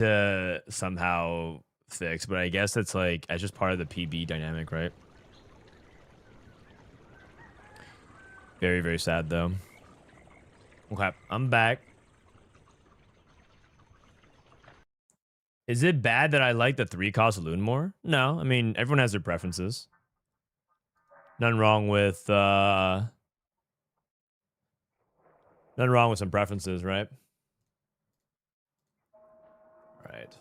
to somehow fix, but I guess it's like it's just part of the PB dynamic, right? Very, very sad though. Okay, I'm back. Is it bad that I like the 3-cost loon more? No, I mean everyone has their preferences. Nothing wrong with some preferences, right? Right.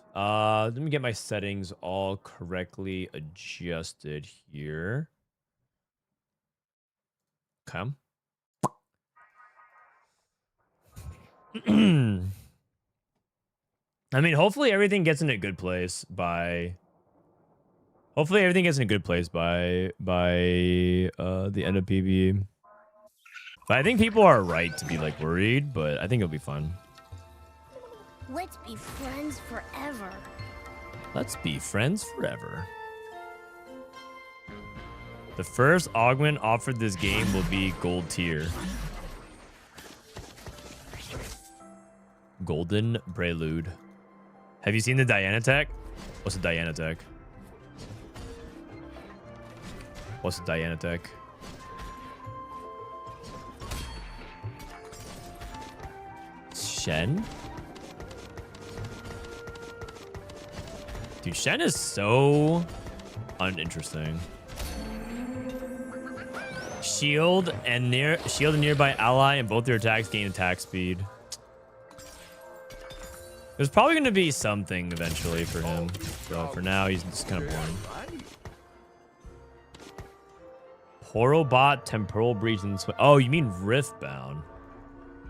Let me get my settings all correctly adjusted here. Okay. I mean, hopefully everything gets in a good place by the end of PvE. But I think people are right to be like worried, but I think it'll be fun. Let's be friends forever. Let's be friends forever. The first augment offered this game will be gold tier. Golden Prelude. Have you seen the Diana tech? What's the Diana tech? What's the Diana tech? Shen? Dude, Shen is so uninteresting. Shield and nearby ally and both their attacks gain attack speed. There's probably going to be something eventually for him. But for now, he's just kind of boring. Porobot, Temporal Breach, and... Oh, you mean Riftbound.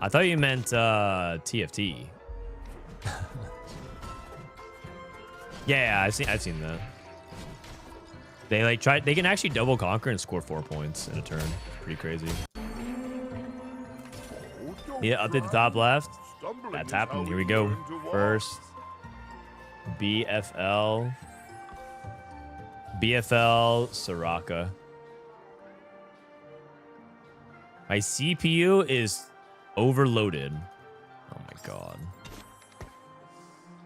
I thought you meant TFT. Yeah, I've seen that. They like they can actually double conquer and score 4 points in a turn. Pretty crazy. Yeah, update the top left. That's happening. Here we go. First, BFL Soraka. My CPU is overloaded. Oh my god.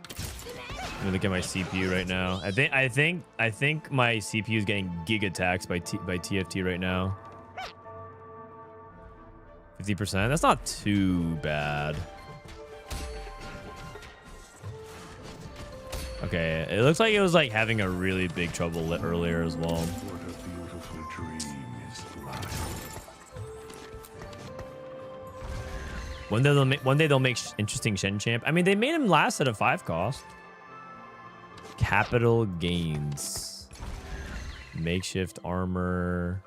Let me look at my CPU right now. I think my CPU is getting giga taxed by TFT right now. 50%. That's not too bad. Okay, it looks like it was like having a really big trouble earlier as well. What a beautiful dream is life. One day they'll make interesting Shen champ. I mean, they made him last at a 5 cost. Capital gains. Makeshift armor.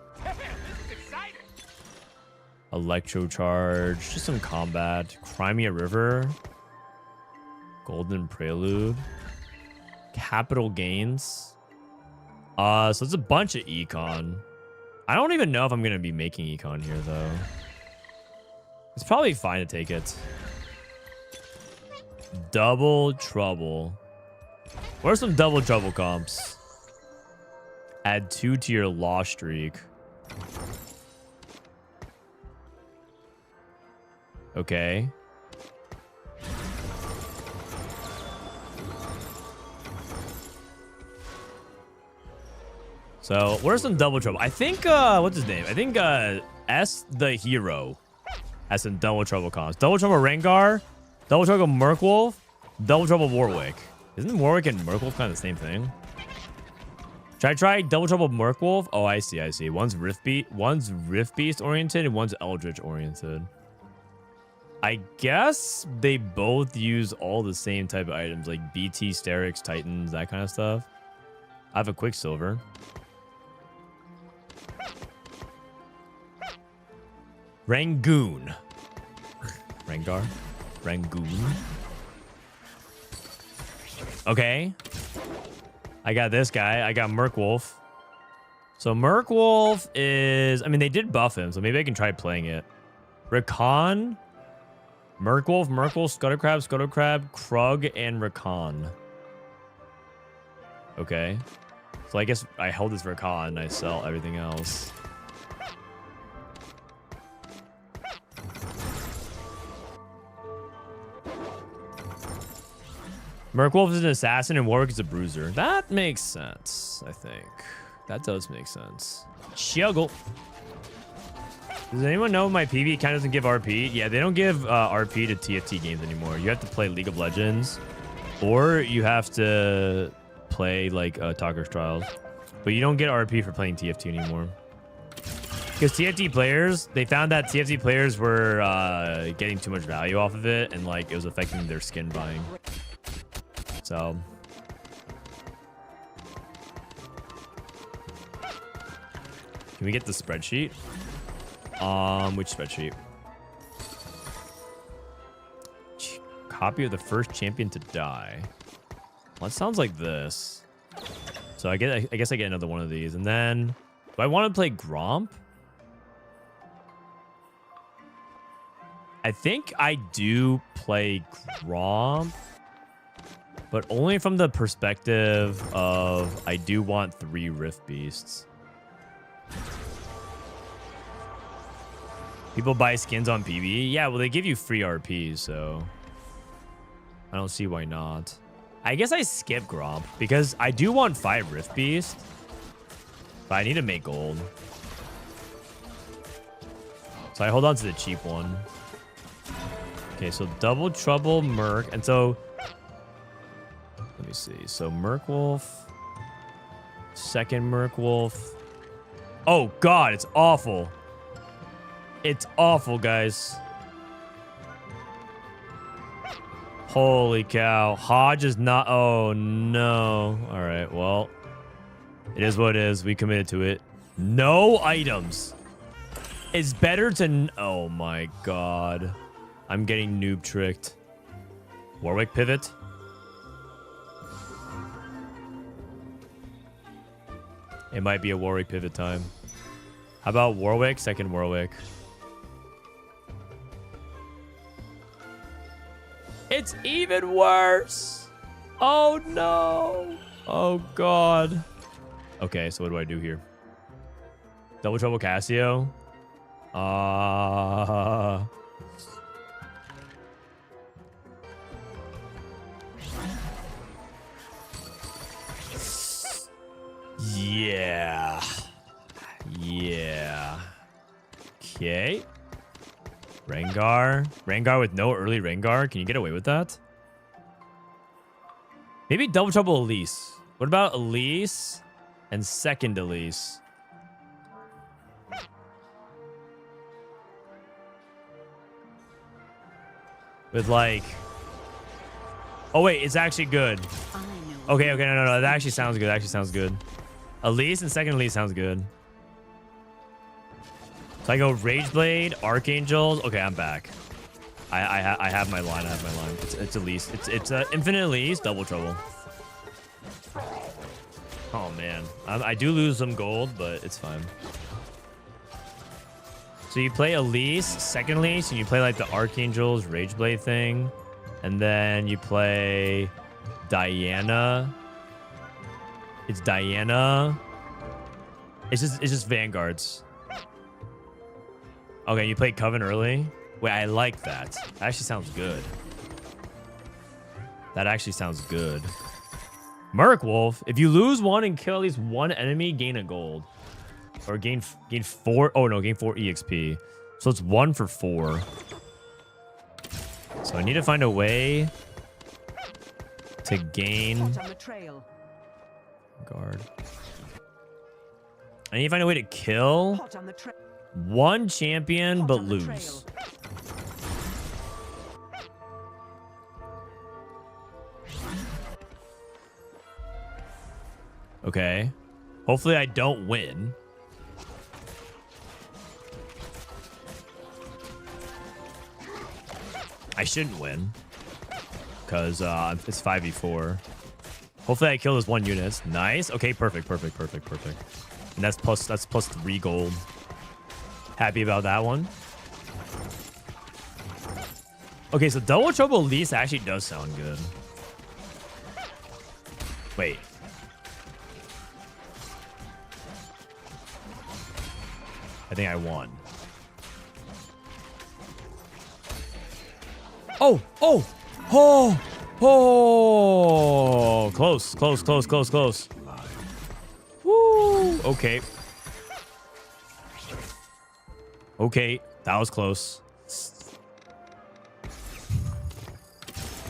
Electro charge. Just some combat. Crimea River. Golden Prelude. Capital gains. So it's a bunch of econ. I don't even know if I'm gonna be making econ here though. It's probably fine to take it. Double trouble. What are some double trouble comps? Add 2 to your loss streak. Okay. So, what are some double trouble? I think, what's his name? I think, S the Hero has some double trouble comps. Double trouble Rengar, double trouble Merkwolf, double trouble Warwick. Isn't Warwick and Merkwolf kind of the same thing? Should I try double trouble Merkwolf? Oh, I see. One's Rift Beast oriented and one's Eldritch oriented. I guess they both use all the same type of items, like BT, Sterix, Titans, that kind of stuff. I have a Quicksilver. Rangoon. Rengar. Rangoon. Okay. I got this guy. I got Merkwolf. So Merkwolf is... I mean, they did buff him, so maybe I can try playing it. Rakan. Merkwolf, Scuttlecrab, Krug, and Rakan. Okay. So I guess I hold this Rakan and I sell everything else. Merkwolf is an assassin and Warwick is a bruiser. That makes sense, I think. That does make sense. Shuggle. Does anyone know my PB account doesn't give RP? Yeah, they don't give RP to TFT games anymore. You have to play League of Legends, or you have to play like Talker's Trials. But you don't get RP for playing TFT anymore. Because TFT players, they found that TFT players were getting too much value off of it, and like it was affecting their skin buying. So can we get the spreadsheet? Which spreadsheet? Copy of the first champion to die. Well, that sounds like this. So I guess I get another one of these, and then do I want to play Gromp? I think I do play Gromp, but only from the perspective of I do want 3 Rift Beasts. People buy skins on PB. Yeah, well, they give you free RPs, so I don't see why not. I guess I skip Gromp because I do want 5 Rift Beasts, but I need to make gold. So I hold on to the cheap one. Okay, so Double Trouble, Merc, and so let me see. So Merkwolf, second Merkwolf. Oh God, it's awful. It's awful, guys. Holy cow. Hodge is not... Oh, no. All right, well. It is what it is. We committed to it. No items. It's better to... Oh, my God. I'm getting noob tricked. Warwick pivot. It might be a Warwick pivot time. How about Warwick? Second Warwick. It's even worse. Oh, no. Oh, God. Okay, so what do I do here? Double Trouble Casio? Yeah. Yeah. Okay. Rengar. Rengar with no early Rengar. Can you get away with that? Maybe Double Trouble Elise. What about Elise and second Elise? With like... Oh, wait. It's actually good. Okay, no. That actually sounds good. That actually sounds good. Elise and second Elise sounds good. So I go Rageblade, Archangels. Okay, I'm back. I have my line. I have my line. It's Elise. It's Infinite Elise, Double Trouble. Oh man, I do lose some gold, but it's fine. So you play Elise, second Elise, and you play like the Archangels, Rageblade thing, and then you play Diana. It's Diana. It's just Vanguards. Okay, you play Coven early? Wait, I like that. That actually sounds good. That actually sounds good. Merkwolf, if you lose one and kill at least one enemy, gain a gold. Or gain 4. Oh, no, gain 4 EXP. So it's 1 for 4. So I need to find a way to gain... Guard. I need to find a way to kill... one champion, but lose. Okay. Hopefully I don't win. I shouldn't win. Because it's 5v4. Hopefully I kill this one unit. Nice. Okay, perfect. And that's plus 3 gold. Happy about that one. Okay, so Double Trouble Elise actually does sound good. Wait. I think I won. Oh! Oh, close, close, close, close, close. Woo. Okay. Okay, that was close.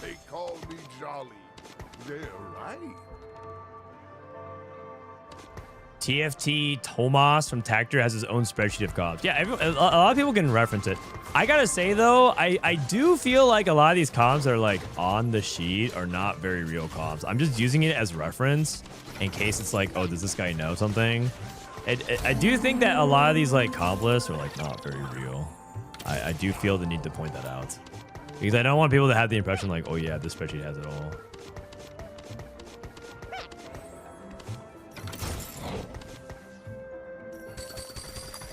They call me Jolly. They're right. TFT Tomas from Tactor has his own spreadsheet of comps. Yeah, a lot of people can reference it. I gotta say though, I do feel like a lot of these comps that are like on the sheet are not very real comps. I'm just using it as reference in case it's like, oh, does this guy know something? I do think that a lot of these like comp lists are like not very real. I do feel the need to point that out because I don't want people to have the impression like, oh yeah, this spreadsheet has it all.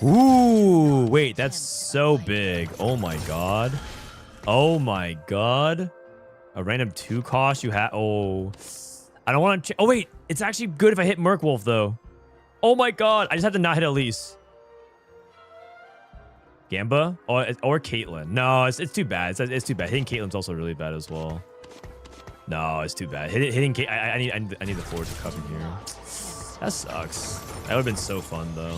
Ooh, wait, that's so big. Oh my god. Oh my god. A random 2 cost you have. Oh, I don't want to. Oh wait, it's actually good if I hit Merkwolf though. Oh my god, I just have to not hit Elise. Gamba or Caitlyn. No, it's too bad. It's too bad. Hitting Caitlyn's also really bad as well. No, it's too bad. Hitting Caitlyn. I need the forward to cup in here. That sucks. That would have been so fun though.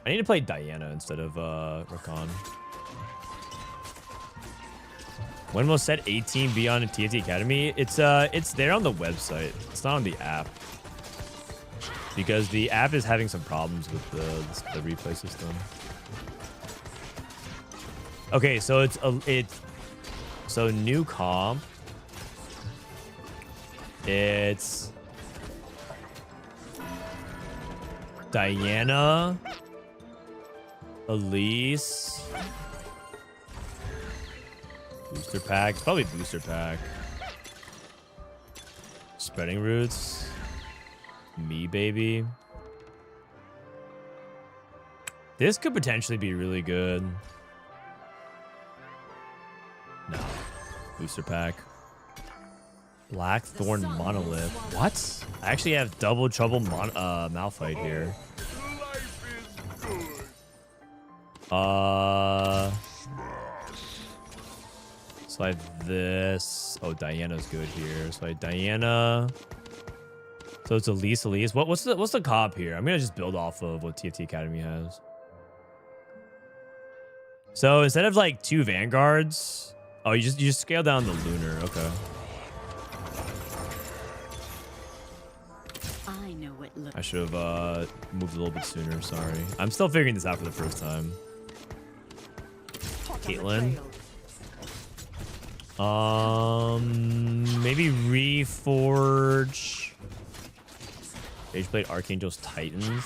I need to play Diana instead of Rakan. When will set 18 be on a TFT Academy? It's there on the website. It's not on the app. Because the app is having some problems with the replay system. Okay, so so new comp. It's Diana, Elise, booster pack. It's probably booster pack. Spreading roots. Me, baby. This could potentially be really good. No. Booster pack. Blackthorn Monolith. What? I actually have double trouble Malphite here. So I have this. Oh, Diana's good here. So I have Diana. So it's Elise. What's the comp here? I'm gonna just build off of what TFT Academy has. So instead of like 2 Vanguards, oh, you just scale down the Lunar. Okay. I know what looks. I should have moved a little bit sooner. Sorry. I'm still figuring this out for the first time. Caitlyn. Maybe Reforge. Sageblade, Archangels, Titans.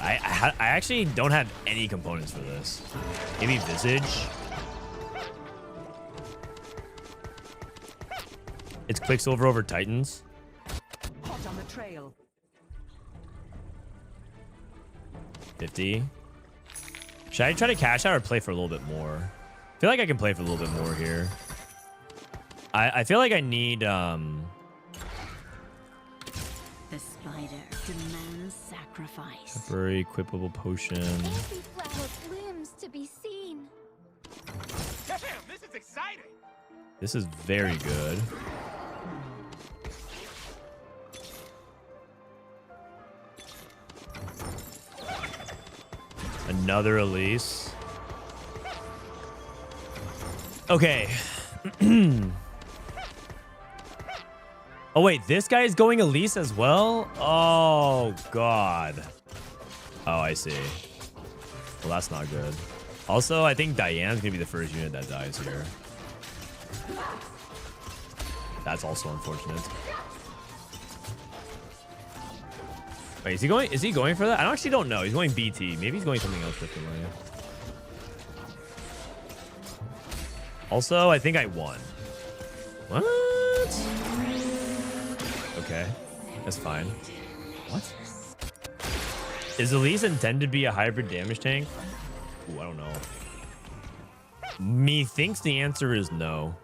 I actually don't have any components for this. Maybe Visage. It's Quicksilver over Titans. Hot on the trail. 50. Should I try to cash out or play for a little bit more? I feel like I can play for a little bit more here. I feel like I need The spider demands sacrifice. temporary equipable potion. Every flower blooms to be seen. Damn, this is exciting. This is very good. Another Elise. Okay. Oh, wait. This guy is going Elise as well? Oh, God. Oh, I see. Well, that's not good. Also, I think Diane's going to be the first unit that dies here. That's also unfortunate. Wait, is he going for that? I actually don't know. He's going BT. Maybe he's going something else differently. Also, I think I won. What? Okay. That's fine. What? Is Elise intended to be a hybrid damage tank? Ooh, I don't know. Methinks the answer is no.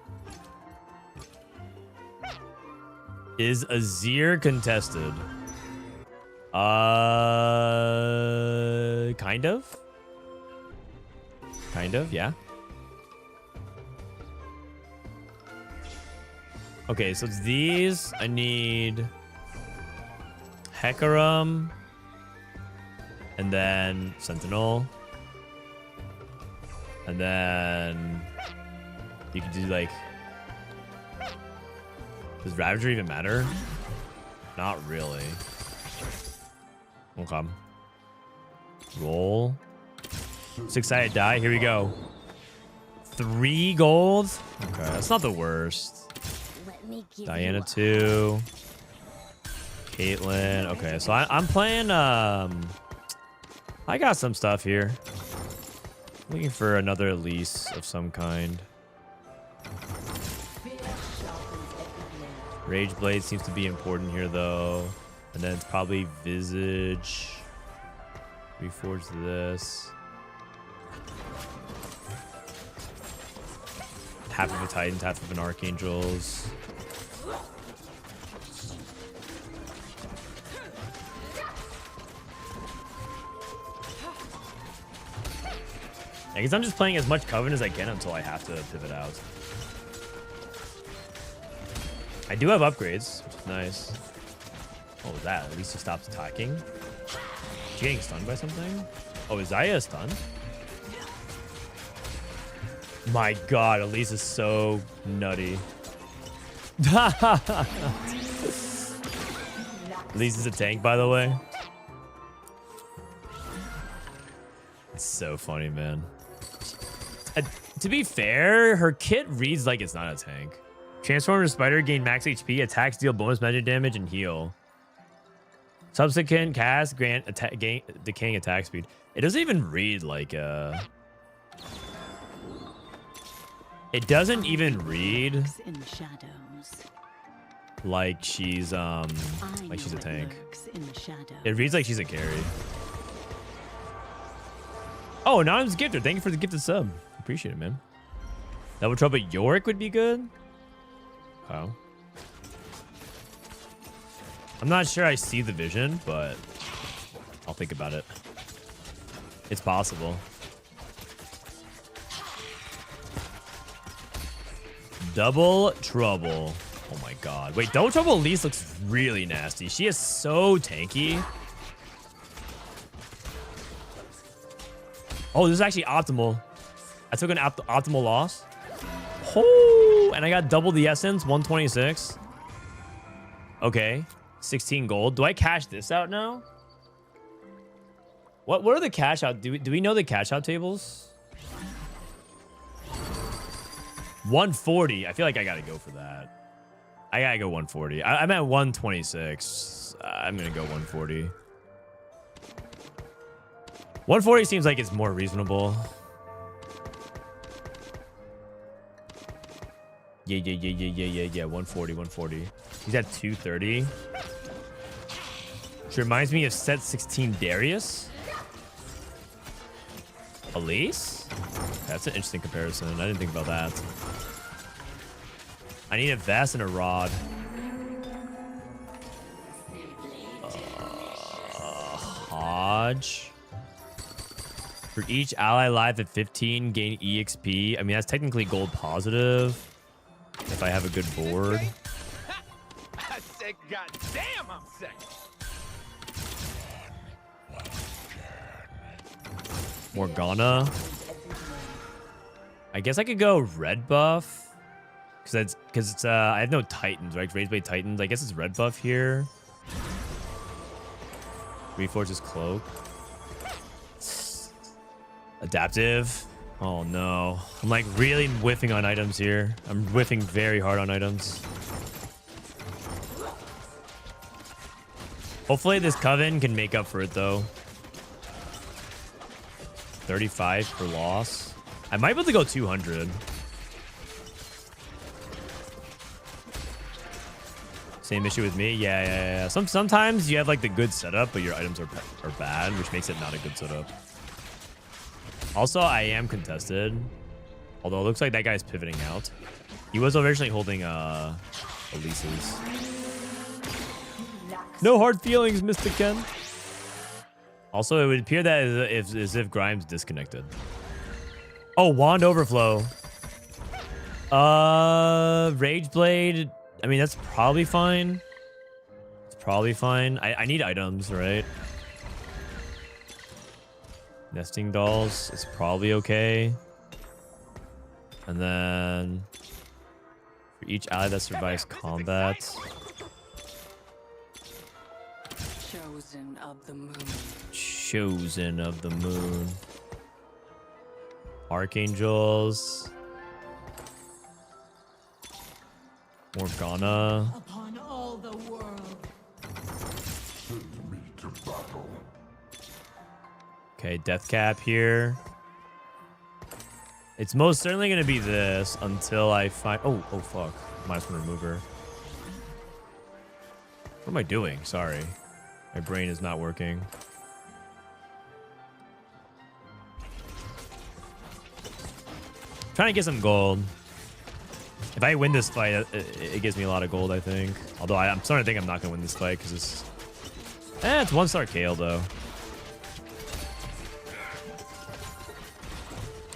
Is Azir contested? Kind of. Kind of, yeah. Okay, so it's these. I need Hecarim. And then Sentinel. And then you could do like... Does Ravager even matter? Not really. Okay. Roll. 6-sided die. Here we go. 3 gold. Okay, that's not the worst. Let me give Diana you 2. Caitlyn. Okay, so I'm playing. I got some stuff here. Looking for another Elise of some kind. Rage Blade seems to be important here, though. And then it's probably Visage. Reforge this. Half of a Titans, half of an Archangel's. I guess I'm just playing as much Coven as I can until I have to pivot out. I do have upgrades, which is nice. What was that? At least it stops attacking. Is she getting stunned by something? Oh, is Zaya stunned? My god, Elise is so nutty. Elise is a tank, by the way. It's so funny, man. To be fair, her kit reads like it's not a tank. Transform into Spider, gain max HP, attacks, deal bonus magic damage, and heal. Subsequent cast, grant attack, gain decaying attack speed. It doesn't even read like a... It doesn't even read In the shadows. like she's a tank. In the shadows. It reads like she's a carry. Oh, Anonymous Gifter. Thank you for the gifted sub. Appreciate it, man. Double Trouble Yorick would be good. Oh. I'm not sure I see the vision, but I'll think about it. It's possible. Double Trouble. Oh my god. Wait, Double Trouble Elise looks really nasty. She is so tanky. Oh, this is actually optimal. I took an optimal loss. Oh, and I got double the essence, 126. Okay, 16 gold. Do I cash this out now? What are the cash out? Do we know the cash out tables? 140. I feel like I gotta go for that. I gotta go 140. I'm at 126. I'm gonna go 140. 140 seems like it's more reasonable. Yeah. 140. He's at 230. Which reminds me of set 16 Darius. Elise? That's an interesting comparison. I didn't think about that. I need a vest and a rod. Hodge. For each ally live at 15, gain EXP. I mean, that's technically gold positive. If I have a good board. I said, God damn, I'm sick. Morgana. I guess I could go red buff. Because it's I have no Titans, right? Raised by Titans. I guess it's red buff here. Reforge his cloak. Adaptive. Oh no. I'm like really whiffing on items here. I'm whiffing very hard on items. Hopefully this Coven can make up for it though. 35 per loss. I might be able to go 200. Same issue with me. Yeah. Sometimes you have like the good setup, but your items are bad, which makes it not a good setup. Also, I am contested. Although it looks like that guy's pivoting out. He was originally holding Elise's. No hard feelings, Mr. Ken. Also, it would appear that as if Grimes disconnected. Oh, Wand Overflow. Rage Blade I mean, that's probably fine. It's probably fine. I need items, right? Nesting dolls is probably okay. And then for each ally that survives combat. Chosen of the moon. Chosen of the moon. Archangels. Morgana. Upon all the world. Send me to battle. Okay, death cap here. It's most certainly going to be this until I find... Oh, fuck. Minus one remover. What am I doing? Sorry. My brain is not working. Trying to get some gold. If I win this fight, it gives me a lot of gold, I think. Although I'm starting to think I'm not going to win this fight because it's... it's 1-star Kale, though.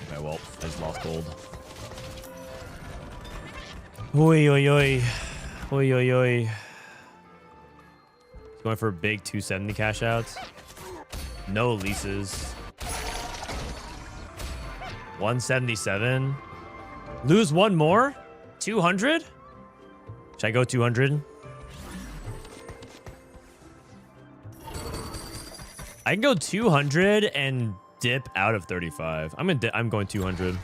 Okay, well, I just lost gold. Oi, oi, oi. Oi, oi, oi. Going for a big 270 cash outs. No leases. 177. Lose one more? 200? Should I go 200? I can go 200 and dip out of 35. I'm going 200.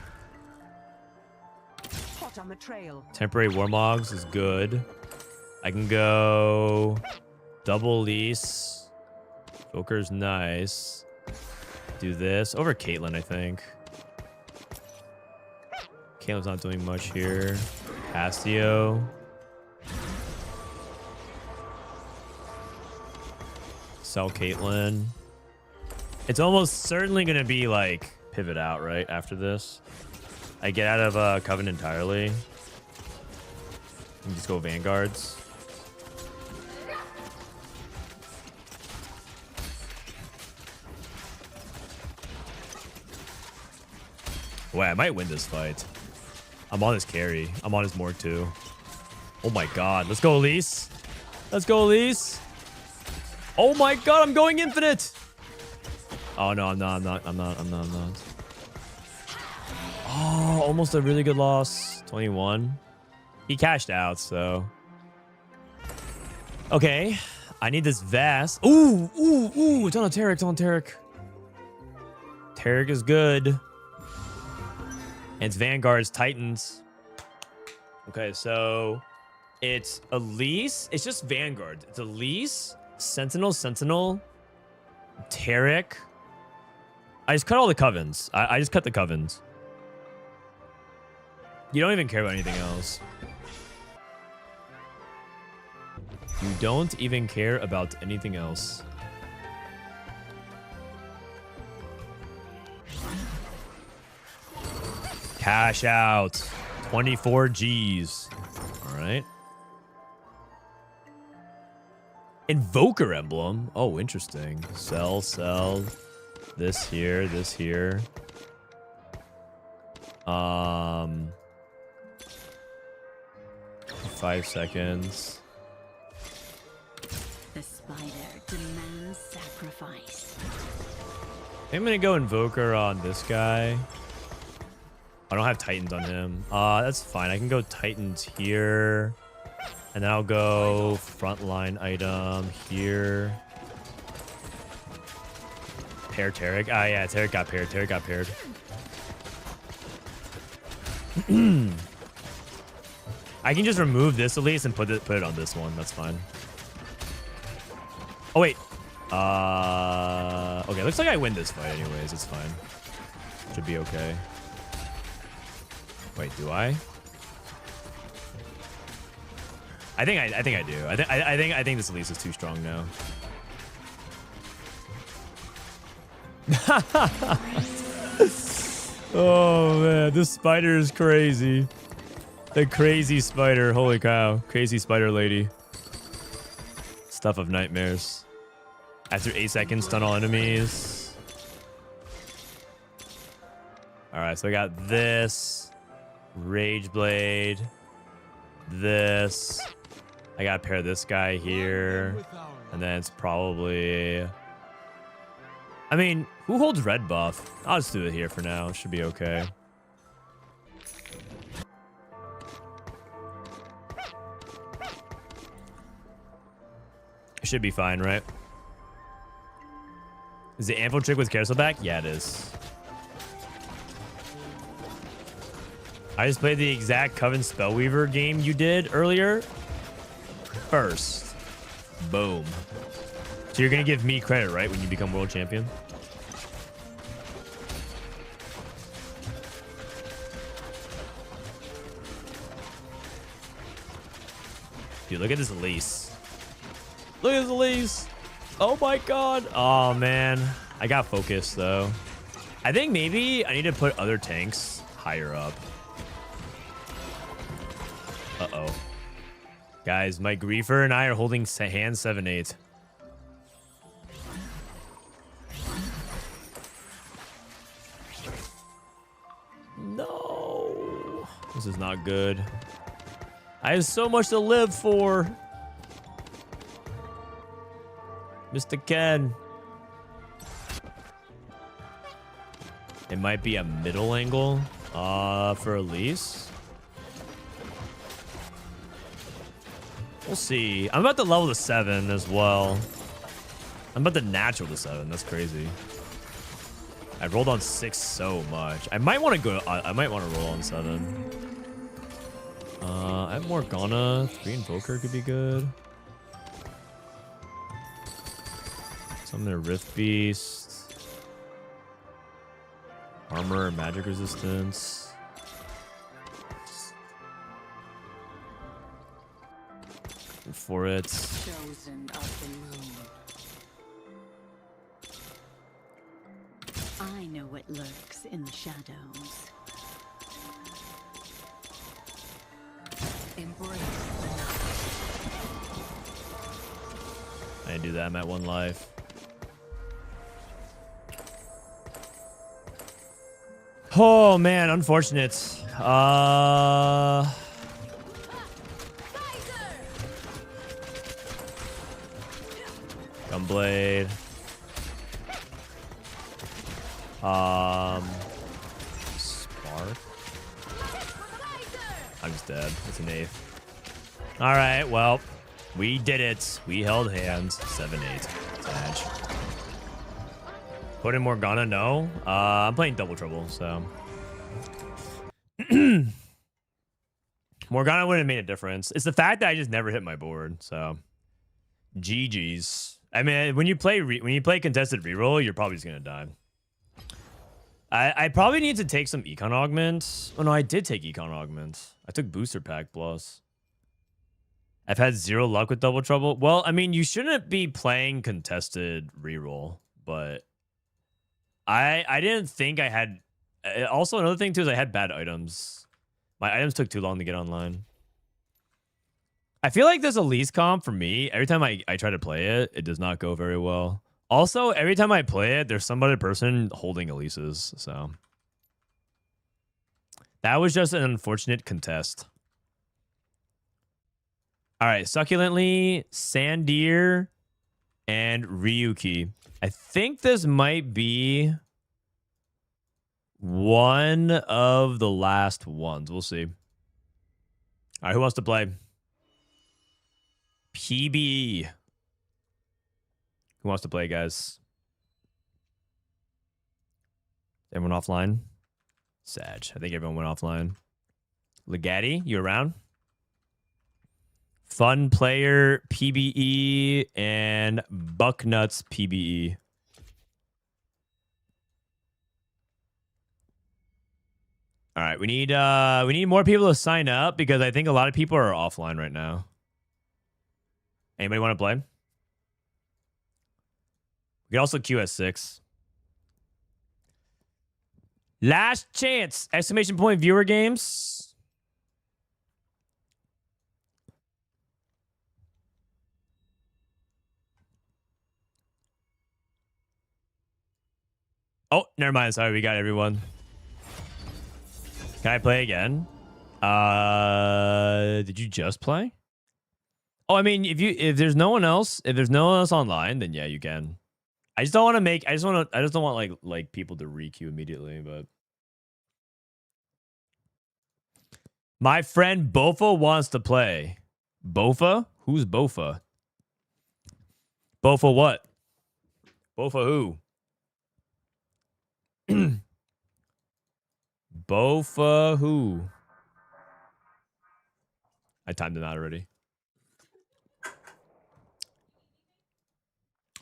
Hot on the trail. Temporary Warmogs is good. I can go double lease. Joker's nice. Do this over Caitlyn, I think. Caitlyn's not doing much here. Casio. Sell Caitlyn. It's almost certainly going to be like pivot out, right? After this. I get out of Covenant entirely. And just go Vanguards. Wait, I might win this fight. I'm on his carry. I'm on his Morg too. Oh my god. Let's go, Elise. Let's go, Elise. Oh my god, I'm going infinite. Oh no, I'm not. Oh, almost a really good loss. 21. He cashed out, so. Okay. I need this vest. Ooh. It's on a Tarek. It's on Tarek. Tarek is good. And it's Vanguard's Titans. Okay, so it's Elise. It's just Vanguard. It's Elise, Sentinel, Tarek. I just cut all the covens. I just cut the covens. You don't even care about anything else. You don't even care about anything else. Cash out. 24 G's. All right. Invoker emblem. Oh, interesting. Sell. This here. 5 seconds. The spider demands sacrifice. I'm gonna go Invoker on this guy. I don't have Titans on him. That's fine. I can go Titans here. And then I'll go frontline item here. Pair Tarek. Ah, yeah, Tarek got paired. I can just remove this at least and put it on this one. That's fine. Oh, wait. Okay, looks like I win this fight anyways. It's fine. Should be okay. Wait, do I? I think I do. I think this Elise is too strong now. Oh man, this spider is crazy. The crazy spider. Holy cow. Crazy spider lady. Stuff of nightmares. After 8 seconds, stun all enemies. Alright, so I got this. Rage Blade. this. I gotta pair this guy here. And then it's probably... I mean, who holds red buff? I'll just do it here for now. It should be okay. It should be fine, right? Is the Anvil trick with Carousel back? Yeah, it is. I just played the exact Coven Spellweaver game you did earlier. First. Boom. So you're going to give me credit, right, when you become world champion? Dude, look at this Elise. Look at this Elise. Oh my god. Oh, man. I got focused, though. I think maybe I need to put other tanks higher up. Uh-oh. Guys, my Griefer and I are holding hand 7-8. No. This is not good. I have so much to live for. Mr. Ken. It might be a middle angle for Elise. We'll see. I'm about to level to 7 as well. I'm about to natural to 7. That's crazy. I rolled on 6 so much. I might want to go. I might want to roll on 7. I have Morgana. 3 Invoker could be good. Summon a Rift Beast. Armor and magic resistance. For it. Chosen of the moon. I know what lurks in the shadows. Embrace the night. I didn't do that. I'm at 1 life. Oh man, unfortunate. Gunblade. Spark. I'm just dead. It's an 8th. All right, well, we did it. We held hands. 7-8. Edge. Put in Morgana? No. I'm playing Double Trouble, so. Morgana wouldn't have made a difference. It's the fact that I just never hit my board, so. GG's. I mean, when you play contested reroll, you're probably just gonna die. I probably need to take some Econ Augment. Oh no, I did take Econ Augment. I took Booster Pack Plus. I've had 0 luck with Double Trouble. Well, I mean, you shouldn't be playing contested reroll, but I didn't think I had. Also, another thing too is I had bad items. My items took too long to get online. I feel like this Elise comp for me, every time I try to play it, it does not go very well. Also, every time I play it, there's some other person holding Elises, so. That was just an unfortunate contest. All right, Succulently, Sandir, and Ryuki. I think this might be one of the last ones. We'll see. All right, who wants to play? PB. Who wants to play, guys? Everyone offline? Sag. I think everyone went offline. Legatti, you around? Fun Player PBE and Bucknuts PBE. All right, we need more people to sign up because I think a lot of people are offline right now. Anybody want to play? We can also QS6. Last chance! Exclamation point viewer games. Oh, never mind. Sorry, we got everyone. Can I play again? Did you just play? Oh, I mean, if there's no one else online, then yeah, you can. I just don't want to make. I just don't want like people to re-queue immediately. But my friend Bofa wants to play. Bofa? Who's Bofa? Bofa what? Bofa who? Bofa who? I timed him out already.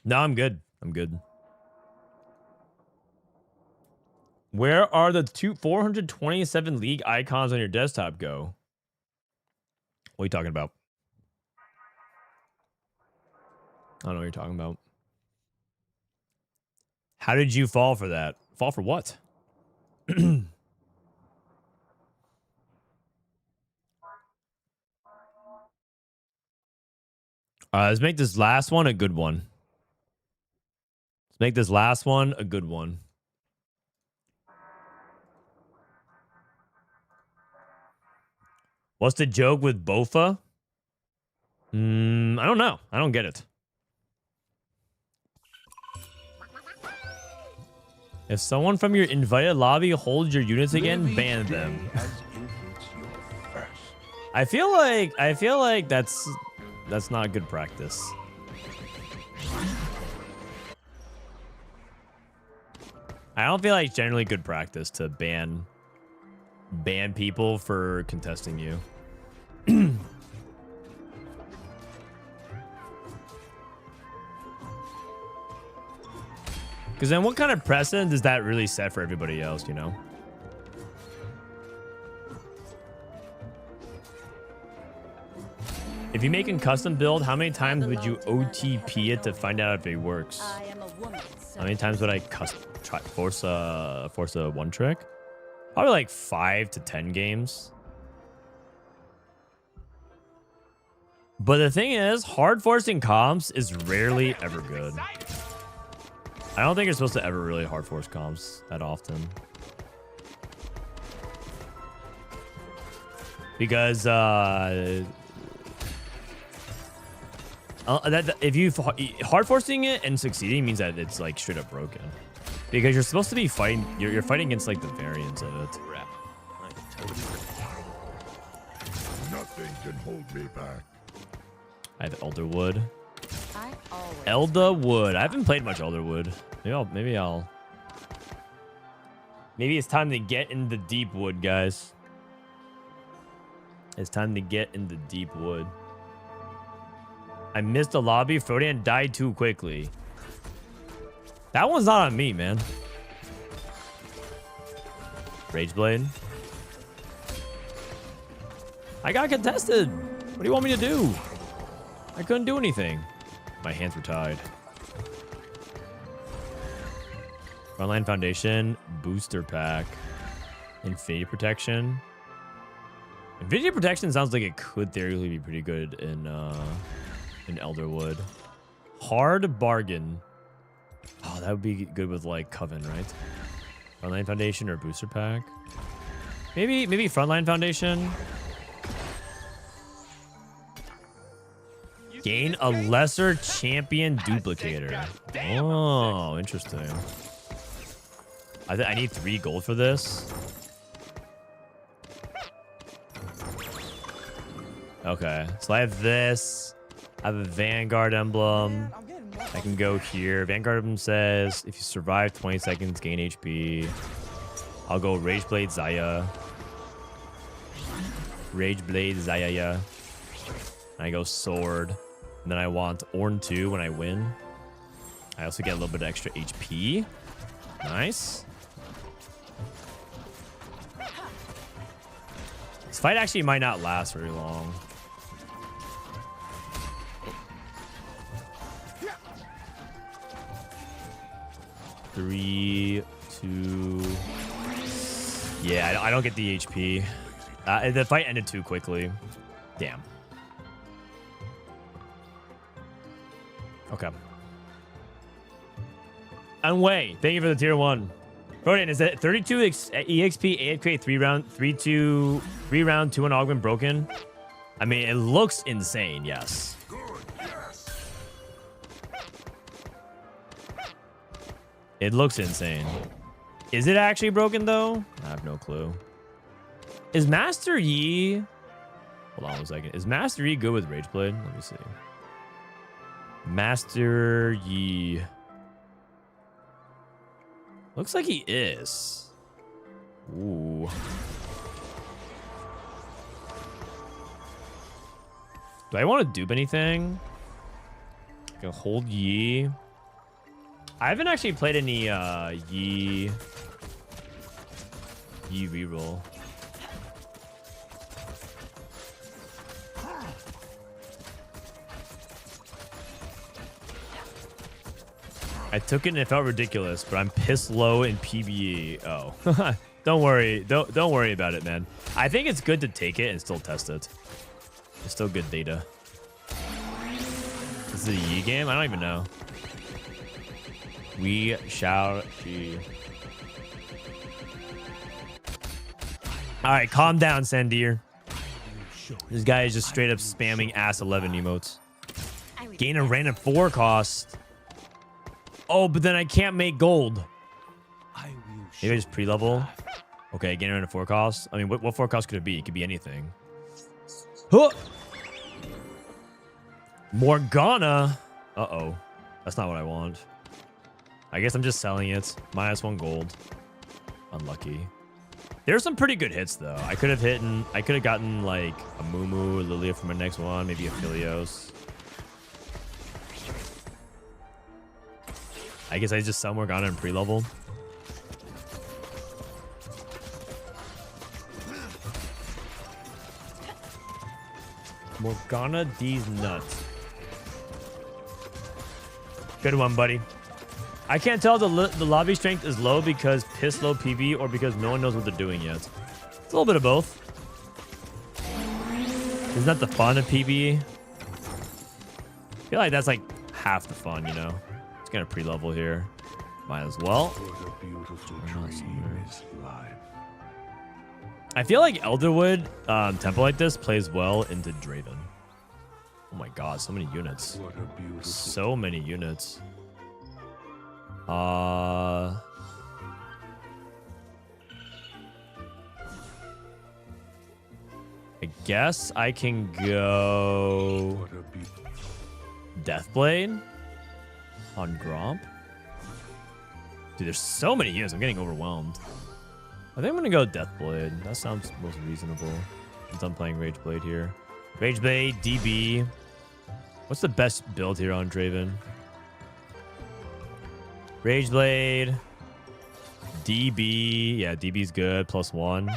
No, I'm good. I'm good. Where are the 427 league icons on your desktop go? What are you talking about? I don't know what you're talking about. How did you fall for that? Fall for what? Let's make this last one a good one. Let's make this last one a good one. What's the joke with Bofa? I don't know. I don't get it. If someone from your invited lobby holds your units again, ban them. I feel like that's not good practice. I don't feel like it's generally good practice to ban people for contesting you. Because then what kind of precedent does that really set for everybody else, you know? If you make a custom build, how many times would you OTP it to find out if it works? How many times would I force a one trick? Probably like 5 to 10 games. But the thing is, hard forcing comps is rarely ever good. I don't think you're supposed to ever really hard force comps that often. Because if you hard forcing it and succeeding means that it's like straight up broken. Because you're supposed to be fighting, you're fighting against like the variants of it. Nothing can hold me back. I have Elderwood. Elderwood. I haven't played much Elderwood. Maybe it's time to get in the deep wood, guys. It's time to get in the deep wood. I missed the lobby. Frodan died too quickly. That one's not on me, man. Rageblade. I got contested. What do you want me to do? I couldn't do anything. My hands were tied. Frontline Foundation, Booster Pack, Infinity Protection. Infinity Protection sounds like it could theoretically be pretty good in Elderwood. Hard Bargain. Oh, that would be good with like Coven, right? Frontline Foundation or Booster Pack. Maybe Frontline Foundation. Gain a lesser champion duplicator. Oh, interesting. I need 3 gold for this. Okay, so I have this. I have a Vanguard emblem. I can go here. Vanguard emblem says if you survive 20 seconds, gain HP. I'll go Rageblade Zaya. Rageblade Zaya. I go Sword. And then I want Ornn 2 when I win. I also get a little bit of extra HP. Nice. This fight actually might not last very long. Three, 2. Yeah, I don't get the HP. The fight ended too quickly. Damn. Okay. And Wei, thank you for the tier 1. Frodan, is that 32 EXP AFK 3 round 2 and augment broken? I mean, it looks insane, yes. Good, yes. It looks insane. Is it actually broken, though? I have no clue. Is Master Yi... Hold on 1 second. Is Master Yi good with Rageblade? Let me see. Master Yi... Looks like he is. Ooh. Do I want to dupe anything? I can hold Yi. I haven't actually played any Yi reroll. I took it and it felt ridiculous, but I'm pissed low in PBE. Oh, don't worry. Don't worry about it, man. I think it's good to take it and still test it. It's still good data. Is it a Yi game? I don't even know. We shall see. All right, calm down, Sandir. This guy is just straight up spamming ass 11 emotes. Gain a random 4 cost. Oh, but then I can't make gold. Maybe I just pre-level. Okay, gain a random 4 cost. I mean, what 4 cost could it be? It could be anything. Huh. Morgana. Uh-oh. That's not what I want. I guess I'm just selling it. -1 gold. Unlucky. There's some pretty good hits, though. I could have gotten, like, a Mumu, Lilia for my next one. Maybe a Philios. I guess I just sell Morgana and pre-level. Morgana these nuts. Good one, buddy. I can't tell the lobby strength is low because piss low PB or because no one knows what they're doing yet. It's a little bit of both. Isn't that the fun of PB? I feel like that's like half the fun, you know? It's gonna pre-level here. Might as well. What a beautiful dream is life. I feel like Elderwood temple like this plays well into Draven. Oh my god, so many units. What a beautiful. So many units. I guess I can go What a beautiful. Deathblade on Gromp. Dude, there's so many units. I'm getting overwhelmed. I think I'm gonna go Deathblade. That sounds most reasonable. Since I'm playing Rageblade here. Rageblade, DB. What's the best build here on Draven? Rageblade. DB. Yeah, DB's good. +1.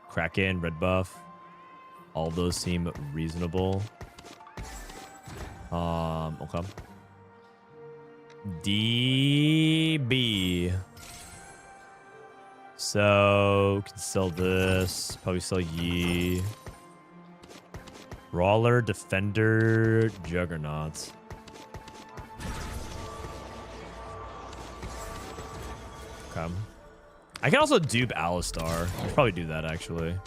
Kraken, red buff. All of those seem reasonable. Okay. DB. So, can sell this. Probably sell Yi. Brawler, Defender, Juggernaut. Okay. I can also dupe Alistar. I should probably do that, actually.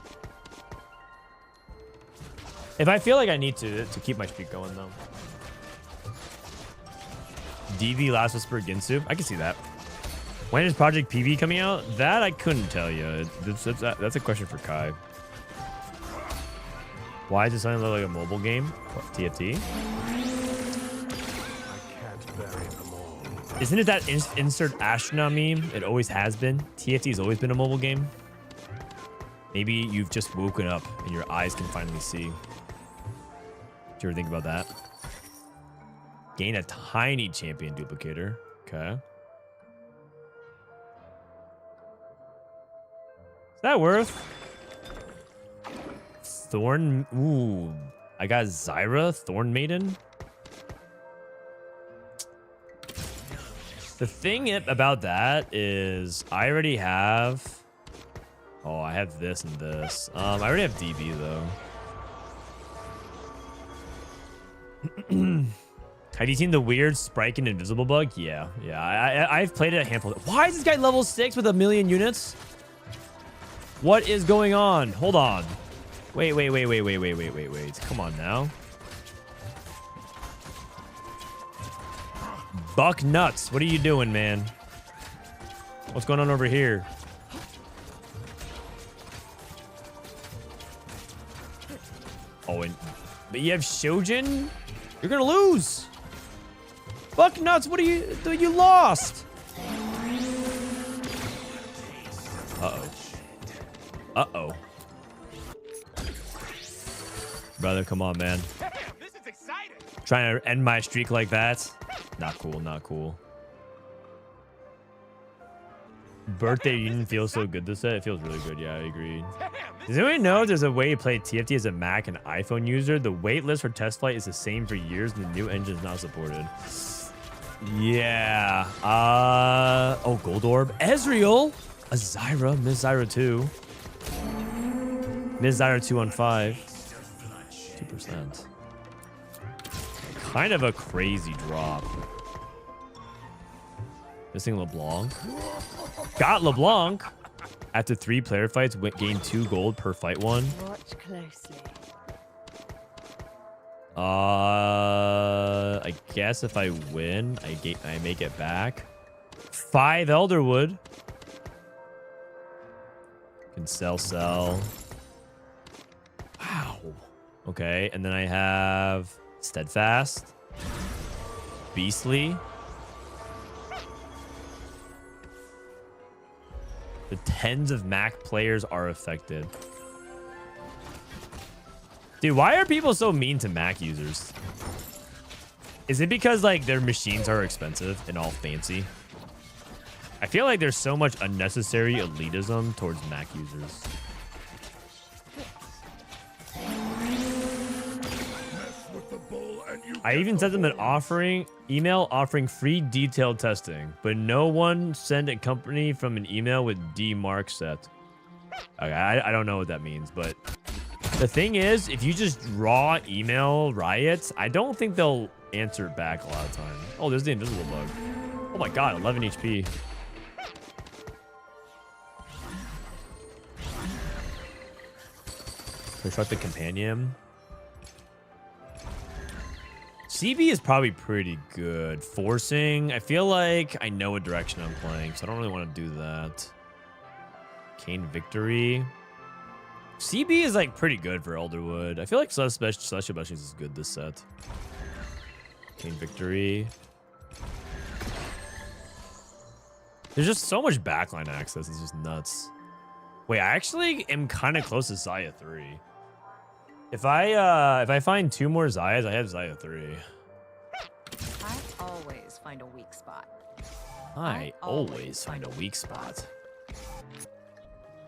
If I feel like I need to keep my streak going, though. DV, Last Whisper, Ginsu. I can see that. When is Project PV coming out? That I couldn't tell you. That's a question for Kai. Why does it sound like a mobile game? What, TFT? I can't bury them all. Isn't it that insert astronaut meme? It always has been. TFT's always been a mobile game. Maybe you've just woken up and your eyes can finally see. Did you ever think about that? Gain a tiny champion duplicator. Okay. Is that worth? Thorn. Ooh. I got Zyra, Thorn Maiden. The thing about that is I already have... Oh, I have this and this. I already have DB, though. Have you seen the weird Sprite and Invisible bug? Yeah. I've played it a handful. Why is this guy level 6 with 1,000,000 units? What is going on? Hold on. Wait. Come on now. Buck nuts. What are you doing, man? What's going on over here? Oh, but you have Shojin? You're gonna lose. Buck nuts. What are you lost? Uh-oh. Brother, come on, man. Damn, this is exciting. Trying to end my streak like that. Not cool. Birthday, you didn't feel so good this set? It feels really good. Yeah, I agree. Damn, Does anyone know there's a way to play TFT as a Mac and iPhone user? The waitlist for test flight is the same for years, and the new engine is not supported. Yeah. Oh, Gold Orb. Ezreal. A Zyra. Miss Zyra 2. Miss Zyra 2 on 5. 2%. Kind of a crazy drop. Missing LeBlanc. Got LeBlanc. After 3 player fights, gained 2 gold per fight one. Watch closely. I guess if I win, I may get back 5 Elderwood. Can sell. Wow. Okay, and then I have Steadfast, Beastly. The tens of Mac players are affected. Dude, why are people so mean to Mac users? Is it because, like, their machines are expensive and all fancy? I feel like there's so much unnecessary elitism towards Mac users. I even sent them an email offering free detailed testing, but no one sent a company from an email with D mark set. Okay, I don't know what that means, but the thing is, if you just raw email riots, I don't think they'll answer back a lot of times. Oh, there's the invisible bug. Oh my god, 11 HP. Construct the companion. CB is probably pretty good. Forcing, I feel like I know what direction I'm playing, so I don't really want to do that. Kane Victory. CB is like pretty good for Elderwood. I feel like Celestial Blessings is good this set. Kane Victory. There's just so much backline access. It's just nuts. Wait, I actually am kind of close to Xayah 3. If I find 2 more Xayahs, I have Xayah 3. I always find a weak spot. I always find a weak spot.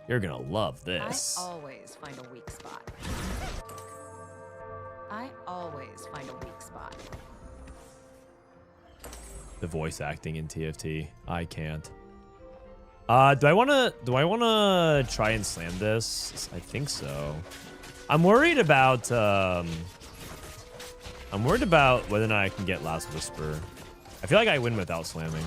You're gonna love this. I always find a weak spot. I always find a weak spot. The voice acting in TFT. I can't. Do I wanna try and slam this? I think so. I'm worried about whether or not I can get Last Whisper. I feel like I win without slamming.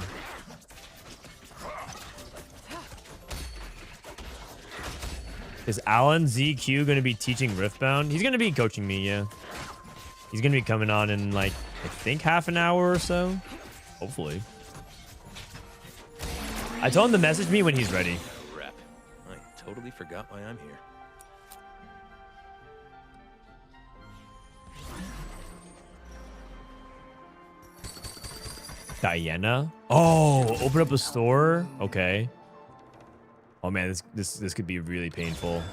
Is Alan ZQ going to be teaching Riftbound? He's going to be coaching me, yeah. He's going to be coming on in, like, I think half an hour or so. Hopefully. I told him to message me when he's ready. Crap. I totally forgot why I'm here. Diana? Oh, open up a store? Okay. Oh man, this could be really painful.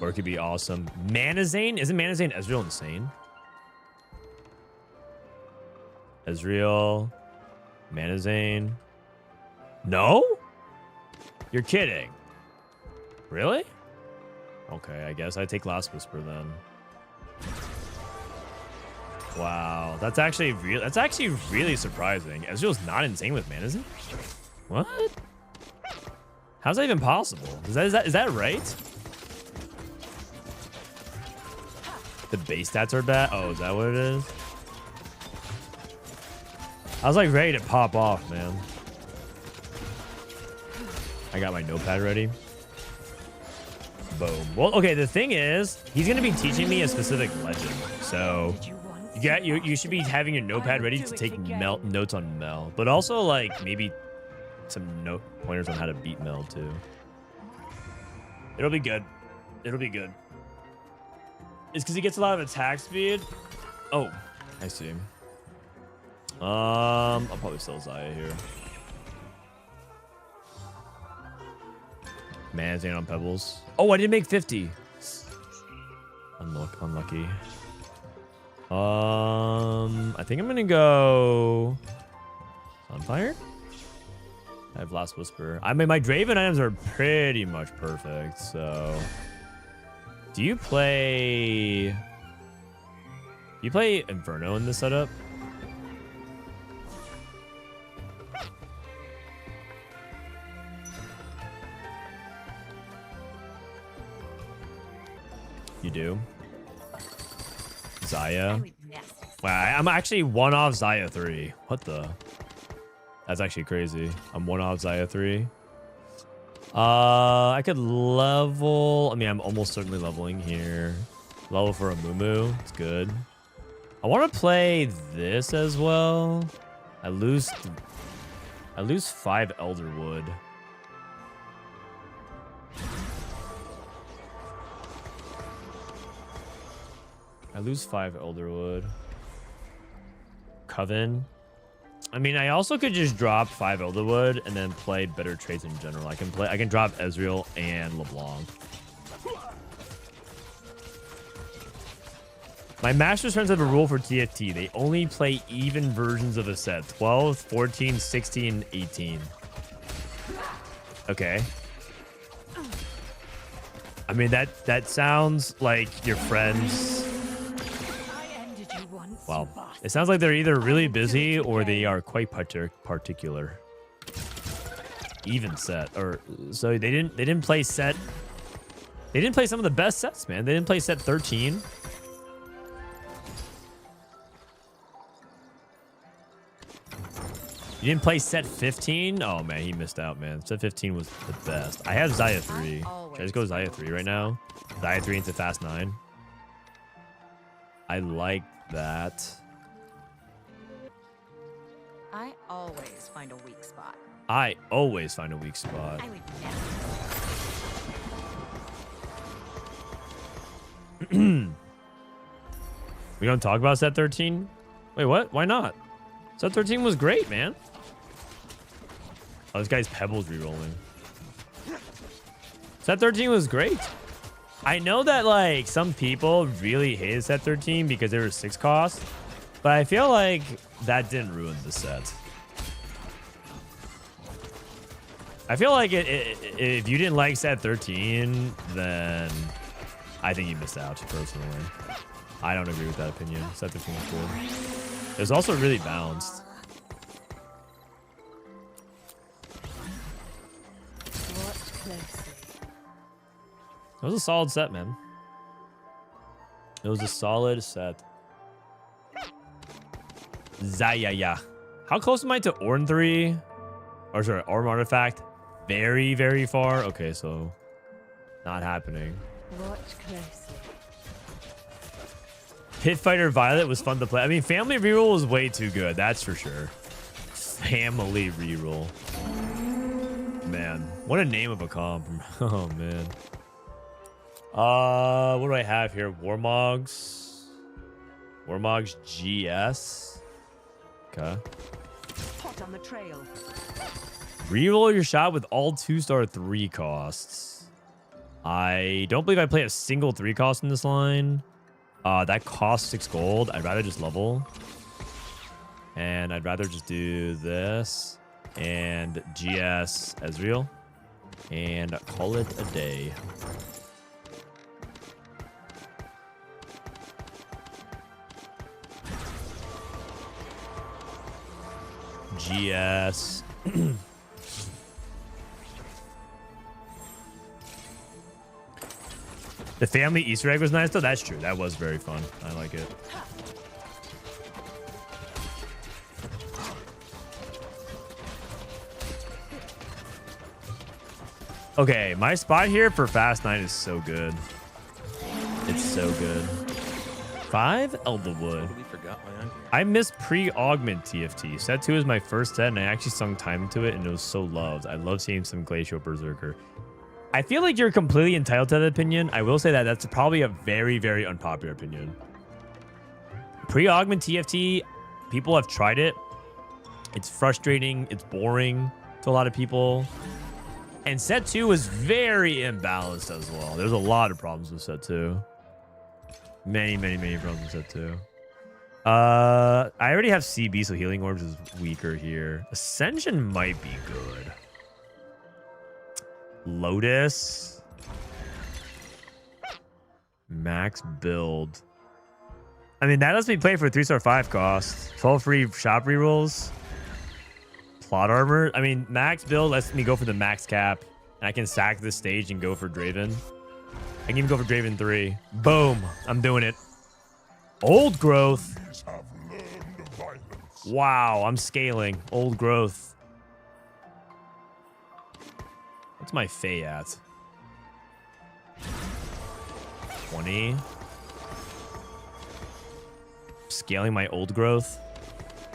Or it could be awesome. Manazane? Isn't Manazane Ezreal insane? Ezreal. Manazane. No? You're kidding. Really? Okay, I guess I take Last Whisper then. Wow, that's actually really surprising. Ezreal's not insane with Manazane? What? How's that even possible? Is that right? The base stats are bad? Oh, is that what it is? I was like ready to pop off, man. I got my notepad ready. Boom. Well, okay, the thing is, he's going to be teaching me a specific legend. So you should be having your notepad ready to take notes on Mel. But also, like, maybe some note pointers on how to beat Mel, too. It'll be good. It'll be good. It's because he gets a lot of attack speed. Oh, I see. I'll probably sell Zaya here. Manzane on Pebbles. Oh, I didn't make 50. Unlucky. I think I'm gonna go Sunfire. I have Last Whisper. I mean, my Draven items are pretty much perfect. So, do you play Inferno in this setup? You do? Zaya? Wow, I'm actually one off Zaya 3. What the? That's actually crazy. I'm one off Zaya 3. I could level. I mean, I'm almost certainly leveling here. Level for a Mumu. It's good. I want to play this as well. I lose 5 Elderwood. I lose 5 Elderwood. Coven. I mean, I also could just drop 5 Elderwood and then play better traits in general. I can drop Ezreal and LeBlanc. My Master's friends have a rule for TFT. They only play even versions of a set. 12, 14, 16, 18. Okay. I mean, that sounds like your friends. Wow. It sounds like they're either really busy or they are quite particular. Even set. Or so they didn't play set. They didn't play some of the best sets, man. They didn't play set 13. You didn't play set 15? Oh, man, he missed out, man. Set 15 was the best. I have Zaya 3. Should I just go Zaya 3 right now? Zaya 3 into Fast 9. I like that. I always find a weak spot. I always find a weak spot. I would never. We don't talk about set 13? Wait, what? Why not? Set 13 was great, man. Oh, this guy's Pebbles rerolling. Set 13 was great. I know that, like, some people really hated set 13 because they were 6 cost, but I feel like that didn't ruin the set. I feel like if you didn't like set 13, then I think you missed out, personally. I don't agree with that opinion. Set 13 was cool. It was also really balanced. It was a solid set, man. It was a solid set. Zaya. How close am I to Ornn 3? Or sorry, Ornn Artifact? Very, very far. Okay, so not happening. Watch closely. Pit Fighter Violet was fun to play. I mean, Family Reroll was way too good. That's for sure. Family Reroll. Man, what a name of a comp. Oh, man. What do I have here? Warmogs. Warmogs GS. Okay. Hot on the trail. Reroll your shot with all 2-star 3 costs. I don't believe I play a single 3 cost in this line. That costs 6 gold. I'd rather just level. And I'd rather just do this. And GS Ezreal. And call it a day. GS. The family Easter egg was nice, though. That's true. That was very fun. I like it. Okay, my spot here for Fast 9 is so good. It's so good. 5 Elderwood. Totally forgot why I'm here. I miss pre-augment TFT. Set 2 is my first set, and I actually sunk time into it, and it was so loved. I love seeing some Glacial Berserker. I feel like you're completely entitled to that opinion. I will say that that's probably a very, very unpopular opinion. Pre-augment TFT, people have tried it. It's frustrating. It's boring to a lot of people. And set 2 was very imbalanced as well. There's a lot of problems with set 2. Many, many, many problems with set 2. I already have CB, so Healing Orbs is weaker here. Ascension might be good. Lotus. Max build. I mean, that lets me play for 3-star 5 cost. 12 free shop rerolls. Plot armor. I mean, max build lets me go for the max cap. And I can sack this stage and go for Draven. I can even go for Draven 3. Boom. I'm doing it. Old growth. These have learned violence. Wow, I'm scaling. Old growth. What's my Fey at? 20. Scaling my old growth.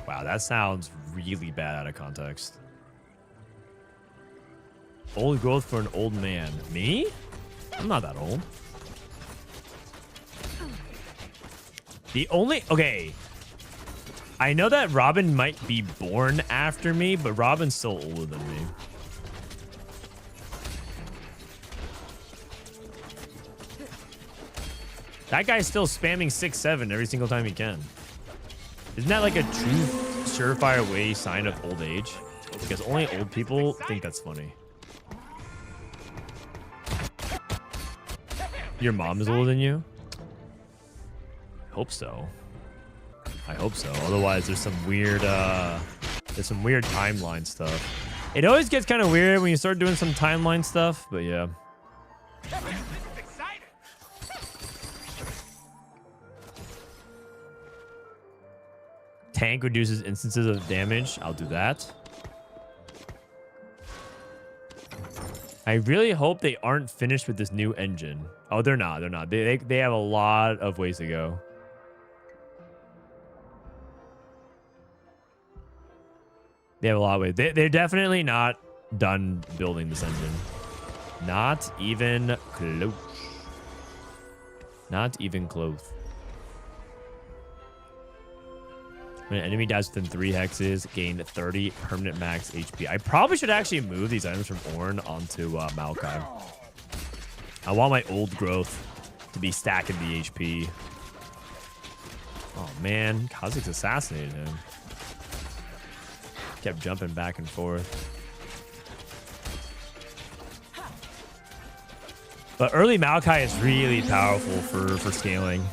Wow, that sounds really bad out of context. Old growth for an old man. Me? I'm not that old. The only... Okay. I know that Robin might be born after me, but Robin's still older than me. That guy's still spamming 6-7 every single time he can. Isn't that like a true surefire way sign of old age? Because only old people think that's funny. Your mom is older than you? Hope so. I hope so. Otherwise, there's some weird timeline stuff. It always gets kind of weird when you start doing some timeline stuff, but yeah. Tank reduces instances of damage. I'll do that. I really hope they aren't finished with this new engine. Oh, they're not. They're not. They have a lot of ways to go. They have a lot of ways. They're definitely not done building this engine. Not even close. Not even close. When an enemy dies within 3 hexes, gain 30 permanent max HP. I probably should actually move these items from Ornn onto Maokai. I want my old growth to be stacking the HP. Oh, man. Kha'Zix assassinated him. Kept jumping back and forth. But early Maokai is really powerful for scaling.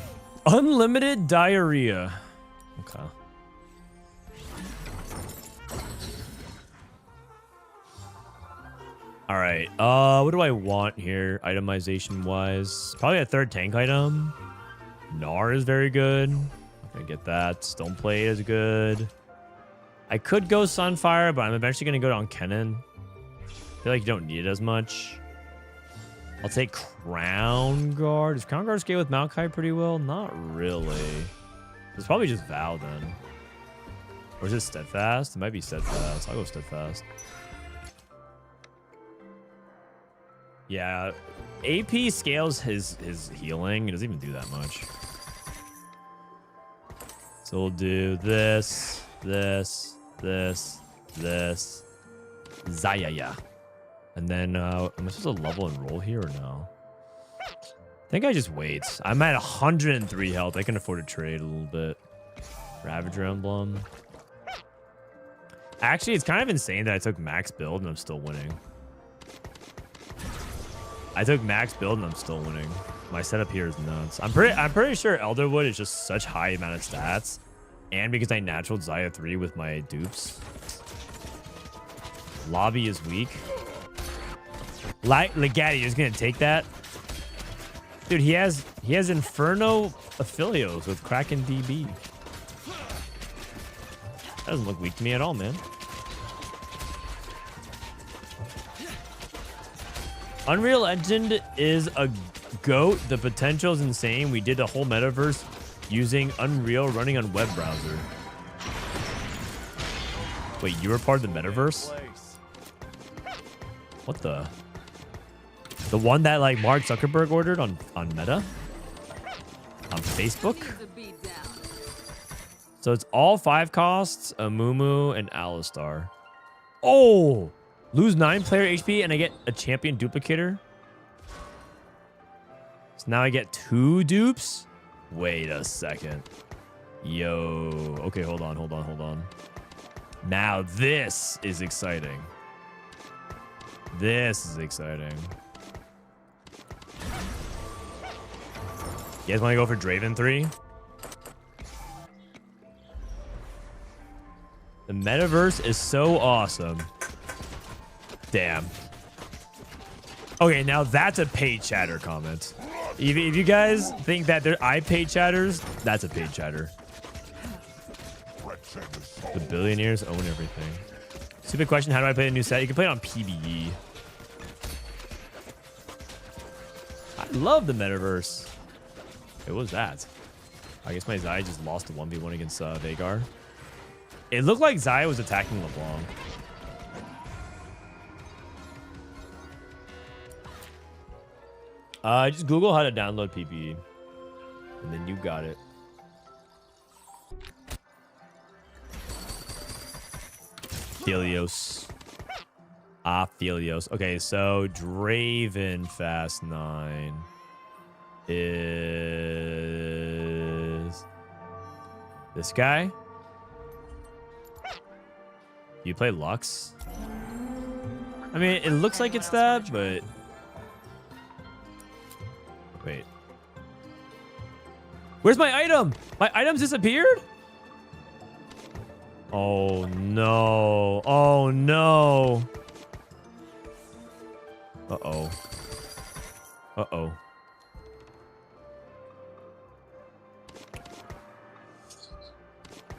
Unlimited diarrhea. Okay. All right. What do I want here, itemization wise? Probably a third tank item. Gnar is very good. I'm gonna get that. Stoneplate is good. I could go Sunfire, but I'm eventually gonna go down Kennen. I feel like you don't need it as much. I'll take Crown Guard. Does Crown Guard scale with Maokai pretty well? Not really. It's probably just Vow then. Or is it Steadfast? It might be Steadfast. I'll go Steadfast. Yeah, AP scales his healing. It doesn't even do that much. So we'll do this, this, this, this, Zayaya. And then, am I supposed to level and roll here or no? I think I just wait. I'm at 103 health. I can afford to trade a little bit. Ravager Emblem. Actually, it's kind of insane that I took max build and I'm still winning. I took max build and I'm still winning. My setup here is nuts. I'm pretty sure Elderwood is just such high amount of stats. And because I naturaled Xayah 3 with my dupes. Lobby is weak. Legatti is gonna take that. Dude, he has Inferno Affilios with Kraken DB. That doesn't look weak to me at all, man. Unreal Engine is a goat. The potential is insane. We did a whole metaverse using Unreal running on web browser. Wait, you were part of the metaverse? What the? The one that like Mark Zuckerberg ordered on Meta? On Facebook? So it's all 5 costs, a Mumu, and Alistar. Oh! Lose 9 player HP and I get a champion duplicator? So now I get 2 dupes? Wait a second. Yo. Okay, hold on. Now this is exciting. This is exciting. You guys want to go for Draven 3? The metaverse is so awesome. Damn. Okay, now that's a paid chatter comment. If you guys think that I paid chatters, that's a paid chatter. The billionaires own everything. Stupid question, how do I play a new set? You can play it on PvE. I love the metaverse. It was that. I guess my Zaya just lost a 1v1 against Veigar. It looked like Zaya was attacking LeBlanc. Just Google how to download PvE. And then you got it. Philios. Philios. Okay, so Draven Fast 9 is this guy. You play Lux? I mean, it looks like it's that, but wait. Where's my item? My item's disappeared? Oh no. Oh no. Uh-oh. Uh-oh.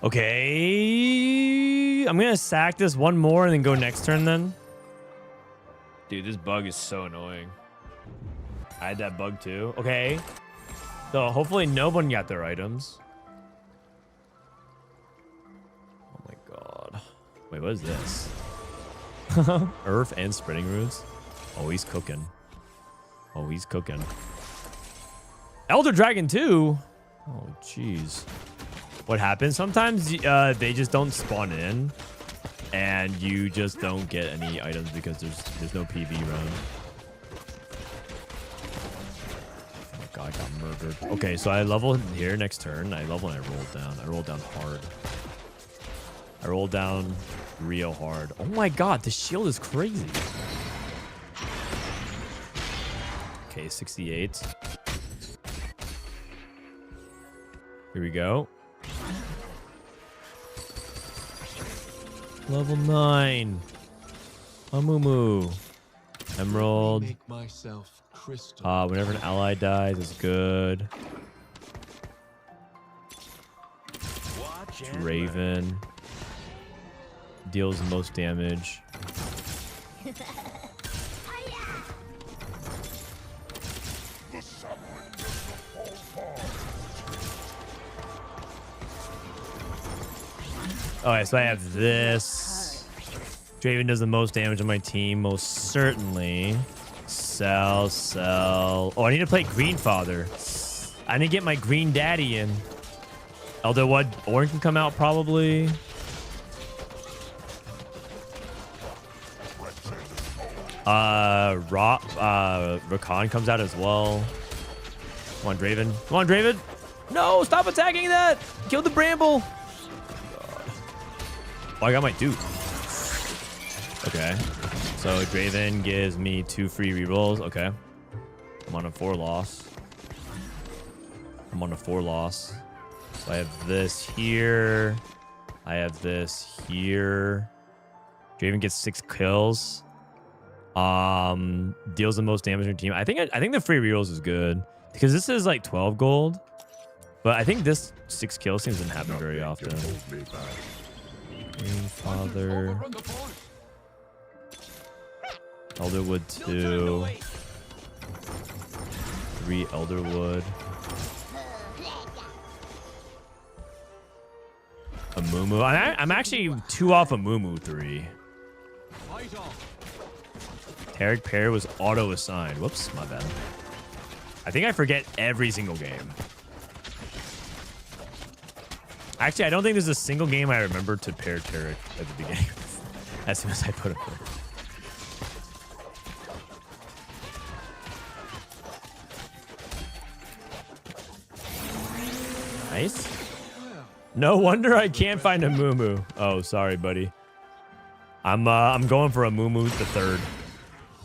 Okay. I'm gonna sack this one more and then go next turn then. Dude, this bug is so annoying. I had that bug too. Okay. So hopefully no one got their items. Oh my god. Wait, what is this? Earth and spreading roots. Oh, he's cooking. Oh, he's cooking. Elder Dragon 2? Oh, jeez. What happens? Sometimes they just don't spawn in. And you just don't get any items because there's no PV run. Oh my god, I got murdered. Okay, so I level here next turn. I level and I roll down. I roll down hard. I roll down real hard. Oh my god, the shield is crazy. Okay, 68. Here we go. Level 9. Amumu. Emerald. Whenever an ally dies, it's good. Raven. Deals the most damage. Alright, so I have this. Draven does the most damage on my team, most certainly. Sell. Oh, I need to play Greenfather. I need to get my Green Daddy in. Elder what? Orin can come out probably. Rakan comes out as well. Come on, Draven. Come on, Draven. No, stop attacking that. Kill the Bramble. Oh, I got my dupe. Okay. So Draven gives me 2 free rerolls. Okay. I'm on a 4 loss. So I have this here. I have this here. Draven gets 6 kills. Deals the most damage on your team. I think the free rerolls is good because this is like 12 gold. But I think this 6 kills seems to happen very often. Greenfather. Elderwood 2. 3 Elderwood. A Moo. I'm actually 2 off a Moo 3. Tarek Pear was auto-assigned. Whoops, my bad. I think I forget every single game. Actually, I don't think there's a single game I remember to pair Tarek at the beginning. As soon as I put him in. Nice. No wonder I can't find a Moo. Oh, sorry, buddy. I'm going for a Moo the 3rd.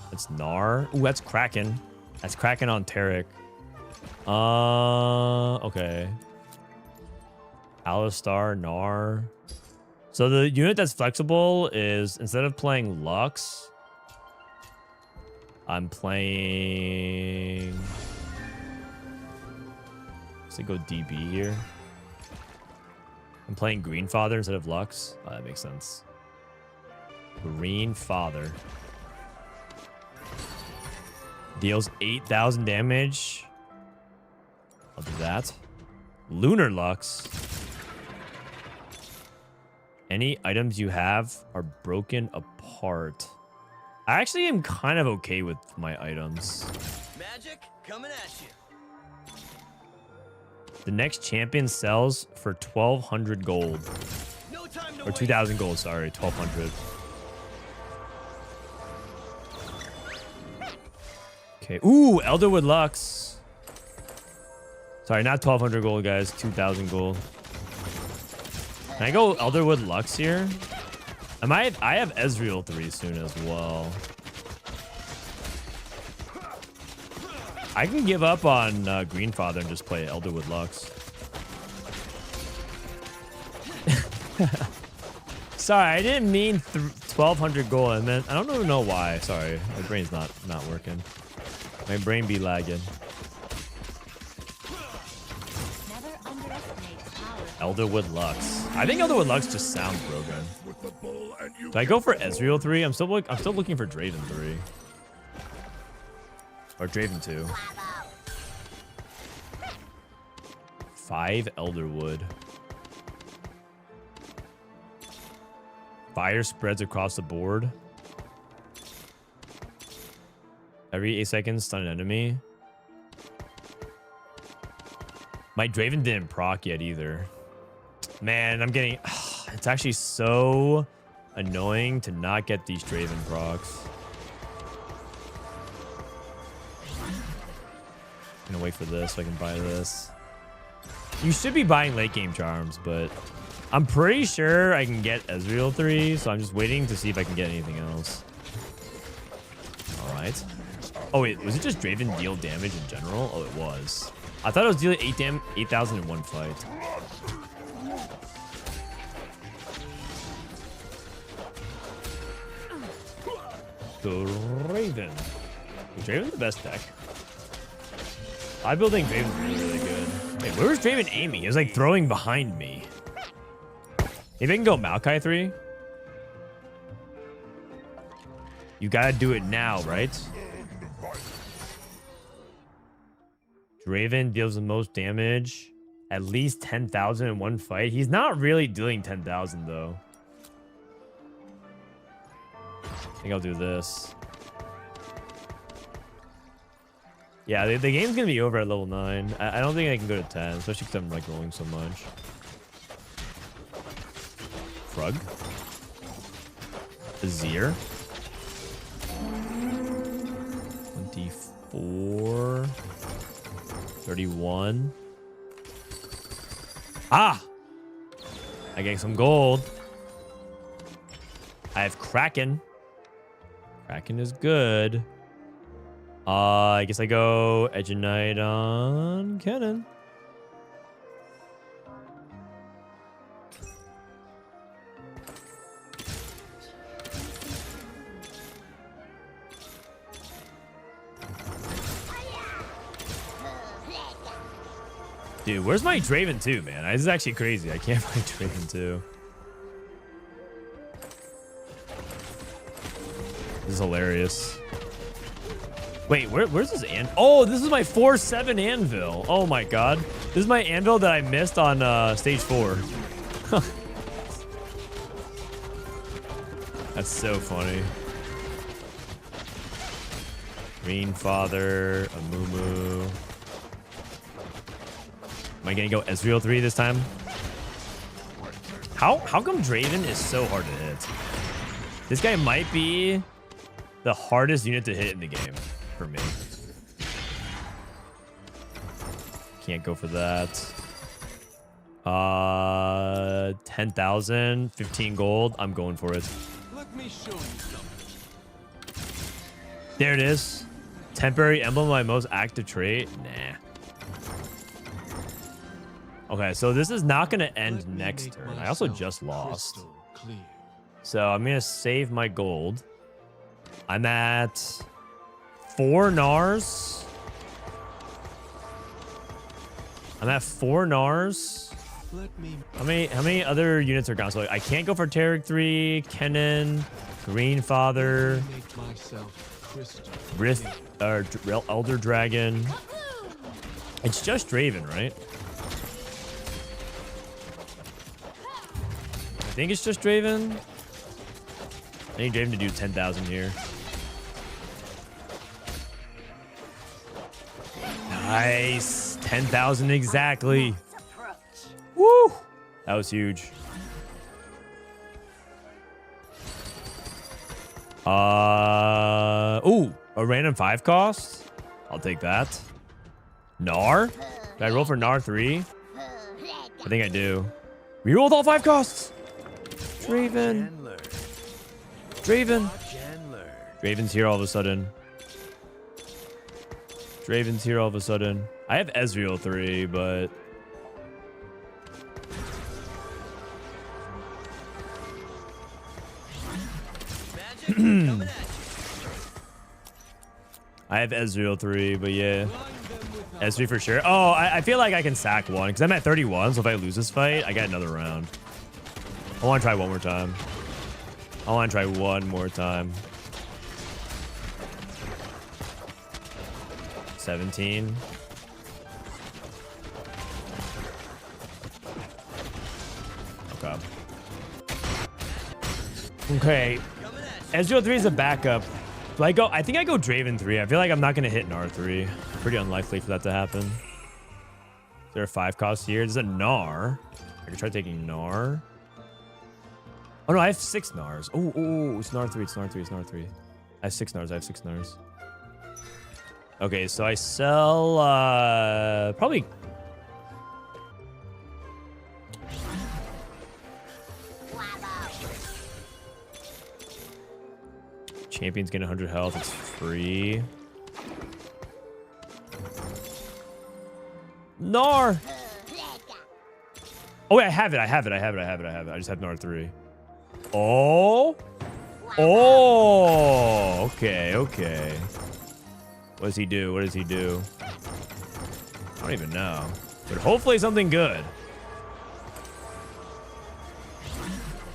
That's Gnar. Ooh, that's Kraken. That's Kraken on Tarek. Okay. Alistar, Gnar. So the unit that's flexible is, instead of playing Lux, I'm playing... Let's go DB here. I'm playing Green Father instead of Lux. Oh, that makes sense. Green Father. Deals 8,000 damage. I'll do that. Lunar Lux. Any items you have are broken apart. I actually am kind of okay with my items. Magic coming at you. The next champion sells for 1,200 gold. No time to Or 2,000 gold, sorry. 1,200. Okay. Ooh, Elderwood Lux. Sorry, not 1,200 gold, guys. 2,000 gold. Can I go Elderwood Lux here? I have Ezreal 3 soon as well. I can give up on Green Father and just play Elderwood Lux. Sorry, I didn't mean 1,200 gold. I meant, I don't even know why. Sorry, my brain's not working. My brain be lagging. Elderwood Lux. I think Elderwood Lux just sounds broken. Do I go for Ezreal 3? I'm still looking for Draven 3. Or Draven 2. 5 Elderwood. Fire spreads across the board. Every 8 seconds, stun an enemy. My Draven didn't proc yet either. Man, I'm getting... It's actually so annoying to not get these Draven procs. I'm gonna wait for this so I can buy this. You should be buying late game charms, but I'm pretty sure I can get Ezreal 3, so I'm just waiting to see if I can get anything else. All right. Oh wait, was it just Draven deal damage in general? Oh, it was. I thought it was dealing 8,000 in one fight. Draven. Is Draven the best deck? I building Draven's really good. Wait, where was Draven aiming? He was like throwing behind me. Maybe I can go Maokai 3. You gotta do it now, right? Draven deals the most damage. At least 10,000 in one fight. He's not really dealing 10,000 though. I think I'll do this. Yeah, the game's gonna be over at level 9. I don't think I can go to 10, especially because I'm like rolling so much. Frug. Azir. 24. 31. Ah! I get some gold. I have Kraken. Kraken is good. I guess I go Edge of Night on Cannon. Dude, where's my Draven 2, man? This is actually crazy. I can't find Draven 2. This is hilarious. Wait, where's this anvil? Oh, this is my 4-7 anvil. Oh my god. This is my anvil that I missed on stage 4. That's so funny. Green Father, Amumu. Am I gonna go Ezreal 3 this time? How come Draven is so hard to hit? This guy might be the hardest unit to hit in the game for me. Can't go for that. 10,000, 15 gold. I'm going for it. Let me show you something. There it is. Temporary emblem, my most active trait. Nah. Okay, so this is not going to end next turn. I also just lost. So I'm going to save my gold. I'm at 4 Nars. I'm at 4 Nars. How many other units are gone? So I can't go for Tarek 3, Kennen, Green Father, Elder Dragon. It's just Draven, right? I think it's just Draven. I need Draven to do 10,000 here. Nice. 10,000 exactly. Woo! That was huge. Ooh, a random 5 cost? I'll take that. Gnar? Did I roll for Gnar 3? I think I do. We rolled all 5 costs. Draven. Draven. Draven's here all of a sudden. Draven's here all of a sudden. I have Ezreal 3, but... I have Ezreal 3, but yeah. S3 for sure. Oh, I feel like I can sack one because I'm at 31, so if I lose this fight, I got another round. I want to try one more time. I want to try one more time. 17. Okay. Okay. Ezreal 3 is a backup. Do I go? I think I go Draven 3. I feel like I'm not going to hit Gnar 3. Pretty unlikely for that to happen. Is there a 5 cost here? There's a Gnar. I can try taking Gnar. Oh no, I have 6 Gnars. Oh, it's Gnar 3. It's Gnar 3. It's Gnar 3. I have 6 Gnars. I have 6 Gnars. Okay, so I sell probably. Champions get 100 health. It's free. Gnar. Oh wait, I have it. I just have Gnar 3. Oh. Okay. What does he do? I don't even know. But hopefully something good.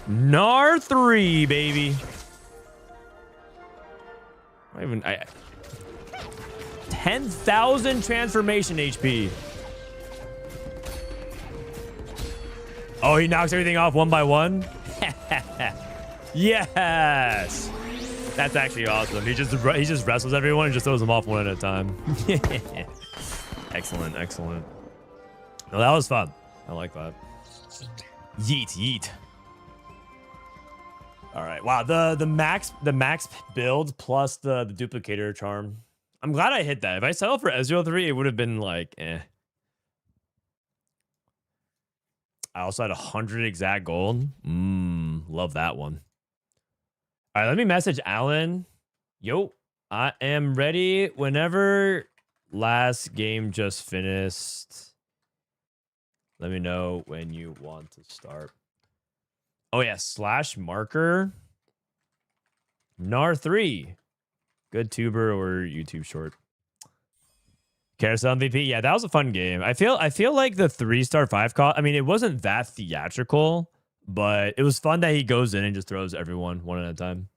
Gnar 3, baby. 10,000 transformation HP. Oh, he knocks everything off one by one? Yes. That's actually awesome. He just wrestles everyone and just throws them off one at a time. Excellent. No, that was fun. I like that. Yeet. All right. Wow. The max build plus the duplicator charm. I'm glad I hit that. If I settled for Ezreal 3, it would have been like, eh. I also had 100 exact gold. Love that one. All right, let me message Alan. Yo, I am ready whenever. Last game just finished. Let me know when you want to start. Oh yeah, /marker. Gnar 3. Good tuber or YouTube short. Carousel MVP. Yeah, that was a fun game. I feel like the 3-star 5 cost. I mean, it wasn't that theatrical, but it was fun that he goes in and just throws everyone one at a time.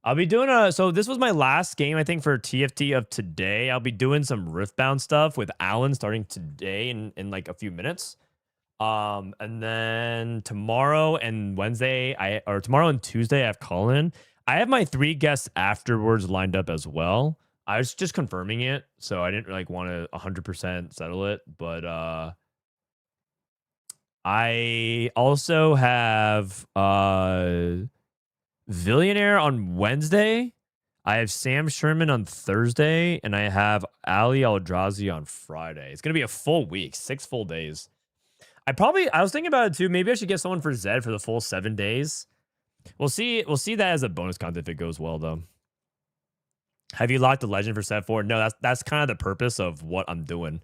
I'll be doing so this was my last game, I think, for TFT of today. I'll be doing some Riftbound stuff with Alan starting today in like a few minutes. And then tomorrow and Wednesday, or tomorrow and Tuesday, I have Colin. I have my 3 guests afterwards lined up as well. I was just confirming it, so I didn't like want to 100% settle it, but I also have Billionaire on Wednesday. I have Sam Sherman on Thursday, and I have Ali Aldrazi on Friday. It's gonna be a full week, 6 full days. I was thinking about it too. Maybe I should get someone for Zed for the full 7 days. We'll see that as a bonus content if it goes well, though. Have you locked the legend for set 4? No, that's kind of the purpose of what I'm doing.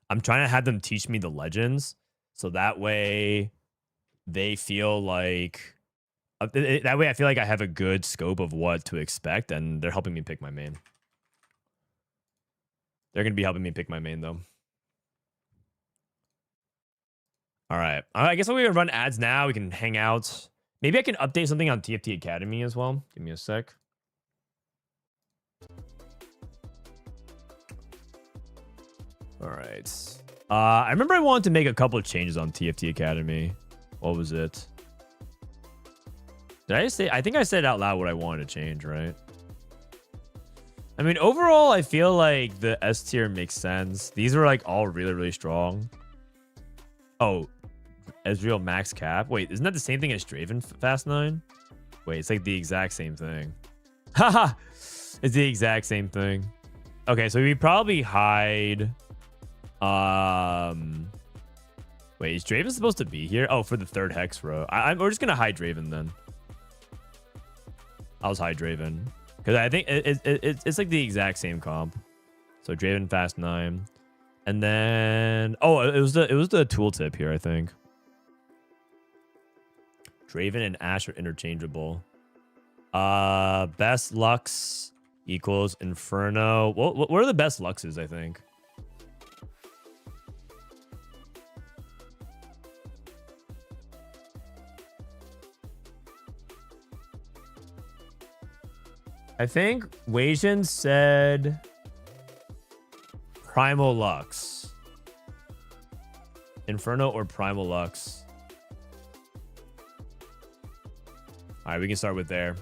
I'm trying to have them teach me the legends, so that way they feel like that way I feel like I have a good scope of what to expect, and they're helping me pick my main. They're gonna be helping me pick my main though. All right, I guess we're gonna run ads now. We can hang out. Maybe I can update something on TFT Academy as well. Give me a sec. All right. I remember I wanted to make a couple of changes on TFT Academy. What was it? Did I say? I think I said out loud what I wanted to change, right? I mean, overall, I feel like the S tier makes sense. These are like all really, really strong. Oh, Ezreal max cap. Wait, isn't that the same thing as Draven Fast 9? Wait, it's like the exact same thing. Haha, it's the exact same thing. Okay, so we probably hide. Wait, is Draven supposed to be here? Oh, for the 3rd hex row. We're just gonna hide Draven then. I'll just hide Draven because I think it's like the exact same comp. So Draven Fast 9, and then it was the tooltip here, I think. Draven and Ashe are interchangeable. Best Lux equals Inferno. What are the best Luxes, I think? I think Wasian said Primal Lux. Inferno or Primal Lux. All right, we can start with there.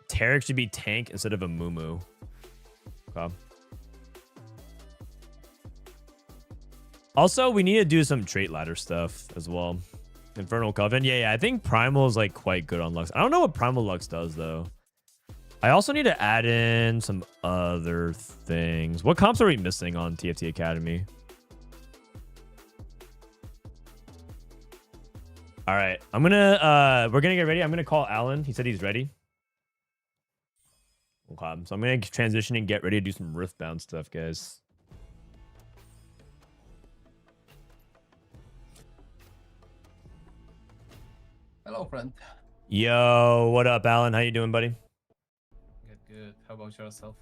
Taric should be tank instead of a Mumu. Okay. Also, we need to do some trait ladder stuff as well. Infernal Coven. Yeah, I think Primal is like quite good on Lux. I don't know what Primal Lux does though. I also need to add in some other things. What comps are we missing on TFT Academy? All right, we're gonna get ready. I'm gonna call Alan. He said he's ready. Okay, so I'm gonna transition and get ready to do some Riftbound stuff, guys. Hello, friend. Yo, what up, Alan? How you doing, buddy? Good. How about yourself?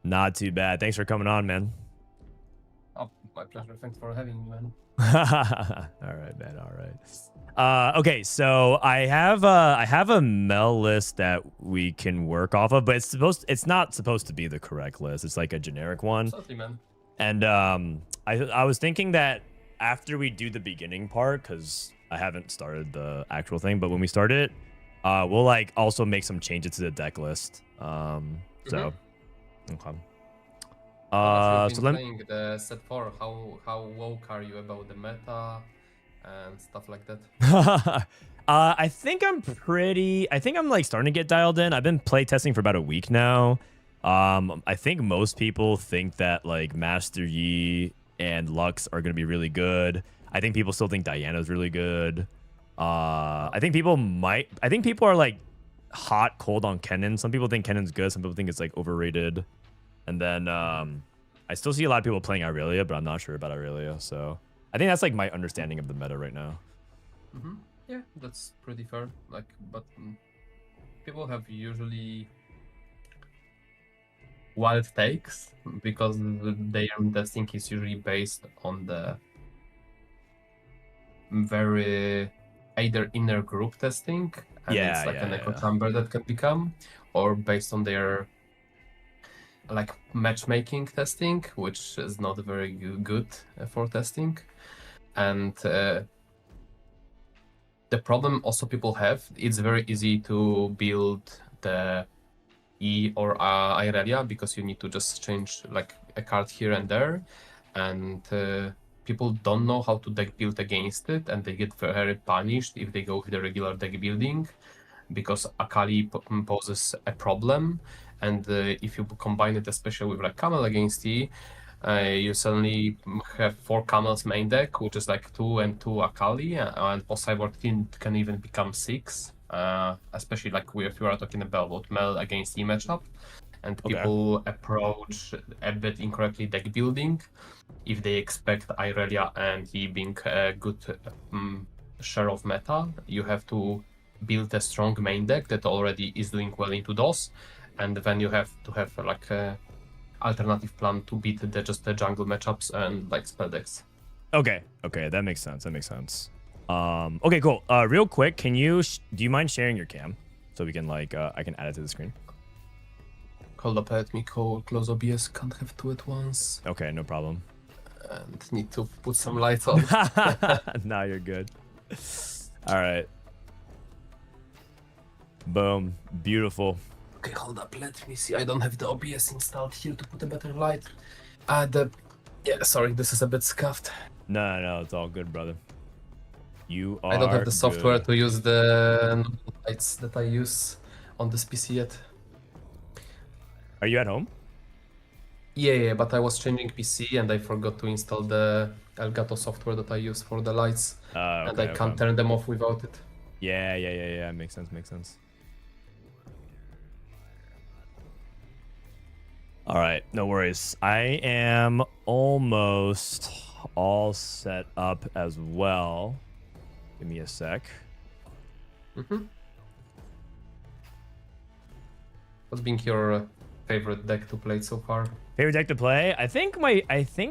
Not too bad. Thanks for coming on, man. Oh, my pleasure. Thanks for having me, man. All right, man. All right. Okay, so I have a Mel list that we can work off of, but it's not supposed to be the correct list. It's like a generic one. Certainly, man. And I was thinking that after we do the beginning part, because I haven't started the actual thing, but when we start it, we'll like also make some changes to the deck list. So okay. So let me playing the set 4. How woke are you about the meta and stuff like that? I think I'm like starting to get dialed in. I've been play testing for about a week now. I think most people think that like Master Yi and Lux are gonna be really good. I think people still think Diana's really good. I think people are like hot, cold on Kennen. Some people think Kennen's good. Some people think it's like overrated. And then I still see a lot of people playing Irelia, but I'm not sure about Irelia. So I think that's like my understanding of the meta right now. Yeah, that's pretty fair. Like, but people have usually wild takes because their testing is usually based on the very either inner group testing, and Yeah, it's like yeah, an echo yeah. chamber that can become, or based on their like matchmaking testing, which is not very good for testing. And the problem also people have, it's very easy to build the E or Irelia because you need to just change like a card here and there, and people don't know how to deck build against it, and they get very punished if they go with the regular deck building because Akali poses a problem, and if you combine it especially with like Camel against E, you suddenly have 4 Camels main deck, which is like 2 and 2 Akali, and possible can even become 6, especially like if you are talking about Mel against E matchup, and Okay. people approach a bit incorrectly deck building if they expect Irelia and E being a good share of meta. You have to build a strong main deck that already is doing well into DOS, and then you have to have like a alternative plan to beat just the jungle matchups and like spell decks. Okay, that makes sense. Okay, cool. Real quick, can you do you mind sharing your cam so we can like I can add it to the screen? Hold up, let me close OBS. Can't have 2 at once. Okay, no problem. And need to put some lights on. Nah, you're good. All right. Boom. Beautiful. Okay, hold up. Let me see. I don't have the OBS installed here to put a better light. Yeah, sorry, this is a bit scuffed. No, it's all good, brother. You are I don't have the software good. to use the lights that I use on this PC yet. Are you at home? Yeah, but I was changing PC and I forgot to install the Elgato software that I use for the lights, and I can't turn them off without it. Yeah. Makes sense. All right, no worries. I am almost all set up as well. Give me a sec. What's been your favorite deck to play so far? Favorite deck to play? I think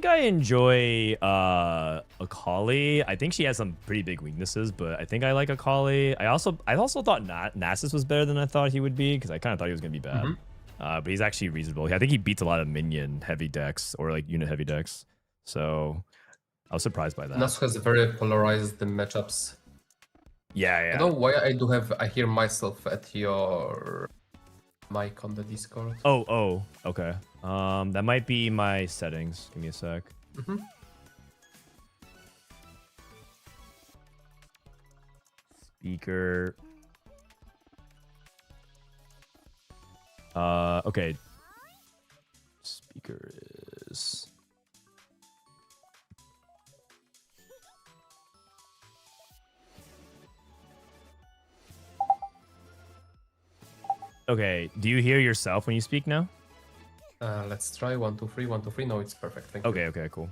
I enjoy Akali. I think she has some pretty big weaknesses, but I think I like Akali. I also thought Nasus was better than I thought he would be because I kind of thought he was gonna be bad. But he's actually reasonable. I think he beats a lot of minion heavy decks or like unit heavy decks. So I was surprised by that. Nasus has very polarized the matchups. Yeah. I don't know why I hear myself at your mic on the Discord. Oh, okay. That might be my settings. Give me a sec. Speaker. Okay. Speaker is... Okay, do you hear yourself when you speak now? Let's try 1, 2, 3, 1, 2, 3. No, it's perfect. Thank you. Okay, cool.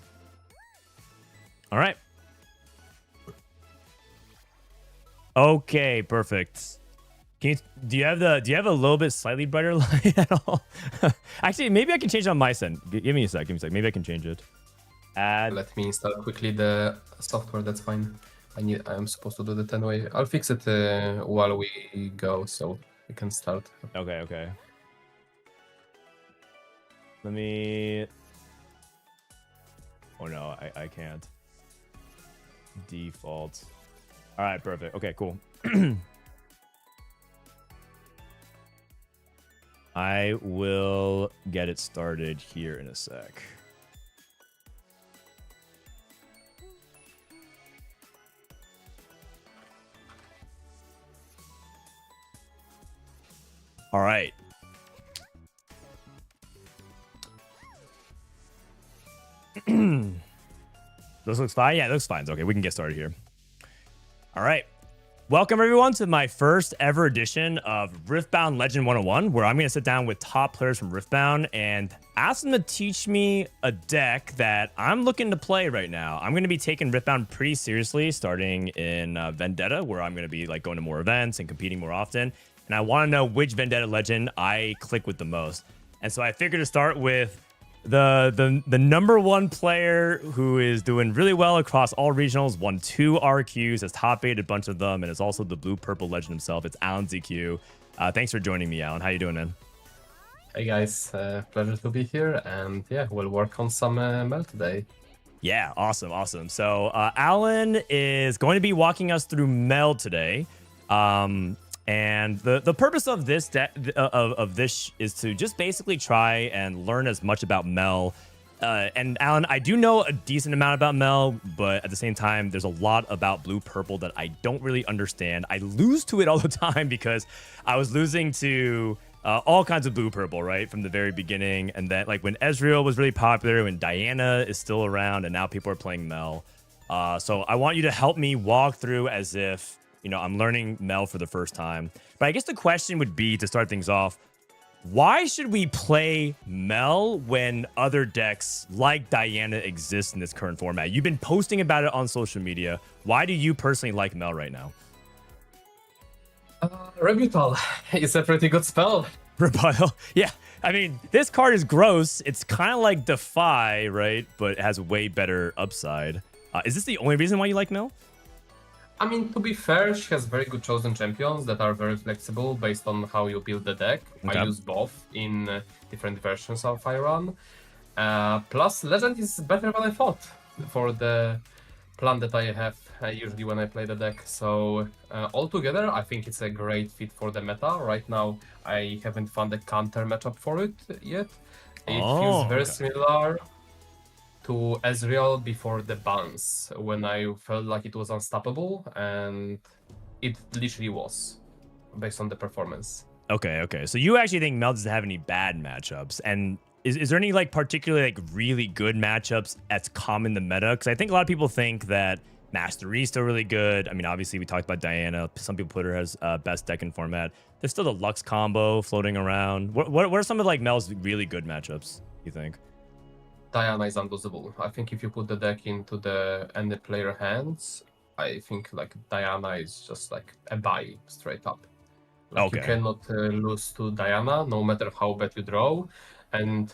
All right. Okay, perfect. Do you have a little bit slightly brighter light at all? Actually, maybe I can change it on my side. Give me a sec. Maybe I can change it. Add. Let me install quickly the software. That's fine. I'm supposed to do that anyway. I'll fix it while we go, so we can start. Okay. Let me... Oh no, I can't. Default. All right, perfect. Okay, cool. I will get it started here in a sec. All right. This looks fine. Yeah, it looks fine. Okay, we can get started here. All right. Welcome, everyone, to my first ever edition of Riftbound Legend 101, where I'm going to sit down with top players from Riftbound and ask them to teach me a deck that I'm looking to play right now. I'm going to be taking Riftbound pretty seriously, starting in Vendetta, where I'm going to be like going to more events and competing more often. And I want to know which Vendetta legend I click with the most. And so I figured to start with the number one player who is doing really well across all regionals, won 2 RQs, has top 8 a bunch of them, and is also the blue-purple legend himself. It's Alan ZQ. Thanks for joining me, Alan. How you doing, man? Hey guys, pleasure to be here, and yeah, we'll work on some Mel today. Yeah, awesome. So Alan is going to be walking us through Mel today. And the purpose of this of this is to just basically try and learn as much about Mel. And Alan, I do know a decent amount about Mel, but at the same time, there's a lot about blue purple that I don't really understand. I lose to it all the time because I was losing to all kinds of blue purple, right, from the very beginning. And then like when Ezreal was really popular, when Diana is still around, and now people are playing Mel. So I want you to help me walk through as if, you know, I'm learning Mel for the first time. But I guess the question would be, to start things off, why should we play Mel when other decks like Diana exist in this current format? You've been posting about it on social media. Why do you personally like Mel right now? Rebuttal is a pretty good spell. Rebuttal? Yeah. I mean, this card is gross. It's kind of like Defy, right? But it has way better upside. Is this the only reason why you like Mel? I mean, to be fair, she has very good chosen champions that are very flexible based on how you build the deck. Okay. I use both in different versions of I run. Plus, Legend is better than I thought for the plan that I have usually when I play the deck. So altogether, I think it's a great fit for the meta. Right now, I haven't found a counter matchup for it yet. It feels very similar to Ezreal before the bans, when I felt like it was unstoppable, and it literally was, based on the performance. Okay. So you actually think Mel doesn't have any bad matchups, and is there any like particularly like really good matchups that's common in the meta? Because I think a lot of people think that Master Yi still really good. I mean, obviously we talked about Diana. Some people put her as best deck in format. There's still the Lux combo floating around. What are some of like Mel's really good matchups, you think? Diana is unlosable. I think if you put the deck into the end player hands, I think like Diana is just like a buy straight up. Like you cannot lose to Diana no matter how bad you draw. And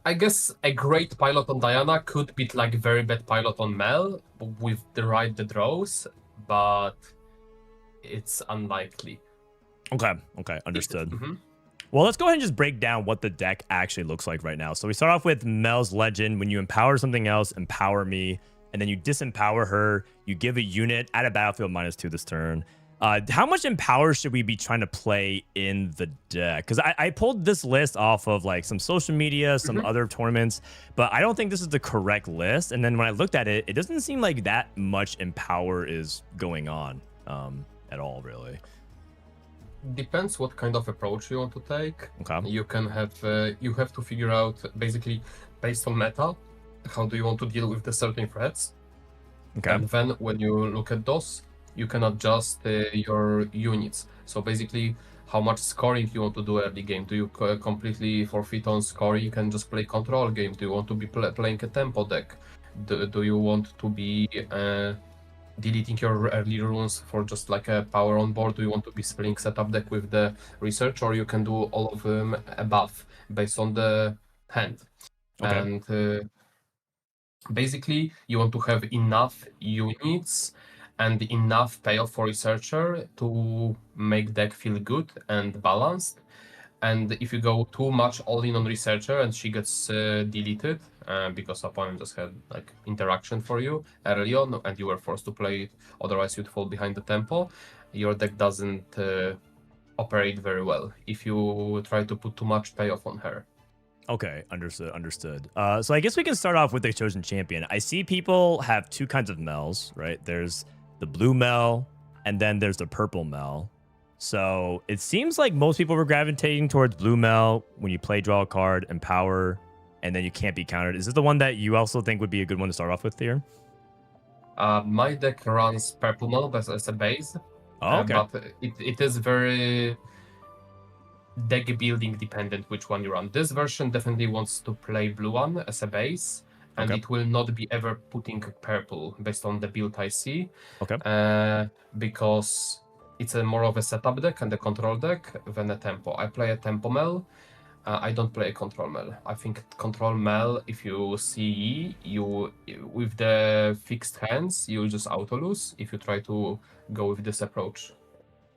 I guess a great pilot on Diana could beat like very bad pilot on Mel with the right draws, but it's unlikely. Okay, understood. Well, let's go ahead and just break down what the deck actually looks like right now. So we start off with Mel's Legend. When you empower something else, empower me, and then you disempower her. You give a unit at a battlefield -2 this turn. How much empower should we be trying to play in the deck? Because I pulled this list off of like some social media, some other tournaments, but I don't think this is the correct list. And then when I looked at it, it doesn't seem like that much empower is going on at all, really. Depends what kind of approach you want to take. Okay. You can have you have to figure out basically based on meta, how do you want to deal with the certain threats. Okay. And then when you look at those, you can adjust your units. So basically, how much scoring you want to do early game. Do you completely forfeit on scoring? You can just play control game. Do you want to be playing a tempo deck? Do you want to be deleting your early runes for just like a power on board? Do you want to be spring setup deck with the research, or you can do all of them above based on the hand? Okay. And basically you want to have enough units and enough payoff for researcher to make deck feel good and balanced. And if you go too much all in on researcher and she gets deleted because opponent just had like interaction for you early on and you were forced to play it, otherwise you'd fall behind the tempo, your deck doesn't operate very well if you try to put too much payoff on her. Okay, understood. So I guess we can start off with the chosen champion. I see people have two kinds of Mels, right? There's the blue Mel, and then there's the purple Mel. So it seems like most people were gravitating towards blue Mel when you play draw a card, empower, and then you can't be countered. Is this the one that you also think would be a good one to start off with here? My deck runs purple Mel as a base. Oh, okay. But it is very deck building dependent which one you run. This version definitely wants to play blue one as a base, and it will not be ever putting purple based on the build I see. Okay. Because it's more of a setup deck and a control deck than a tempo. I play a tempo Mel. I don't play control Mel. I think control Mel, if you see you with the fixed hands, you just auto lose if you try to go with this approach.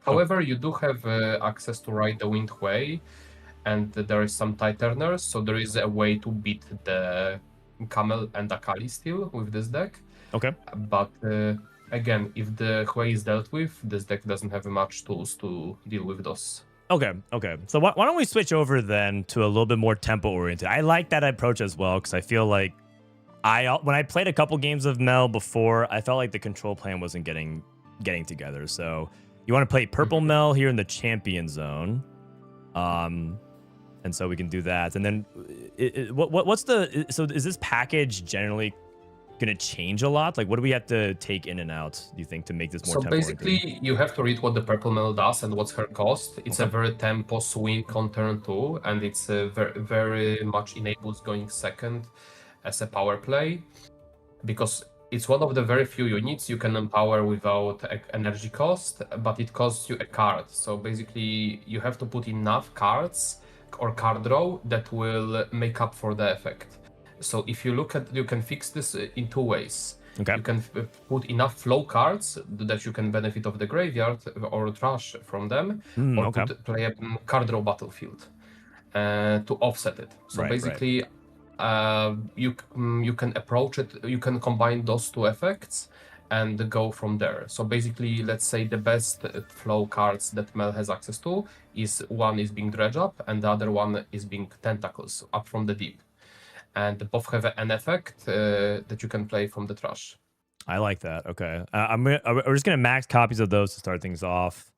However, you do have access to Ride the Wind Way, and there is some tie turners, so there is a way to beat the Camel and Akali still with this deck. Okay. But again, if the Hui is dealt with, this deck doesn't have much tools to deal with those. Okay. So why don't we switch over then to a little bit more tempo oriented? I like that approach as well because I feel like when I played a couple games of Mel before, I felt like the control plan wasn't getting together. So you want to play purple Mel here in the champion zone, and so we can do that. And then so is this package generally going to change a lot? Like, what do we have to take in and out, do you think, to make this more tempo oriented? Basically, you have to read what the purple Mel does and what's her cost. It's a very tempo swing on turn 2, and it's very, very much enables going second as a power play, because it's one of the very few units you can empower without energy cost, but it costs you a card. So basically, you have to put enough cards or card draw that will make up for the effect. So if you look at, you can fix this in 2 ways. Okay. You can put enough flow cards that you can benefit of the graveyard or trash from them, or play a card draw battlefield to offset it. So basically, you can approach it. You can combine those 2 effects and go from there. So basically, let's say the best flow cards that Mel has access to is one is being Dredge Up, and the other one is being Tentacles up from the deep. And both have an effect that you can play from the trash. I like that. Okay. We're just going to max copies of those to start things off.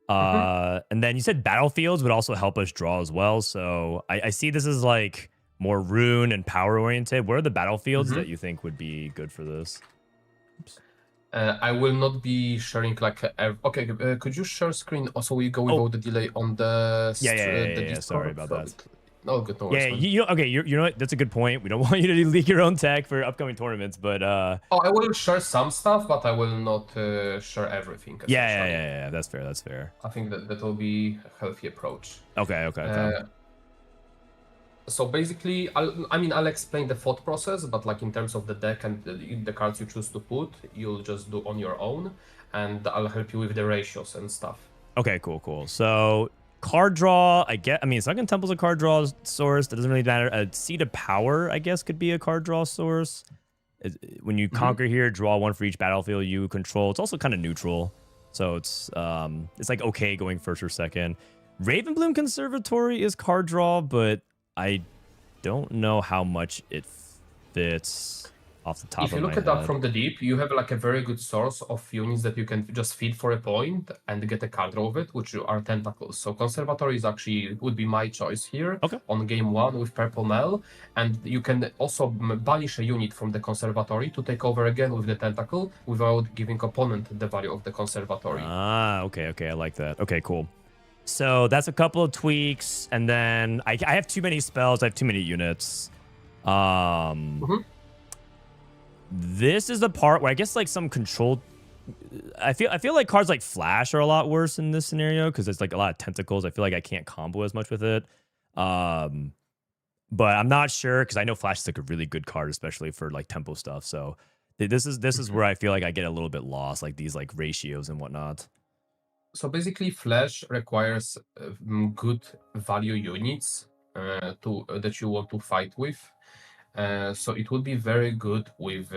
And then you said battlefields would also help us draw as well. So I see this as like more rune and power oriented. What are the battlefields that you think would be good for this? I will not be sharing like okay. Could you share screen? Also, we go without the delay on the yeah. Sorry about that. No, good. No worries, you know what? That's a good point. We don't want you to leak your own tech for upcoming tournaments, but I will share some stuff, but I will not share everything. Yeah. That's fair. I think that will be a healthy approach. Okay. So basically, I'll explain the thought process, but like in terms of the deck and the cards you choose to put, you'll just do on your own, and I'll help you with the ratios and stuff. Okay, cool. So card draw, Sunken Temple's a card draw source. That doesn't really matter. A Seat of Power, I guess, could be a card draw source. When you conquer here, draw 1 for each battlefield you control. It's also kind of neutral, so it's like okay going first or second. Ravenbloom Conservatory is card draw, but I don't know how much it fits off the top of my head. If you look at that from the deep, you have like a very good source of units that you can just feed for a point and get a card draw of it, which are Tentacles. So Conservatory would be my choice here on game 1 with Purple Mel, and you can also banish a unit from the Conservatory to take over again with the Tentacle without giving opponent the value of the Conservatory. Okay, I like that. Okay, cool. So that's a couple of tweaks, and then I have too many spells. I have too many units. This is the part where I guess like some control. I feel like cards like Flash are a lot worse in this scenario because there's like a lot of tentacles. I feel like I can't combo as much with it. But I'm not sure because I know Flash is like a really good card, especially for like tempo stuff. So this is where I feel like I get a little bit lost, like these like ratios and whatnot. So basically, Flash requires good value units that you want to fight with. So it would be very good with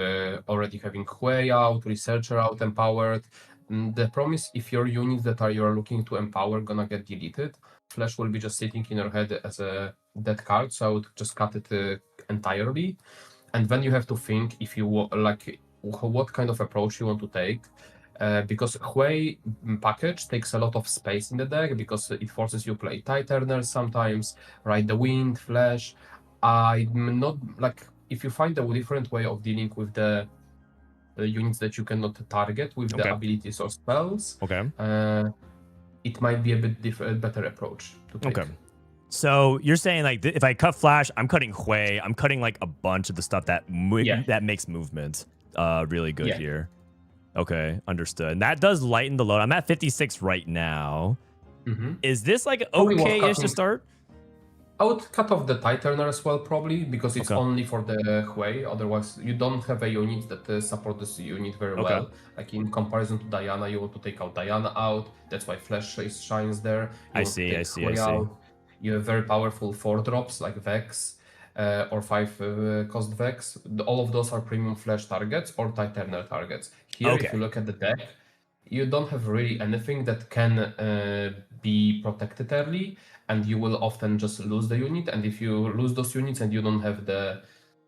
already having Hui out, Researcher out, empowered. The problem is if your units that you're looking to empower gonna get deleted, Flash will be just sitting in your head as a dead card. So I would just cut it entirely, and then you have to think if you like what kind of approach you want to take. Because Hui package takes a lot of space in the deck because it forces you to play tie turners sometimes, Ride the Wind, Flash. I'm not like if you find a different way of dealing with the units that you cannot target with the abilities or spells. It might be a bit better approach to take. Okay. So you're saying like if I cut Flash, I'm cutting Hui. I'm cutting like a bunch of the stuff that makes movement really good here. Okay, understood. And that does lighten the load. I'm at 56 right now. Is this like okay-ish to start? I would cut off the Tighterner as well, probably, because it's Okay. only for the Hui. Otherwise, you don't have a unit that support this unit very Okay. well. Like in comparison to Diana, you want to take out Diana out. That's why Flash shines there. You I want see, to I take see, I Hui see. out. You have very powerful 4-drops like Vex or 5 cost Vex. All of those are premium Flash targets or Tighterner targets. Here, if Okay. you look at the deck, you don't have really anything that can be protected early, and you will often just lose the unit. And if you lose those units and you don't have the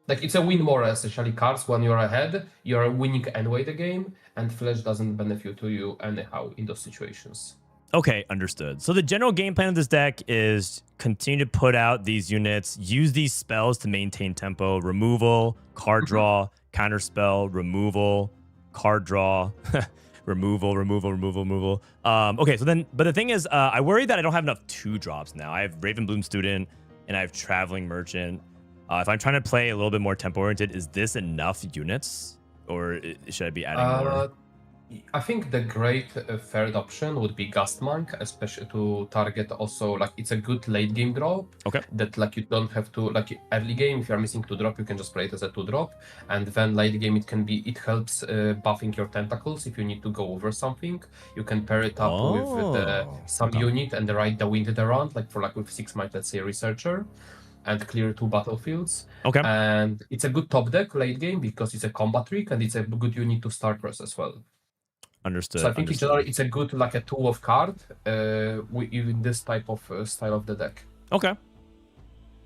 like, it's a win more, especially cards when you're ahead, you're winning anyway the game, and Flash doesn't benefit to you anyhow in those situations. Okay, understood. So the general game plan of this deck is continue to put out these units, use these spells to maintain tempo, removal, card draw, counter spell, removal, card draw, removal. Okay, so then, but the thing is, I worry that I don't have enough 2-drops now. I have Ravenbloom Student and I have Traveling Merchant. If I'm trying to play a little bit more tempo oriented, is this enough units, or should I be adding more? I think the great third option would be Gust Monk, especially to target also, like, it's a good late game drop. Okay. That, like, you don't have to, like, early game, if you're missing 2-drop, you can just play it as a 2-drop. And then late game, it helps buffing your tentacles if you need to go over something. You can pair it up with some unit and ride the wind around, like with 6 might, let's say, Researcher, and clear 2 battlefields. Okay. And it's a good top deck late game because it's a combat trick and it's a good unit to start press as well. Understood. So I think in general it's a good, like, a tool of card in this type of style of the deck. Okay.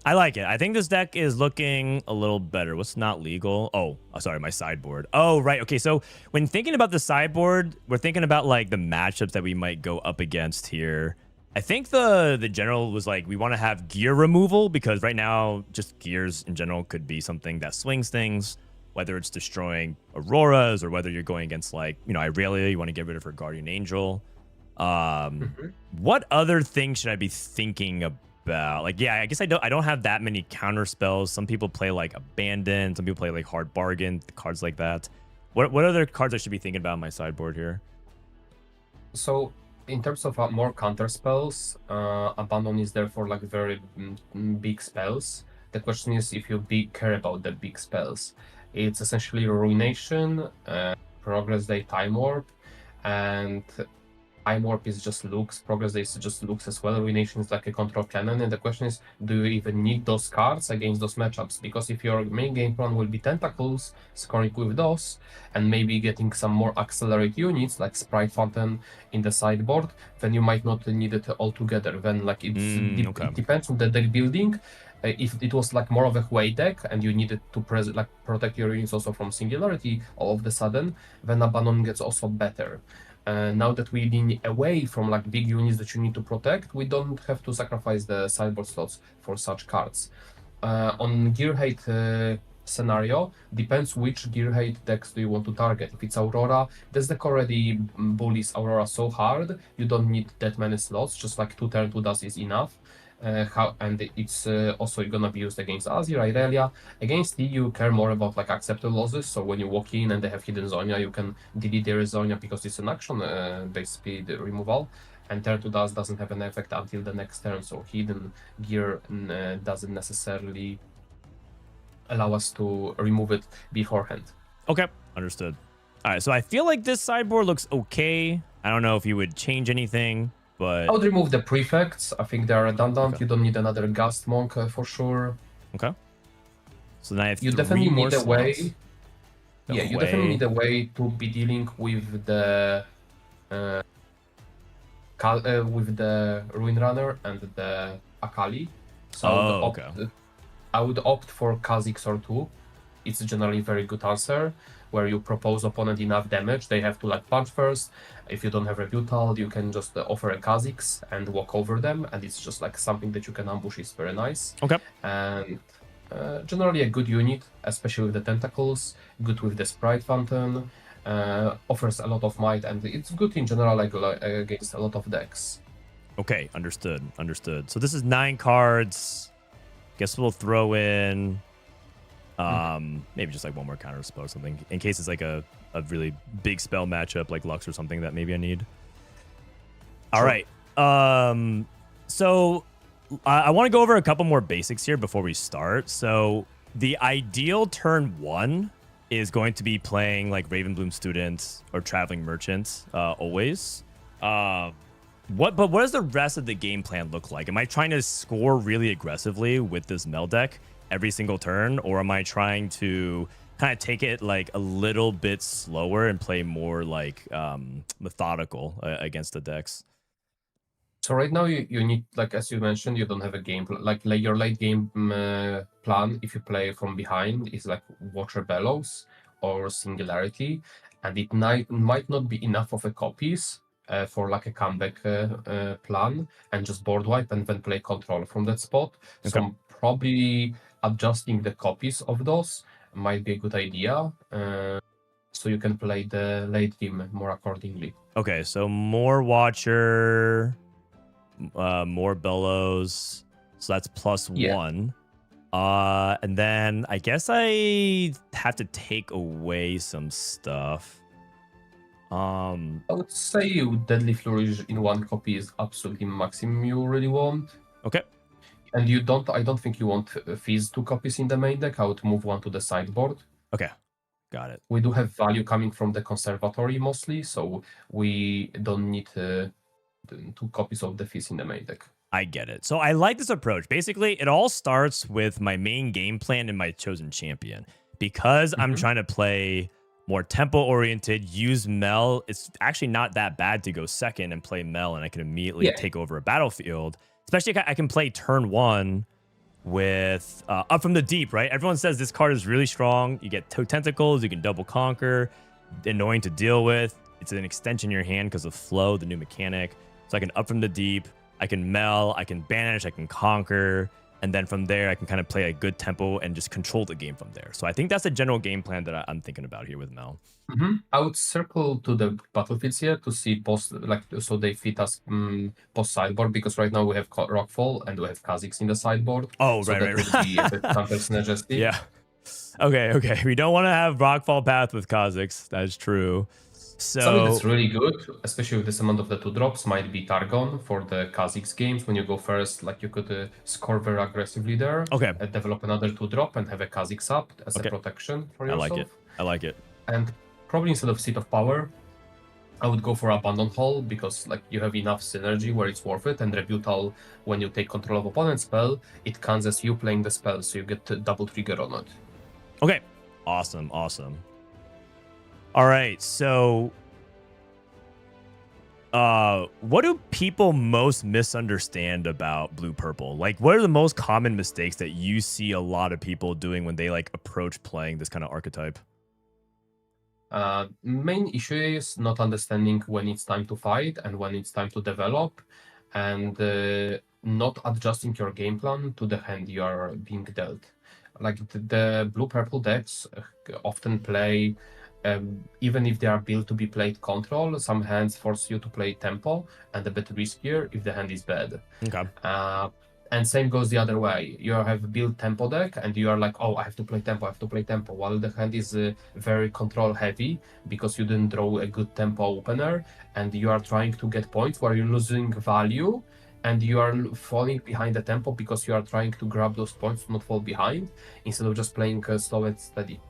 I like it. I think this deck is looking a little better. What's not legal? Oh, sorry, my sideboard. Oh, right. Okay, so when thinking about the sideboard, we're thinking about like the matchups that we might go up against here. I think the general was like we want to have gear removal because right now just gears in general could be something that swings things, whether it's destroying Auroras or whether you're going against, like, you know, Irelia, you want to get rid of her Guardian Angel. What other things should I be thinking about? Like, yeah, I guess I don't have that many counter spells. Some people play like Abandon, some people play like Hard Bargain, cards like that. What other cards I should be thinking about on my sideboard here? So in terms of more counter spells, Abandon is there for like very big spells. The question is if you care about the big spells. It's essentially Ruination, Progress Day, Time Warp, and Time Warp is just looks, Progress Day is just looks as well. Ruination is like a control cannon, and the question is, do you even need those cards against those matchups? Because if your main game plan will be Tentacles, scoring with those, and maybe getting some more accelerate units like Sprite Fountain in the sideboard, then you might not need it altogether. Then, like, it depends on the deck building. If it was like more of a Hui deck and you needed to protect your units also from Singularity all of the sudden, then Abandon gets also better. Now that we lean away from like big units that you need to protect, we don't have to sacrifice the sideboard slots for such cards. On Gear Hate scenario, depends which Gear Hate decks do you want to target. If it's Aurora, this deck already bullies Aurora so hard, you don't need that many slots, just like 2 turn 2 does is enough. And it's also gonna be used against Azir, Irelia. Against T, you care more about like accepted losses. So when you walk in and they have hidden Zonia, you can delete their Zonia because it's an action based speed removal. And turn 2 doesn't have an effect until the next turn. So hidden gear doesn't necessarily allow us to remove it beforehand. Okay, understood. All right, so I feel like this sideboard looks okay. I don't know if you would change anything. But I would remove the prefects. I think they're redundant. Okay. You don't need another Gust Monk for sure. Okay. So now I have you definitely need a way. Yeah, you definitely need a way to be dealing with the Ruin Runner and the Akali. So I would opt for Kha'Zix or 2. It's generally a very good answer, where you propose opponent enough damage, they have to like punch first. If you don't have Rebutal, you can just offer a Kha'Zix and walk over them, and it's just like something that you can ambush is very nice. Okay. And generally a good unit, especially with the Tentacles, good with the Sprite Fountain, offers a lot of might, and it's good in general like against a lot of decks. Okay, understood. So this is 9 cards. Guess we'll throw in maybe just like one more counter spell or something in case it's like a really big spell matchup like Lux or something that maybe I need. All right. So I want to go over a couple more basics here before we start. So the ideal turn 1 is going to be playing like Ravenbloom Student or Traveling Merchant always. But what does the rest of the game plan look like? Am I trying to score really aggressively with this Mel deck every single turn, or am I trying to kind of take it like a little bit slower and play more like methodical against the decks? So right now you need, like as you mentioned, you don't have a game plan. Like your late game plan, if you play from behind, is like Water Bellows or Singularity, and it might not be enough of a copies for like a comeback plan, and just board wipe and then play control from that spot. Okay. So probably adjusting the copies of those might be a good idea, so you can play the late game more accordingly. Okay, so more Watcher, more Bellows, so that's +1. And then I guess I have to take away some stuff. I would say Deadly Flourish in 1 copy is absolutely maximum you really want. Okay. And I don't think you want Fizz 2 copies in the main deck. I would move 1 to the sideboard. Okay, got it. We do have value coming from the Conservatory mostly, so we don't need 2 copies of the Fizz in the main deck. I get it. So I like this approach. Basically, it all starts with my main game plan and my chosen champion. Because I'm trying to play more tempo-oriented, use Mel, it's actually not that bad to go second and play Mel, and I can immediately take over a battlefield. Especially if I can play turn 1 with Up from the Deep, right? Everyone says this card is really strong. You get 2 tentacles, you can double conquer, annoying to deal with. It's an extension in your hand because of Flow, the new mechanic. So I can Up from the Deep, I can Mel, I can Banish, I can Conquer, and then from there I can kind of play a good tempo and just control the game from there. So I think that's a general game plan that I'm thinking about here with Mel. I would circle to the battlefields here to see so they fit us post sideboard, because right now we have Rockfall and we have Kha'Zix in the sideboard. Oh, so right. Would be a bit counter-synergistic. Yeah. Okay. We don't want to have Rockfall Path with Kha'Zix. That is true. So something that's really good, especially with this amount of the 2 drops, might be Targon for the Kha'Zix games. When you go first, like you could score very aggressively there. Okay. Develop another 2 drop and have a Kha'Zix up as a protection for yourself. I like it. And probably instead of Seat of Power, I would go for Abandon Hall, because like you have enough synergy where it's worth it. And Rebutal, when you take control of opponent's spell, it counts as you playing the spell, so you get a double trigger on it. Okay. Awesome. All right, so what do people most misunderstand about blue purple? Like, what are the most common mistakes that you see a lot of people doing when they like approach playing this kind of archetype? Main issue is not understanding when it's time to fight and when it's time to develop, and not adjusting your game plan to the hand you are being dealt. Like the blue purple decks often play, even if they are built to be played control, some hands force you to play tempo and a bit riskier if the hand is bad. Okay. And same goes the other way. You have built tempo deck and you are like, oh, I have to play tempo, while the hand is very control heavy because you didn't draw a good tempo opener, and you are trying to get points where you're losing value and you are falling behind the tempo because you are trying to grab those points to not fall behind instead of just playing slow and steady.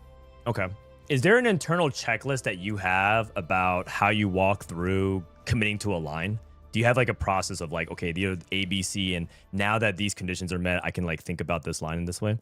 Okay. Is there an internal checklist that you have about how you walk through committing to a line? Do you have like a process of like, okay, these are A, B, C, and now that these conditions are met, I can like think about this line in this way?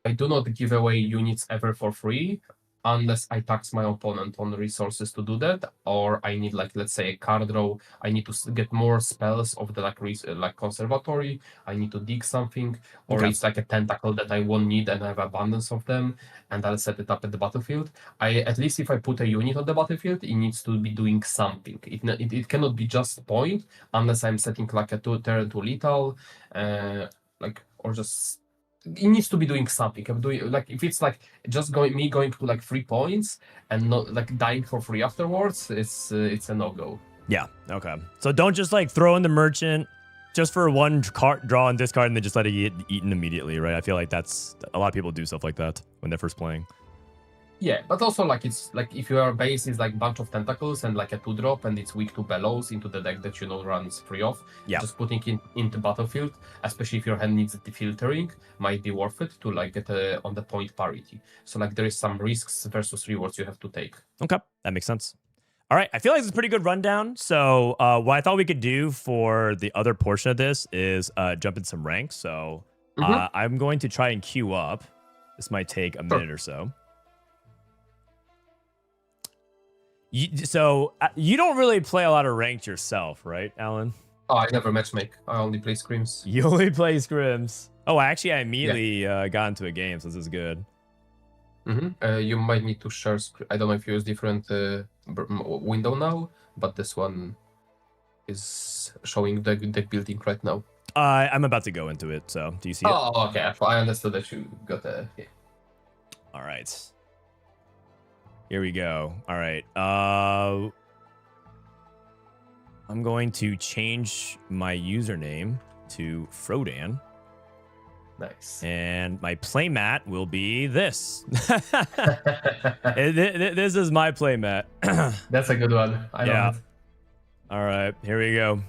I do not give away units ever for free unless I tax my opponent on resources to do that, or I need, like, let's say a card draw. I need to get more spells of the like conservatory. I need to dig something, or it's like a tentacle that I won't need and I have abundance of them, and I'll set it up at the battlefield. At least if I put a unit on the battlefield, it needs to be doing something. It cannot be just point unless I'm setting like a turn to lethal, or just. It needs to be doing something. I'm doing, like, if it's like just going to like 3 points and not like dying for free afterwards, it's a no-go. Yeah. Okay. So don't just like throw in the merchant just for one card draw and discard and then just let it get eaten immediately, right? I feel like that's a lot of people do stuff like that when they're first playing. Yeah, but also like it's like if your base is like bunch of tentacles and like a 2-drop and it's weak to bellows into the deck that you know runs free off, Yeah. just putting it into battlefield, especially if your hand needs the filtering, might be worth it to like get on the point parity. So like there is some risks versus rewards you have to take. Okay, that makes sense. All right, I feel like it's a pretty good rundown. So what I thought we could do for the other portion of this is jump in some ranks. So I'm going to try and queue up. This might take a minute or so. You don't really play a lot of ranked yourself, right, Alan? Oh, I never matchmake. I only play scrims. You only play scrims. Oh, actually, I immediately got into a game, so this is good. You might need to share. I don't know if you use different window now, but this one is showing the deck building right now. I'm about to go into it. So, do you see it? Oh, okay. I understood that you got a. Yeah. All right. Here we go. All right. I'm going to change my username to Frodan. Nice. And my playmat will be this. This is my playmat. That's a good one. I love it. All right. Here we go.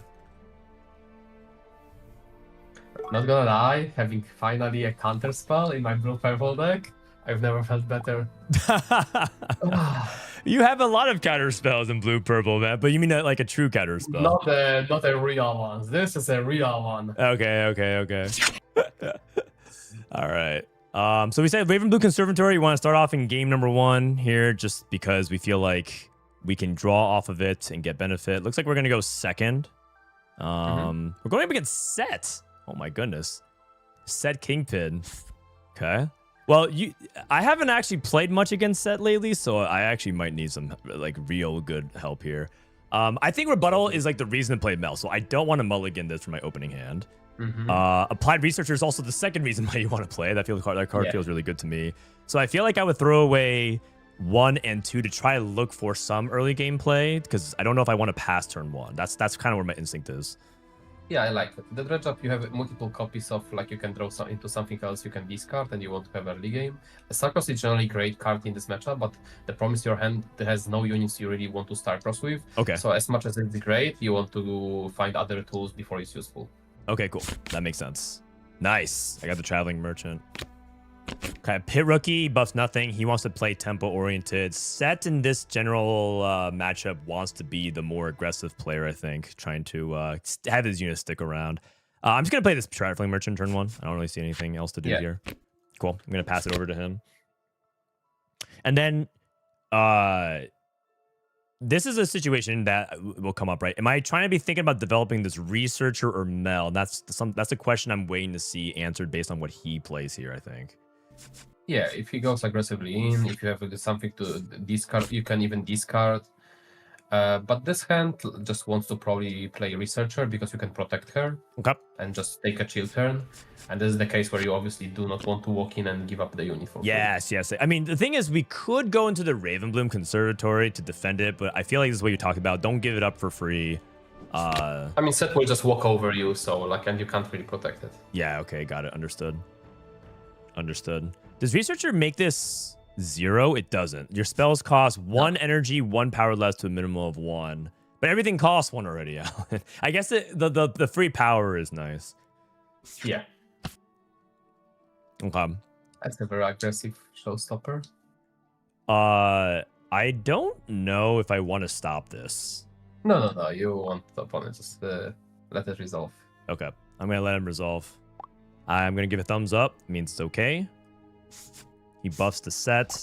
Not gonna lie, having finally a counter spell in my blue-purple deck, I've never felt better. You have a lot of counter spells in blue purple, man. But you mean like a true counter spell? Not a real one. This is a real one. Okay. All right. So we said Raven Blue Conservatory. You want to start off in game number 1 here, just because we feel like we can draw off of it and get benefit. Looks like we're gonna go second. We're going up against Set. Oh my goodness, Set Kingpin. Okay. Well, I haven't actually played much against Set lately, so I actually might need some like real good help here. I think Rebuttal is like the reason to play Mel, so I don't want to mulligan this for my opening hand. Applied Researcher is also the second reason why you want to play. That card feels really good to me. So I feel like I would throw away 1 and 2 to try to look for some early game play, because I don't know if I want to pass turn 1. That's kind of where my instinct is. Yeah, I like it. The dredge up, you have multiple copies of, like, you can draw into something else you can discard and you want to have early game. Sarkos is generally a great card in this matchup, but the problem is your hand has no units you really want to Starcross with. Okay. So as much as it's great, you want to find other tools before it's useful. Okay, cool. That makes sense. Nice. I got the Traveling Merchant. Okay, Pit Rookie buffs nothing. He wants to play tempo-oriented. Set in this general matchup wants to be the more aggressive player, I think, trying to have his units stick around. I'm just going to play this Traveling Merchant turn 1. I don't really see anything else to do here. Cool. I'm going to pass it over to him. And then this is a situation that will come up, right? Am I trying to be thinking about developing this Researcher or Mel? That's a question I'm waiting to see answered based on what he plays here, I think. Yeah, if he goes aggressively in, if you have something to discard, you can even discard. But this hand just wants to probably play Researcher because you can protect her. Okay. And just take a chill turn. And this is the case where you obviously do not want to walk in and give up the uniform. Yes. I mean, the thing is, we could go into the Ravenbloom Conservatory to defend it, but I feel like this is what you're talking about. Don't give it up for free. I mean, Set will just walk over you, so like, and you can't really protect it. Yeah, okay, got it. Understood. Does Researcher make this 0? It doesn't. Your spells cost 1 energy, 1 power less to a minimum of 1. But everything costs 1 already, Alan. I guess the free power is nice. Yeah. Okay. That's a very aggressive showstopper. I don't know if I want to stop this. No. You want the opponent just let it resolve. Okay. I'm going to let him resolve. I'm going to give a thumbs up. It means it's okay. He buffs the Set.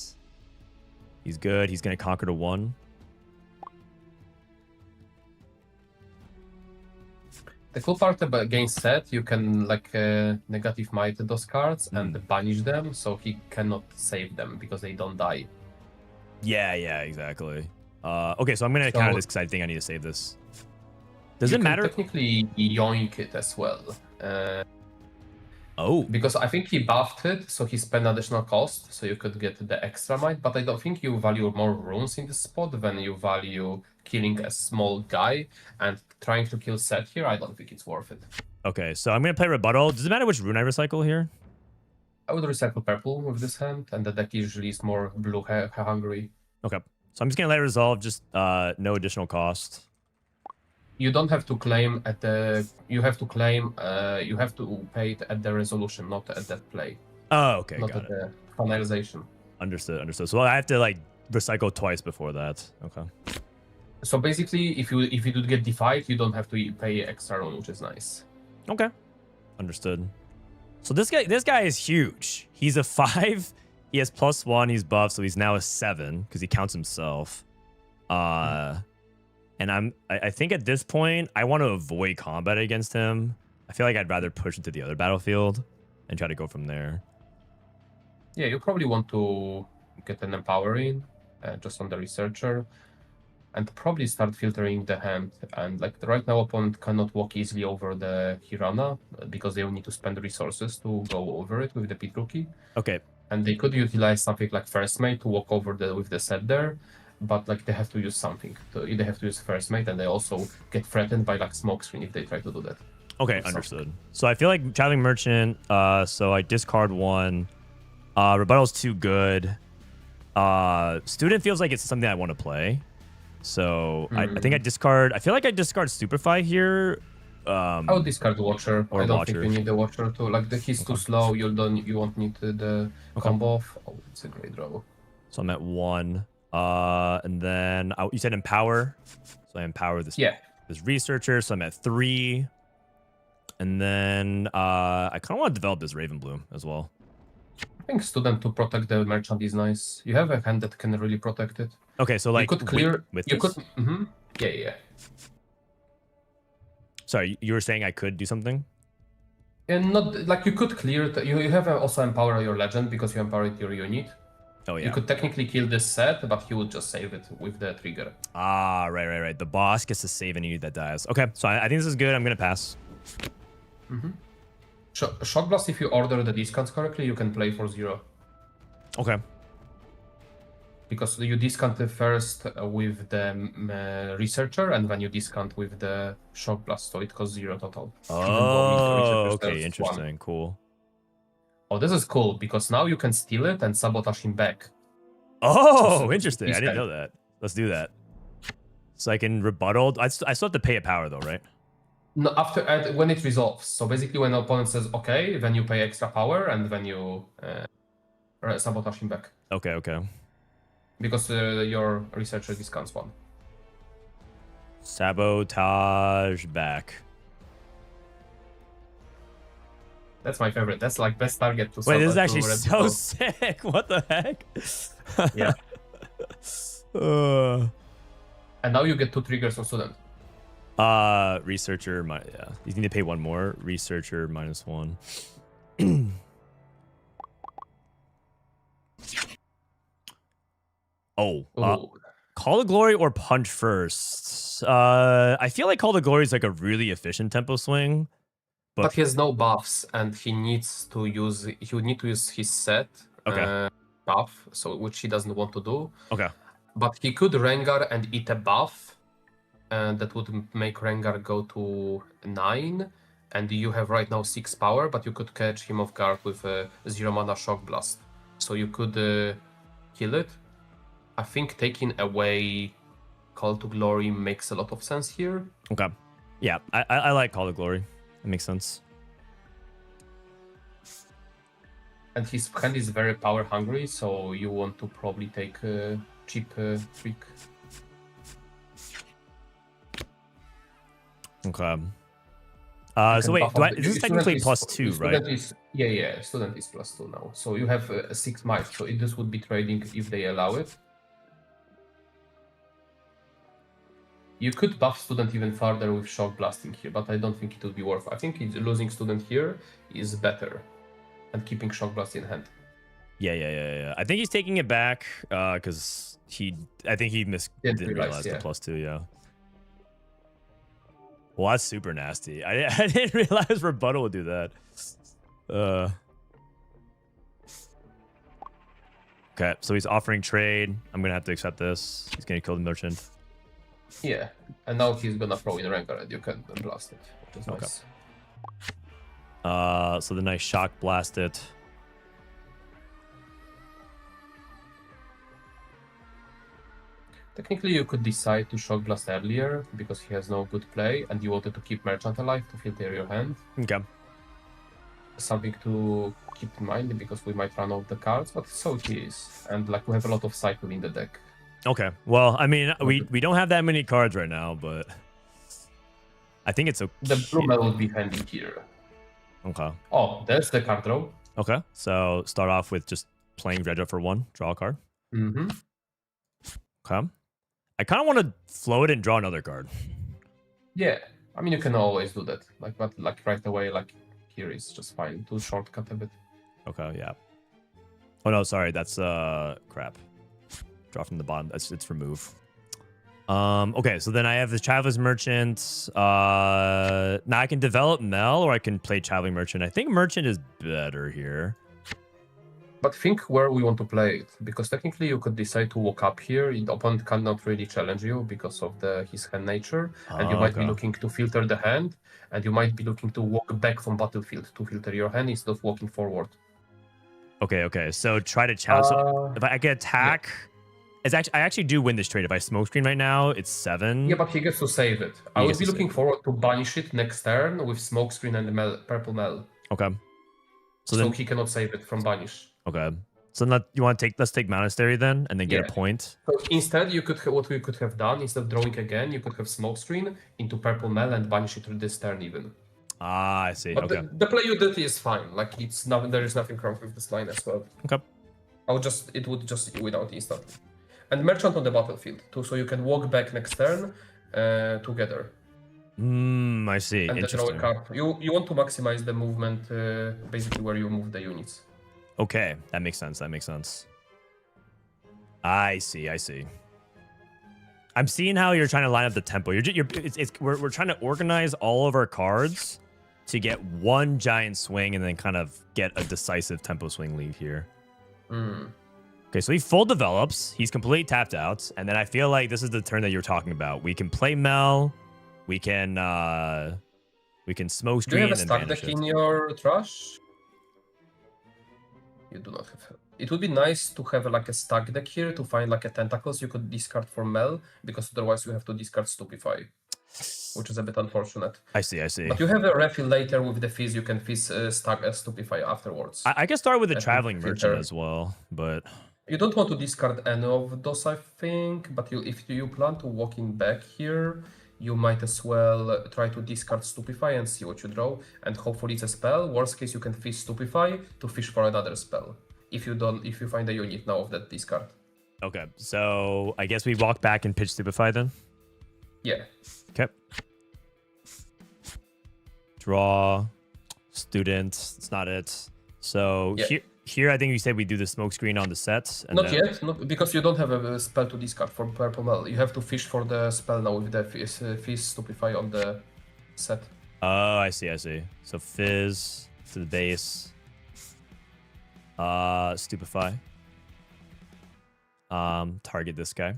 He's good. He's going to conquer to 1. The cool part about against Set, you can like negative might those cards and banish them, so he cannot save them because they don't die. Yeah, exactly. Okay, so I'm going to counter this because I think I need to save this. Does it matter? Technically, yoink it as well. Because I think he buffed it, so he spent additional cost, so you could get the extra might, but I don't think you value more runes in this spot than you value killing a small guy, and trying to kill Set here, I don't think it's worth it. Okay, so I'm going to play Rebuttal. Does it matter which rune I recycle here? I would recycle purple with this hand, and the deck usually is more blue hungry. Okay. So I'm just gonna let it resolve, just no additional cost. You don't have to claim at the. You have to claim. You have to pay it at the resolution, not at that play. Oh, okay, Not got at it. the finalization. Understood, understood. So I have to like recycle twice before that. Okay. So basically, if you do get defied, you don't have to pay extra run, which is nice. Okay. Understood. So this guy is huge. He's a 5. He has +1. He's buffed, so he's now a 7 because he counts himself. And I think at this point I want to avoid combat against him. I feel like I'd rather push into the other battlefield and try to go from there. Yeah, you probably want to get an empowering just on the researcher, and probably start filtering the hand. And like right now, opponent cannot walk easily over the Hirana because they will need to spend resources to go over it with the pit rookie. Okay. And they could utilize something like first mate to walk over with the set there, but like they have to use something. So they have to use first mate, and they also get threatened by like smoke screen if they try to do that. Okay, understood. So I feel like traveling merchant. So I discard 1. Rebuttal's too good. Student feels like it's something I want to play. So I think I discard. I feel like I discard Stupefy here. I would discard the Watcher. Or I don't Watcher. think you need the Watcher to like he's too slow. You won't need the combo off. Oh, it's a great draw. So I'm at 1. And then you said empower. So I empower this. Yeah. This researcher. So I'm at 3. And then I kind of want to develop this Raven Bloom as well. I think student to protect the merchant is nice. You have a hand that can really protect it. Okay, so like you could clear. with You this? could. Yeah. Sorry, you were saying I could do something? And not like you could clear it. You have also empower your legend because you empowered your unit. Oh yeah. You could technically kill this set, but he would just save it with the trigger. Ah, right. The boss gets to save any unit that dies. Okay, so I think this is good. I'm gonna pass. Shock Blast, if you order the discounts correctly, you can play for 0. Okay. Because you discount it first with the researcher, and then you discount with the Shock Blast, so it costs 0 total. Oh, okay, interesting. Cool. Oh, this is cool, because now you can steal it and sabotage him back. Oh, interesting. I He's didn't know that. Let's do that. So I can rebuttal. I still have to pay a power though, right? No, after when it resolves. So basically, when the opponent says okay, then you pay extra power, and then you sabotage him back. Okay. Because your researcher discounts 1. Sabotage back. That's my favorite. That's like best target to. Wait, this is actually to so sick. What the heck? Yeah. uh, And now you get 2 triggers on student. researcher. Yeah, you need to pay 1 more. Researcher -1. Call of Glory or Punch first? I feel like Call of Glory is like a really efficient tempo swing. But he has no buffs, and he needs to use. He would need to use his set buff, so which he doesn't want to do. Okay. But he could Rengar and eat a buff, and that would make Rengar go to 9. And you have right now 6 power, but you could catch him off guard with a 0 mana Shock Blast. So you could kill it. I think taking away Call to Glory makes a lot of sense here. Okay. Yeah, I like Call of Glory. It makes sense. And his hand is very power hungry, so you want to probably take a cheap trick. Okay. So wait, this is technically +2, right? Yeah. Student is +2 now. So you have 6 might. So this would be trading if they allow it. You could buff student even further with shock blasting here, but I don't think it would be worth it. I think losing student here is better than keeping shock blast in hand. Yeah. I think he's taking it back because I think he didn't realize the +2. Yeah. Well, that's super nasty. I didn't realize rebuttal would do that. Okay, so he's offering trade. I'm gonna have to accept this. He's gonna kill the merchant. Yeah, and now he's gonna throw in Rengar and you can blast it, which is nice. So the nice shock blast it. Technically, you could decide to Shock Blast earlier because he has no good play, and you wanted to keep Merchant alive to filter your hand. Okay. Something to keep in mind because we might run out the cards, but so it is. And like we have a lot of cycle in the deck. Okay. Well, I mean, we don't have that many cards right now, but I think it's okay. The blue Mel would be handy here. Okay. Oh, there's the card draw. Okay. So start off with just playing red for 1, draw a card. Mm-hmm. Okay. I kind of want to float and draw another card. Yeah, I mean you can always do that. But right away, here is just fine to shortcut a bit. Okay. Yeah. Oh no, sorry. That's crap. Draw from the bottom. It's remove. Okay, so then I have the Traveler's Merchant. Now I can develop Mel or I can play Traveling Merchant. I think Merchant is better here. But think where we want to play it, because technically you could decide to walk up here. The opponent cannot really challenge you because of his hand nature, and you might be looking to filter the hand, and you might be looking to walk back from battlefield to filter your hand instead of walking forward. Okay. So try to challenge. So if I can attack, I actually do win this trade. If I smokescreen right now, it's 7. Yeah, but he gets to save it. I would be looking forward to banish it next turn with smokescreen and the purple Mel. Okay. So then he cannot save it from banish. Okay. So you want to let's take Monastery then, and then get a point. So instead, what we could have done, instead of drawing again, you could have smokescreen into purple Mel and banish it through this turn even. Ah, I see. But okay. The play you did is fine. There is nothing wrong with this line as well. Okay. It would just win out instantly. And Merchant on the battlefield too, so you can walk back next turn together. I see. And then draw a card. You want to maximize the movement, basically where you move the units. Okay, that makes sense. I see. I'm seeing how you're trying to line up the tempo. We're trying to organize all of our cards to get one giant swing and then kind of get a decisive tempo swing lead here. Okay, so he full develops. He's completely tapped out, and then I feel like this is the turn that you're talking about. We can play Mel. We can smoke screen. Do you have a and stack deck in your trash? You do not have. It would be nice to have a stack deck here to find a tentacles you could discard for Mel, because otherwise you have to discard Stupefy, which is a bit unfortunate. I see. But you have a refill later with the fizz. You can fizz stack Stupefy afterwards. I can start with the Traveling Merchant as well, but you don't want to discard any of those, I think. But if you plan to walk in back here, you might as well try to discard Stupefy and see what you draw, and hopefully it's a spell. Worst case, you can fish Stupefy to fish for another spell. If you find a unit now of that discard. Okay, so I guess we walk back and pitch Stupefy then? Yeah. Okay. Draw. Student. It's not it. So here I think you said we do the smoke screen on the sets. Not yet, because you don't have a spell to discard for purple Mel. You have to fish for the spell now with the Fizz Stupefy on the set. Oh, I see. So Fizz to the base. Stupefy. Target this guy.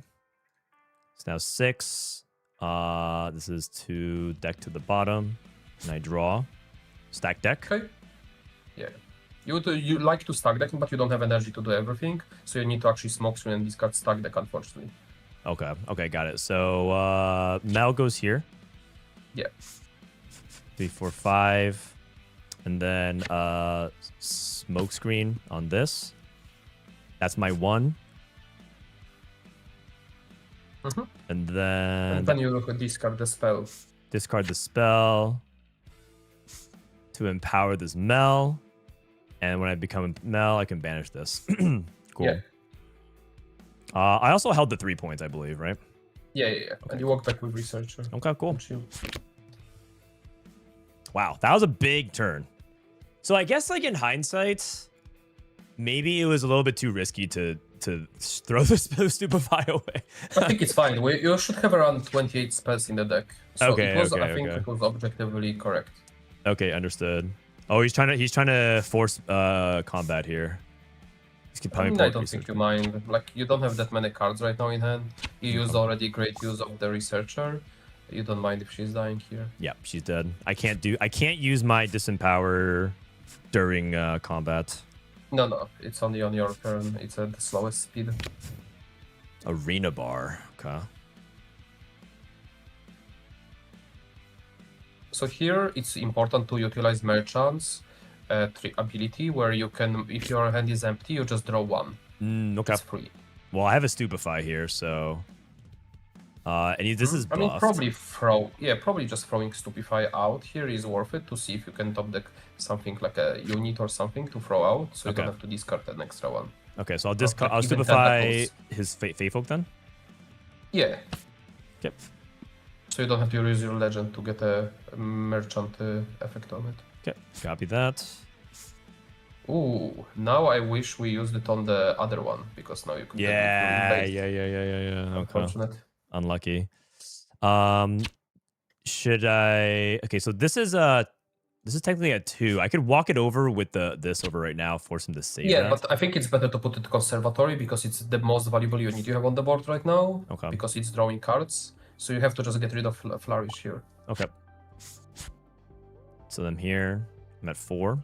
It's now 6. This is 2 deck to the bottom. And I draw. Stack deck. Okay. Yeah. You like to stack deck, but you don't have energy to do everything, so you need to actually smoke screen and discard stack deck, unfortunately. Okay, got it. So Mel goes here. Yeah. 3, 4, 5. And then smoke screen on this. That's my 1. And then you discard the spell. Discard the spell to empower this Mel. And when I become Mel, I can banish this. Cool. Yeah. I also held the 3 points, I believe, right? Yeah. Okay. And you walk back with Researcher. Okay, cool. Wow, that was a big turn. So I guess in hindsight, maybe it was a little bit too risky to throw the Stupefy away. I think it's fine. You should have around 28 spells in the deck. So I think it was objectively correct. Okay, understood. Oh, he's trying to force combat here. I don't think you mind. You don't have that many cards right now in hand. You used already great use of the Researcher. You don't mind if she's dying here. Yeah, she's dead. I can't use my disempower during combat. No, it's only on your turn. It's at the slowest speed. Arena bar. Okay. So here it's important to utilize merchants ability where you can, if your hand is empty, you just draw one. Okay. It's free. Well, I have a stupefy here, so this is buffed. I mean, probably just throwing stupefy out here is worth it to see if you can top deck something like a unit or something to throw out, so you don't have to discard an extra one. Okay, so I'll discard. I'll even stupefy tentacles. his Faefolk then. Yeah. Yep. So you don't have to use your legend to get a merchant effect on it. Okay, copy that. Ooh, now I wish we used it on the other one because now you could. Yeah. Okay. Unfortunate. Unlucky. Should I? Okay, so this is technically a 2. I could walk it over with this over right now, force him to save. Yeah, that. but I think it's better to put it conservatory because it's the most valuable unit you have on the board right now. Okay. Because it's drawing cards, so you have to just get rid of flourish here. Okay. So I'm here. I'm at 4.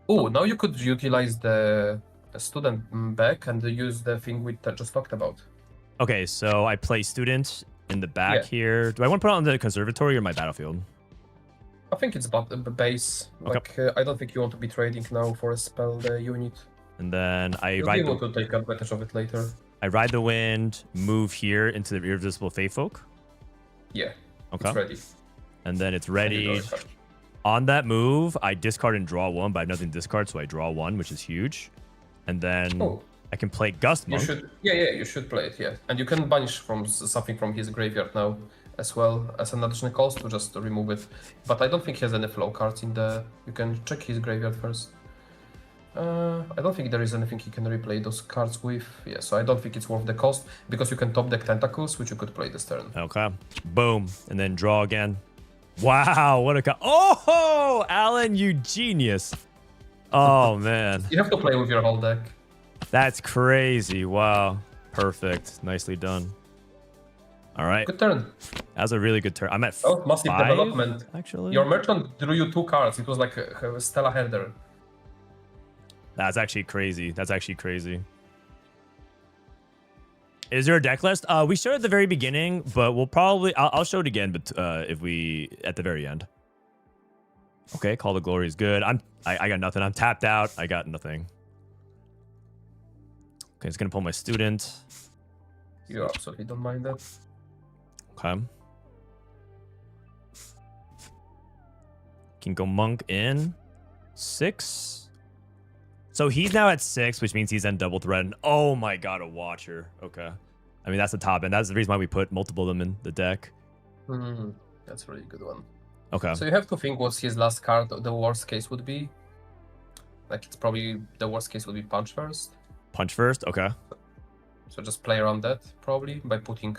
Oh, now you could utilize the student back and use the thing we just talked about. Okay, so I play student in the back Yeah. here. Do I want to put it on the conservatory or my battlefield? I think it's base. Like, I don't think you want to be trading now for a spell unit. And then I You'll be able to take advantage of it later. I ride the wind, move here into the irresistible Faefolk. Yeah. Okay. It's ready. And then it's And you ready. draw a card. On that move, I discard and draw 1, but I have nothing to discard, so I draw 1, which is huge. And then Oh. I can play Gust You Monk. should, you should play it, yeah. And you can banish from something from his graveyard now, as well as an additional cost to just remove it. But I don't think he has any flow cards in the. You can check his graveyard first. I don't think there is anything he can replay those cards with. Yeah, so I don't think it's worth the cost because you can top deck Tentacles, which you could play this turn. Okay. Boom. And then draw again. Wow, what a oh, Alan, you genius. Oh, man. You have to play with your whole deck. That's crazy. Wow. Perfect. Nicely done. All right. Good turn. That was a really good turn. I'm at Massive 5, development. actually. Your merchant drew you 2 cards. It was like a Stella Herder. That's actually crazy. That's actually crazy. Is there a deck list? We showed it at the very beginning, but we'll probably... I'll show it again, but if we... At the very end. Okay, Call to Glory is good. I got nothing. I'm tapped out. I got nothing. Okay, it's going to pull my student. You absolutely don't mind that. Okay. Can go Monk in. 6. So he's now at 6, which means he's in double threat. And oh my god, a Watcher. Okay. I mean, that's the top end. That's the reason why we put multiple of them in the deck. That's a really good one. Okay. So you have to think what's his last card. The worst case would be. Like, it's probably the worst case would be Punch first. Punch first? Okay. So just play around that, probably, by putting...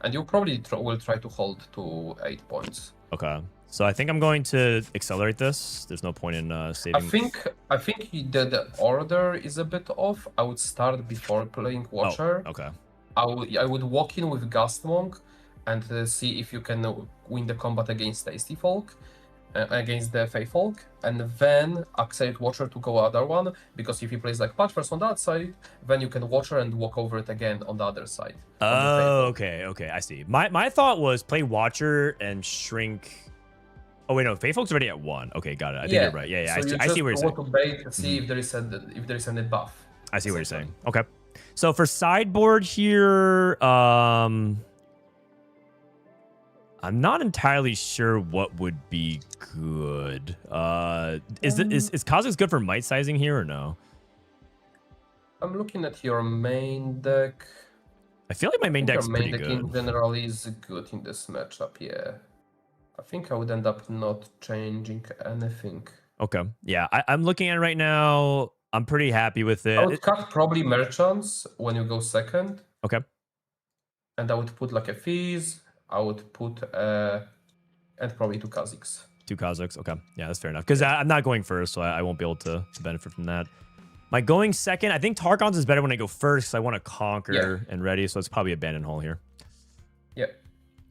and you probably will try to hold to 8 points. Okay. So I think I'm going to accelerate this. There's no point in saving. I think the order is a bit off. I would start before playing Watcher. Oh, okay. I would walk in with Gust Monk and see if you can win the combat against Tasty Folk, against the Faefolk, and then accelerate Watcher to go other one, because if he plays like Punch first on that side, then you can Watcher and walk over it again on the other side. Oh, okay, I see. My thought was play Watcher and shrink... Oh, wait, no, Faefolk's already at 1. Okay, got it. I think you're right. Yeah, So I see what you're saying. to bait and see if there is any buff. I see what you're saying. Okay. So for sideboard here, I'm not entirely sure what would be good. Is Kha'Zix good for might sizing here or no? I'm looking at your main deck. I feel like my main deck's Your main pretty deck good. in general is good in this matchup, yeah. I think I would end up not changing anything. Okay. Yeah, I'm looking at it right now. I'm pretty happy with it. I would cut probably merchants when you go second. Okay. And I would put like a fees. I would put and probably 2 Kha'Zix. 2 Kha'Zix. Okay. Yeah, that's fair enough. Because I'm not going first, so I won't be able to benefit from that. My going second, I think Targon's is better when I go first, because I want to conquer and ready, so it's probably Abandon Hole here. Yeah.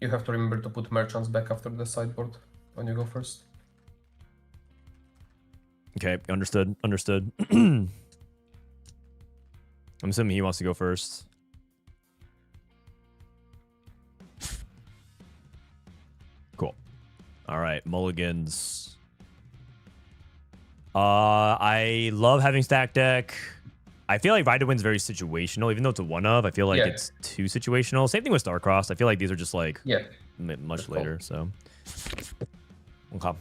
You have to remember to put merchants back after the sideboard when you go first. Okay, understood. I'm assuming he wants to go first. Cool. All right, mulligans. I love having stack deck. I feel like Ride to Win's very situational, even though it's a one of. I feel like it's too situational. Same thing with Starcrossed. I feel like these are just like much later. So okay.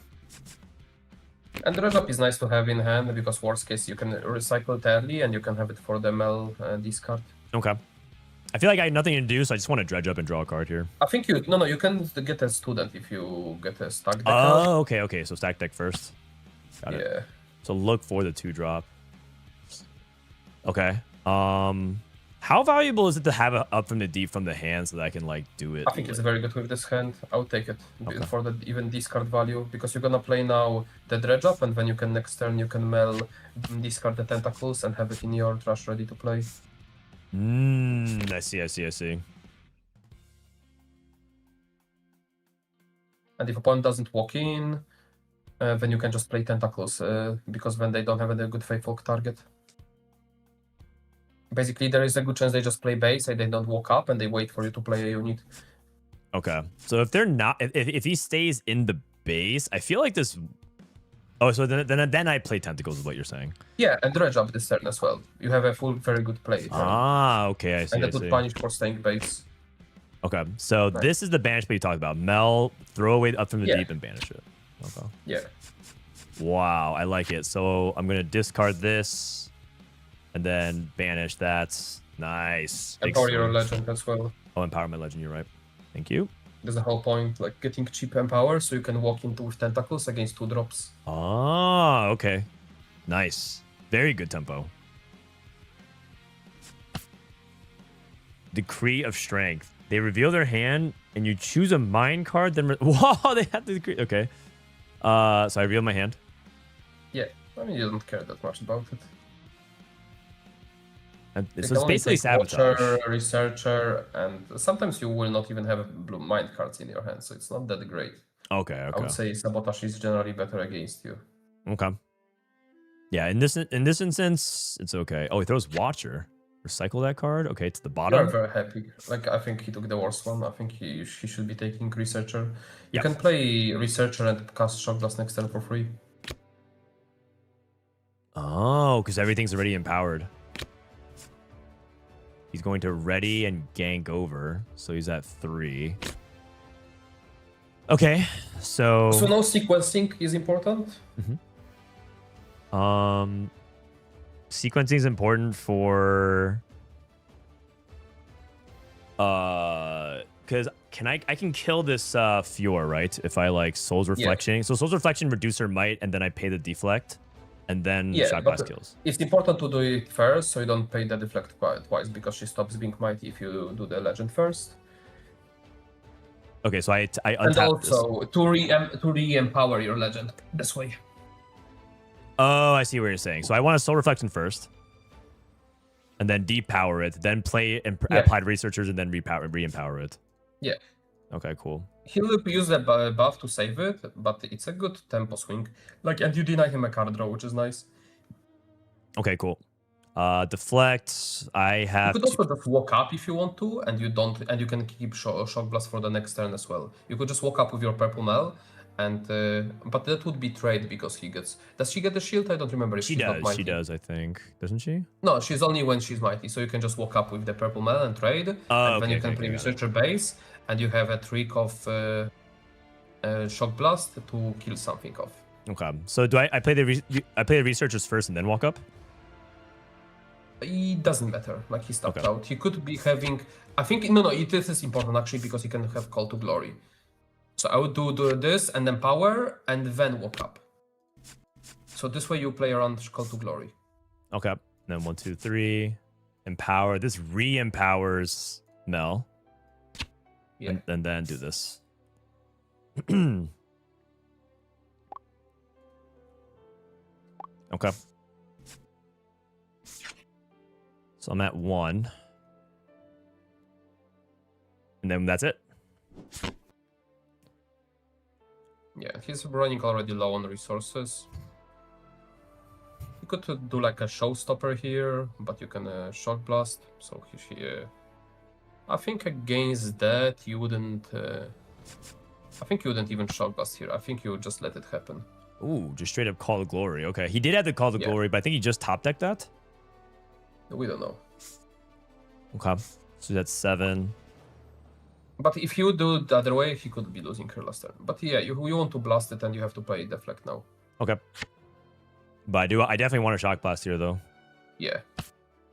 And the red up is nice to have in hand because worst case you can recycle it early and you can have it for the Mel discard. Okay. I feel like I had nothing to do, so I just want to dredge up and draw a card here. I think you you can get a student if you get a stack deck. Oh, okay. So stack deck first. Got it. Yeah. So look for the 2-drop. Okay. How valuable is it to have it up from the deep from the hand so that I can like do it? I think it's very good with this hand. I would take it for the even discard value because you're gonna play now the dredge up and then you can next turn you can Mel discard the tentacles and have it in your trash ready to play. I see. And if opponent doesn't walk in, then you can just play tentacles because then they don't have a good faithful target. Basically, there is a good chance they just play base and they don't walk up and they wait for you to play a unit. Okay. So if they're not, if he stays in the base, I feel like this. Oh, so then I play tentacles is what you're saying. Yeah, and dredge up this turn as well. You have a very good play. Okay, I see. And that would punish for staying base. Okay, so this is the banish play you talked about. Mel, throw away up from the deep and banish it. Okay. Yeah. Wow, I like it. So I'm gonna discard this, and then banish that. Nice. Empower your legend as well. Oh, empower my legend. You're right. Thank you. There's the whole point, like getting cheap empower, so you can walk into with tentacles against 2 drops. Ah, okay. Nice. Very good tempo. Decree of Strength. They reveal their hand, and you choose a mind card. Then whoa, they have the decree. Okay. So I reveal my hand. Yeah, I mean you don't care that much about it. And so it's basically sabotage. Watcher, researcher, and sometimes you will not even have blue mind cards in your hand, so it's not that great. Okay. I would say sabotage is generally better against you. Okay. Yeah, in this instance, it's okay. Oh, he throws Watcher. Recycle that card. Okay, it's the bottom. I'm very happy. Like I think he took the worst one. I think he should be taking researcher. You can play researcher and cast shock blast next turn for free. Oh, because everything's already empowered. He's going to ready and gank over, so he's at 3. Okay, so no sequencing is important. Sequencing is important for because I can kill this Fior, right? If I like Soul's Reflection. So Soul's Reflection reduce her might, and then I pay the deflect, and then Shock Blast kills. It's important to do it first, so you don't pay the deflect twice, because she stops being mighty if you do the legend first. Okay, so I untap and also this. to re-empower your legend this way. Oh, I see what you're saying. So I want a Soul Reflection first, and then depower it, then play and applied researchers, and then re-empower it. Yeah. Okay, cool. He'll use the buff to save it, but it's a good tempo swing. Like, and you deny him a card draw, which is nice. Okay, cool. Deflect. I have. You could also just walk up if you want to, and you can keep shock blast for the next turn as well. You could just walk up with your purple Mel. And but that would be trade because he gets. Does she get the shield? I don't remember if she does. She does, I think. Doesn't she? No, she's only when she's mighty. So you can just walk up with the purple Mel and trade, and then you can play researcher base, and you have a trick of shock blast to kill something off. Okay. So do I play the researchers first and then walk up? It doesn't matter. Like he stopped out. He could be having. I think no. This is important actually because he can have Call to Glory. So I would do this and then power and then walk up. So this way you play around Call to Glory. Okay. Then 1, 2, 3. Empower. This re-empowers Mel. Yeah. And then do this. Okay. So I'm at 1. And then that's it. Yeah, he's running already low on resources. You could do like a showstopper here, but you can shock blast. So I think against that you wouldn't. I think you wouldn't even shock blast here. I think you would just let it happen. Ooh, just straight up Call of Glory. Okay, he did have the Call of Glory, but I think he just top decked that. We don't know. Okay, so that's 7. But if you do it the other way, he could be losing her last turn. But yeah, you want to blast it and you have to play deflect now. Okay. But I definitely want a shock blast here though. Yeah.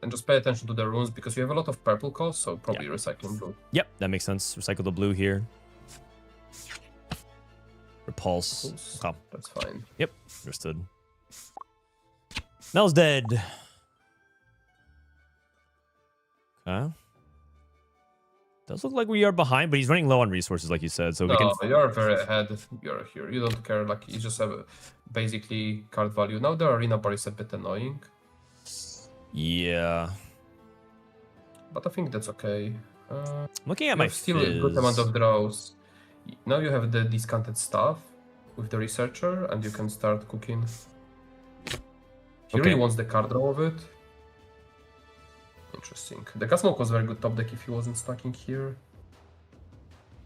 And just pay attention to the runes because you have a lot of purple costs, so probably recycling blue. Yep, that makes sense. Recycle the blue here. Repulse. Okay. That's fine. Yep, understood. Mel's dead. Okay. Does look like we are behind, but he's running low on resources, like you said. So we can. You're very ahead. You're here. You don't care. Like you just have basically card value. Now the arena bar is a bit annoying. Yeah. But I think that's okay. Looking at my still a good amount of draws. Now you have the discounted stuff with the researcher, and you can start cooking. He really wants the card draw of it. Interesting. The Gasmonk was very good top deck if he wasn't stacking here.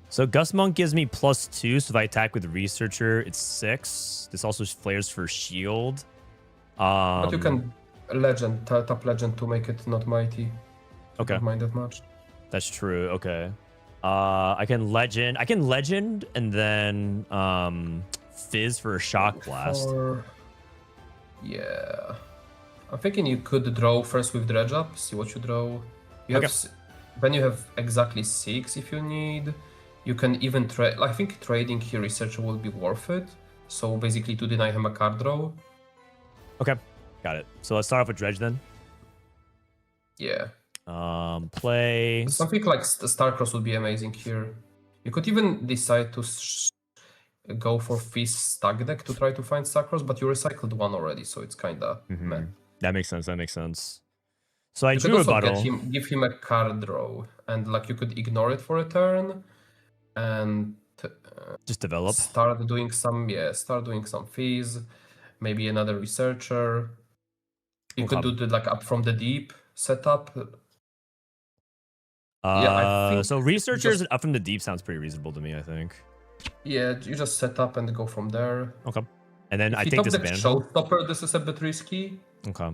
So Gusmonk gives me +2, so if I attack with Researcher, it's 6. This also flares for shield. But you can legend, tap legend to make it not mighty. Okay. Don't mind that much. That's true. Okay. I can legend and then fizz for a shock blast. Yeah. I'm thinking you could draw first with dredge up, see what you draw. You have then you have exactly 6 if you need. You can even trade. I think trading here researcher will be worth it. So basically to deny him a card draw. Okay, got it. So let's start off with dredge then. Yeah. Play something like Starcross would be amazing here. You could even decide to go for Fizz stack deck to try to find Starcross, but you recycled one already, so it's kinda meh. That makes sense. That makes sense. So I you drew a could also bottle. give him a card draw, and like you could ignore it for a turn, and Just develop. Start doing some Fizz, maybe another researcher. You could do the like up from the deep setup. I think so researchers and up from the deep sounds pretty reasonable to me, I think. Yeah, you just set up and go from there. Okay. And then I If think you this top deck showstopper, this is a bit risky. Okay.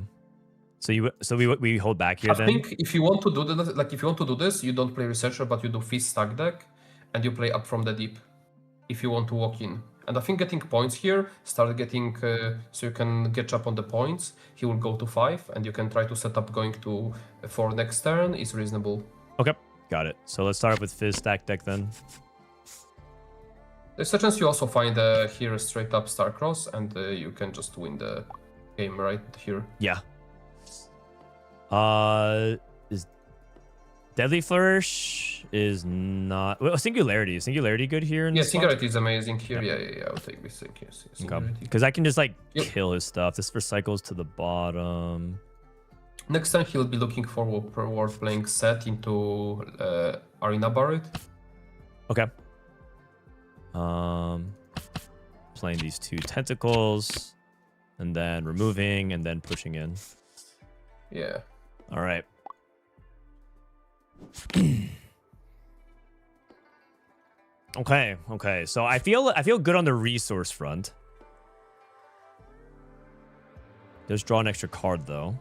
So we hold back here I then. think if you want to do this, if you want to do this, you don't play researcher, but you do Fizz stack deck, and you play up from the deep. If you want to walk in, and I think getting points here, start getting so you can catch up on the points. He will go to 5, and you can try to set up going to 4 next turn is reasonable. Okay, got it. So let's start with Fizz stack deck then. There's a chance you also find here a straight up Starcross, and you can just win the game right here. Yeah. Is Deadly Flourish is not. Well, Singularity. Is Singularity good here? In this Singularity is amazing here. Yeah. I'll take this thing. Yes, because I can just like kill his stuff. This recycles to the bottom. Next time he'll be looking forward playing set into Arena Barret. Okay. Playing these 2 tentacles, and then removing, and then pushing in. Yeah. All right. Okay. So I feel good on the resource front. Just draw an extra card though.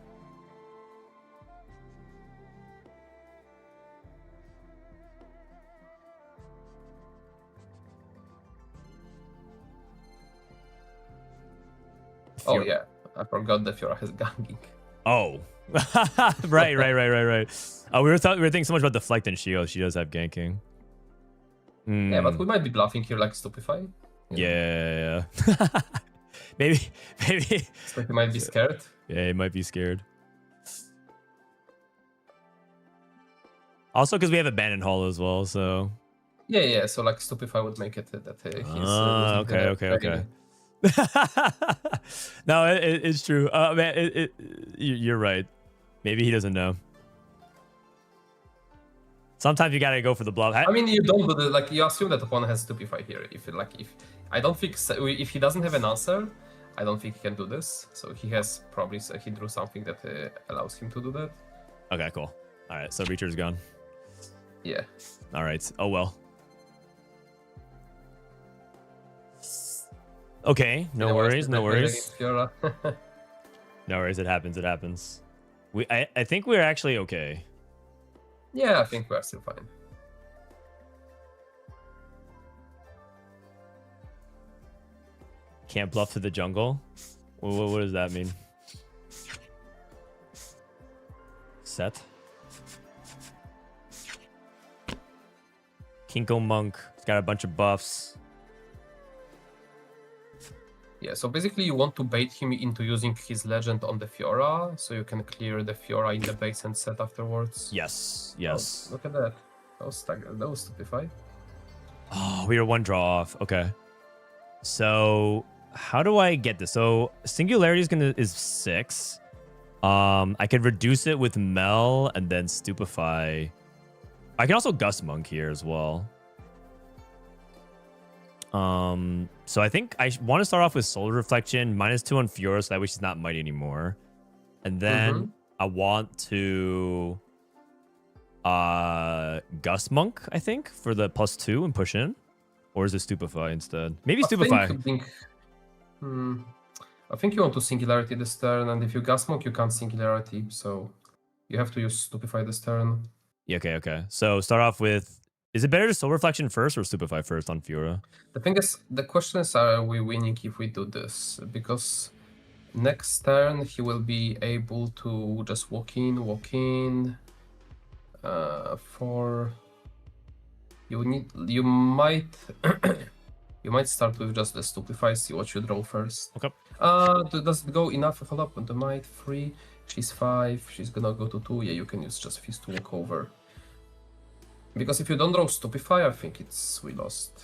Oh yeah, I forgot that Fiora has ganking. Oh, right. We were thinking so much about deflect and shield. She does have ganking. Yeah, but we might be bluffing here, like Stupefy. Yeah. maybe. So he might be scared. Yeah, he might be scared. Also, because we have Abandoned Hall as well, so. Yeah. So like Stupefy would make it that he's. Okay. No, it's true. Man, you're right. Maybe he doesn't know. Sometimes you gotta go for the bluff. I mean, you don't do the, like you assume that opponent has Stupefy here. If I don't think if he doesn't have an answer, I don't think he can do this. So he has probably he drew something that allows him to do that. Okay, cool. All right, so Reacher's gone. Yeah. All right. Oh well. Okay, no worries, no worries. Fiora. No worries, it happens, it happens. I think we're actually okay. Yeah, I think we're still fine. Can't bluff to the jungle? What does that mean? Set. Kinko Monk. He's got a bunch of buffs. Yeah, so basically you want to bait him into using his legend on the Fiora, so you can clear the Fiora in the base and set afterwards. Yes, yes. Oh, look at that. That was stupefy. Oh, we were one draw off. Okay. So how do I get this? So Singularity is 6. I could reduce it with Mel and then Stupefy. I can also Gust Monk here as well. So I think I want to start off with Soul Reflection, -2 on Fiora, so that way she's not mighty anymore. And then I want to Gust Monk, I think, for the +2 and push in. Or is it Stupefy instead? Maybe Stupefy. I think you want to Singularity this turn, and if you Gust Monk, you can't Singularity, so you have to use Stupefy this turn. Yeah, okay. So start off with... Is it better to Soul Reflection first or Stupefy first on Fiora? The thing is, the question is, are we winning if we do this? Because next turn he will be able to just walk in. For you might you might start with just the Stupefy, see what you draw first. Okay. Does it go enough? Hold up, on the might 3. She's 5. She's gonna go to 2. Yeah, you can use just Fist to walk over. Because if you don't draw Stupefy, I think we lost.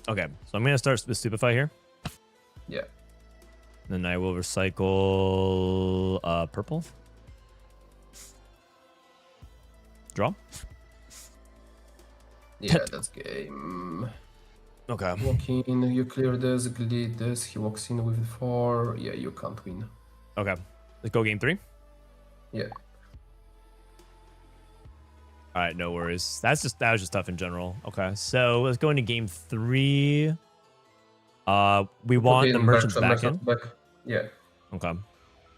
Okay, so I'm gonna start with Stupefy here. Yeah. Then I will recycle purple. Draw. Yeah, that's game. Okay. Walk in, you clear this, glide this, he walks in with 4. Yeah, you can't win. Okay. Let's go game 3. Yeah. All right, no worries. That was just tough in general. Okay, so let's go into game 3. We want the merchants back in. Yeah. Okay.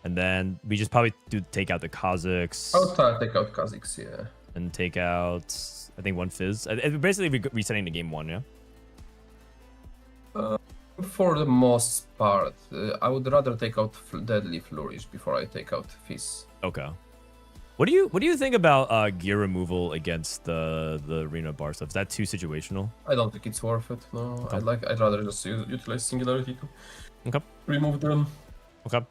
And then we just probably take out the Kazakhs. I'll try to take out Kazakhs, yeah. And take out, I think, 1 Fizz. Basically resetting to game 1, yeah? For the most part, I would rather take out Deadly Flourish before I take out Fizz. Okay. What do you think about gear removal against the arena bar stuff? Is that too situational? I don't think it's worth it. No, Okay. I'd rather just utilize Singularity to Okay. remove them. Okay.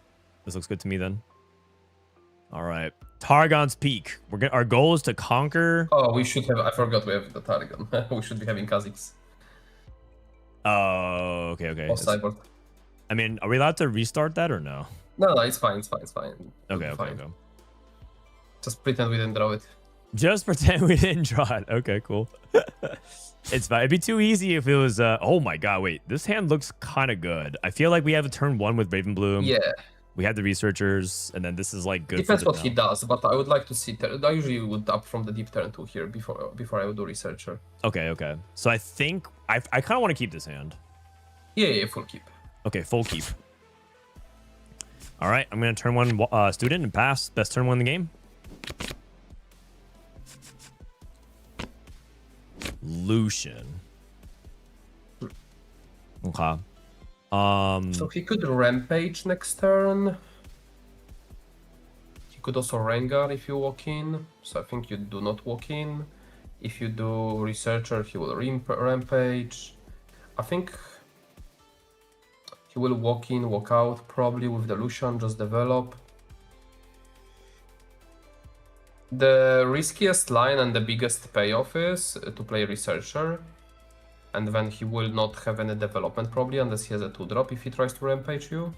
This looks good to me then. All right. Targon's Peak. Our goal is to conquer. Oh, we should have. I forgot we have the Targon. We should be having Kazakhs. Oh, okay. Or Cyborg. I mean, are we allowed to restart that or no? No, it's fine. Okay. Just pretend we didn't draw it. Just pretend we didn't draw it. Okay, cool. It's fine. It'd be too easy if it was... oh my god, wait. This hand looks kind of good. I feel like we have a turn 1 with Ravenbloom. Yeah. We have the researchers, and then this is like good. Depends what he does, but I would like to see... I usually would up from the deep turn 2 here before I would do researcher. Okay. So I think... I kind of want to keep this hand. Yeah, full keep. Okay, full keep. All right, I'm going to turn 1 student and pass. Best turn 1 in the game. Lucian. Okay. So he could Rampage next turn. He could also Rengar if you walk in. So I think you do not walk in. If you do Researcher, he will Rampage. I think he will walk in, walk out, probably with the Lucian, just develop. The riskiest line and the biggest payoff is to play Researcher. And then he will not have any development probably unless he has a 2-drop if he tries to Rampage you.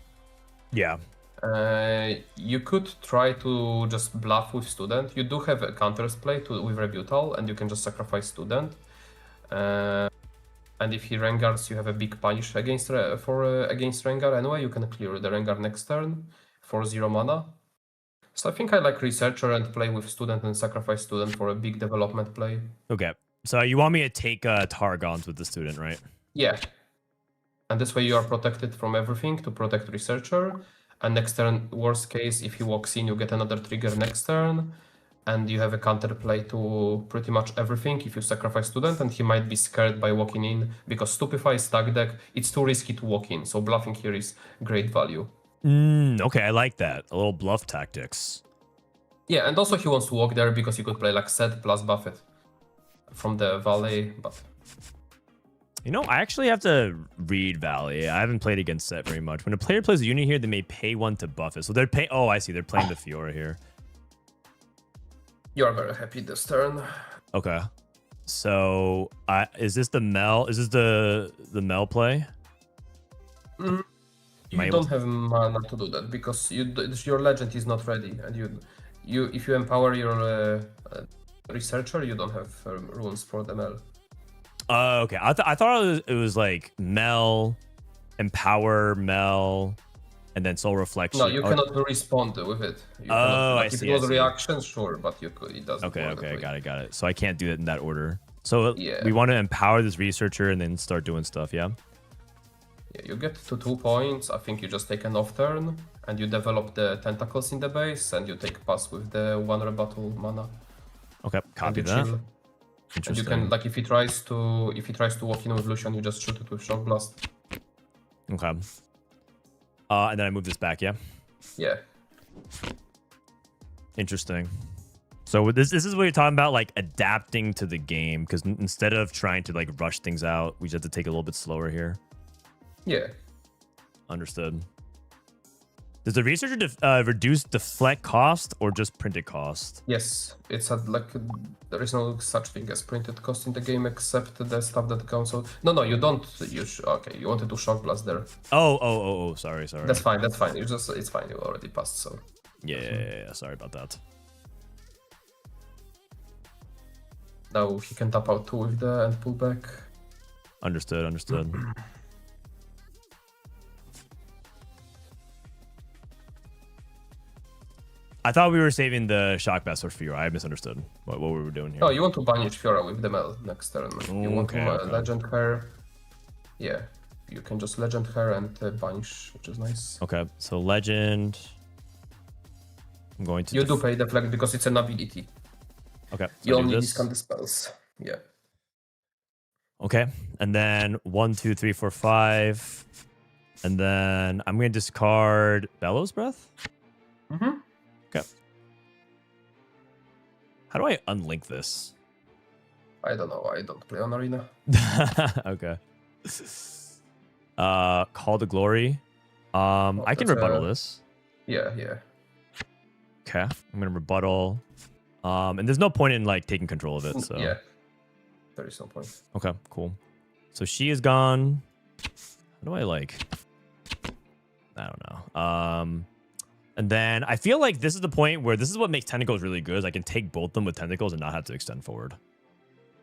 Yeah. You could try to just bluff with Student. You do have a counters play with Rebutal and you can just sacrifice Student. But I would like to see Targon. Yeah, full keep. Okay, full keep. Okay. So he could Rampage next turn. You do have a counters play with Rebutal and you can just sacrifice Student. And if he Rengars, you have a big punish against against Rengar anyway. You can clear the Rengar next turn for 0 mana. So I think I like Researcher and play with Student and sacrifice Student for a big development play. Okay. So you want me to take Targons with the student, right? Yeah. And this way you are protected from everything to protect Researcher. And next turn, worst case, if he walks in, you get another trigger next turn. And you have a counterplay to pretty much everything if you sacrifice Student, and he might be scared by walking in, because Stupefy, Stack Deck, it's too risky to walk in, so bluffing here is great value. Okay, I like that. A little bluff tactics. Yeah, and also he wants to walk there because you could play like Set plus Buffett from the Valley, but... You know, I actually have to read Valley. I haven't played against Set very much. When a player plays a unit here, they may pay 1 to buff it. So they're paying... Oh, I see. They're playing the Fiora here. You are very happy this turn. Okay. So, is this the Mel? Is this the Mel play? You don't have mana to do that because your legend is not ready, and if you empower your researcher, you don't have runes for the Mel. Okay. I thought it was like Mel, empower Mel, and then Soul Reflection. No, you cannot respond with it. You cannot, like, I see. If it was a reaction, sure, but you could. It doesn't. Okay, work that way. got it. So I can't do it in that order. So Yeah. we want to empower this researcher and then start doing stuff, yeah? Yeah, you get to 2 points. I think you just take an off turn, and you develop the tentacles in the base, and you take pass with the 1 rebuttal mana. Okay, copy and that. chill. And you can, like, if he tries to walk in with Lucian, you just shoot it with Shock Blast. Okay. And then I move this back, yeah? Yeah. Interesting. So this is what you're talking about, like adapting to the game, because instead of trying to like rush things out, we just have to take it a little bit slower here. Yeah. Understood. Does the researcher reduce deflect cost or just printed cost? Yes, it's like there is no such thing as printed cost in the game except the stuff that counts. No, you don't use. Okay, you wanted to Shock Blast there. Oh, sorry. That's fine. It's fine. You already passed, so. Yeah. Sorry about that. Now he can tap out 2 with the and pull back. Understood. I thought we were saving the shock blast for Fiora. I misunderstood what we were doing here. Oh, you want to banish Fiora with the Mel next turn. You want to legend her. Yeah, you can just legend her and banish, which is nice. Okay, so legend. I'm going to. You do pay deflect because it's an ability. Okay. So You only discount the spells. Yeah. Okay, and then 1, 2, 3, 4, 5, and then I'm gonna discard Bellows Breath. Mm-hmm. Okay. How do I unlink this? I don't know. I don't play on Arena. Okay. Call to Glory. I can rebuttal this. Yeah. Okay, I'm gonna rebuttal. And there's no point in like taking control of it. So yeah, there is no point. Okay, cool. So she is gone. How do I like? I don't know. And then I feel like this is the point where this is what makes tentacles really good. Is I can take both them with tentacles and not have to extend forward.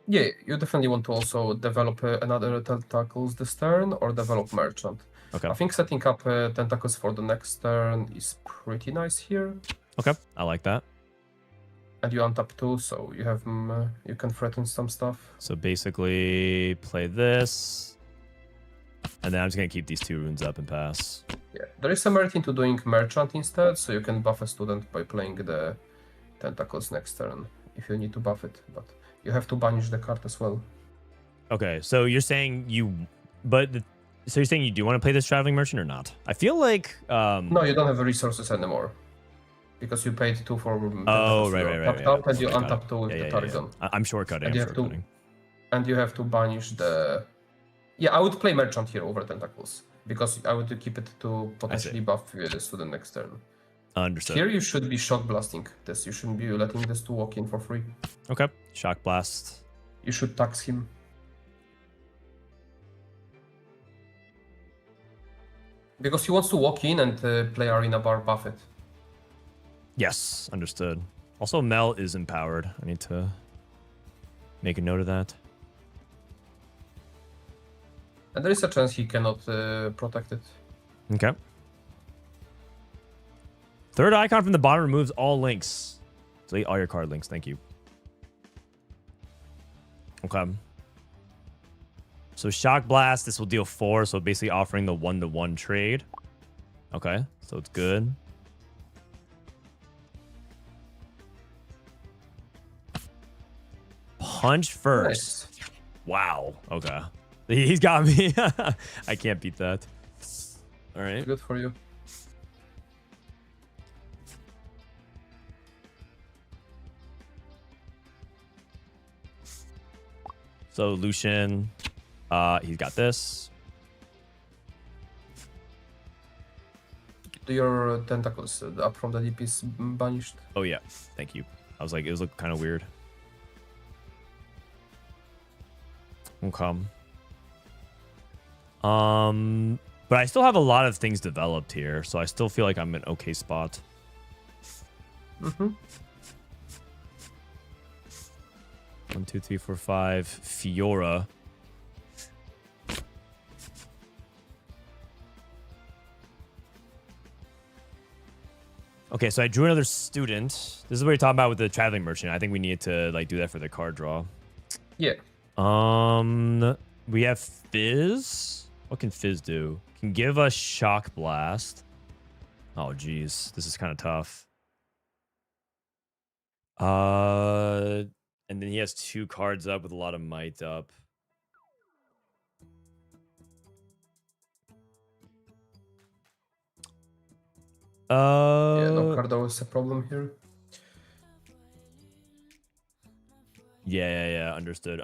Yeah, you definitely want to also develop another tentacles this turn or develop merchant. Okay. I think setting up tentacles for the next turn is pretty nice here. Okay, I like that. And you untap 2, so you have you can threaten some stuff. So basically, play this, and then I'm just gonna keep these 2 runes up and pass. Yeah, there is a merit into doing merchant instead, so you can buff a student by playing the tentacles next turn if you need to buff it, but you have to banish the card as well. Okay, so you're saying so you're saying you do want to play this traveling merchant or not? I feel like No, you don't have the resources anymore because you paid 2 for right. tapped out and you Okay, untap 2 with the Targon. I'm shortcutting. And you have to banish the. Yeah, I would play merchant here over tentacles because I would keep it to potentially buff the student next turn. Understood. Here you should be shock blasting this. You shouldn't be letting this to walk in for free. Okay, shock blast. You should tax him. Because he wants to walk in and play Arena Bar Buffett. Yes, understood. Also, Mel is empowered. I need to make a note of that. And there is a chance he cannot protect it. Okay. Third icon from the bottom removes all links. Delete all your card links. Thank you. Okay. So Shock Blast, this will deal 4, so basically offering the 1-to-1 trade. Okay, so it's good. Punch first. Nice. Wow. Okay. He's got me. I can't beat that. All right. Good for you. So Lucian, he's got this. Your tentacles up from the DP is banished. Oh yeah, thank you. I was like, it was looking kind of weird. Okay. But I still have a lot of things developed here, so I still feel like I'm in an okay spot. Mm-hmm. 1, 2, 3, 4, 5. Fiora. Okay, so I drew another student. This is what you're talking about with the traveling merchant. I think we need to like do that for the card draw. Yeah. We have Fizz. What can Fizz do? Can give us Shock Blast. Oh, geez. This is kind of tough. And then he has 2 cards up with a lot of might up. Yeah, no Cardo is a problem here. Yeah. Understood.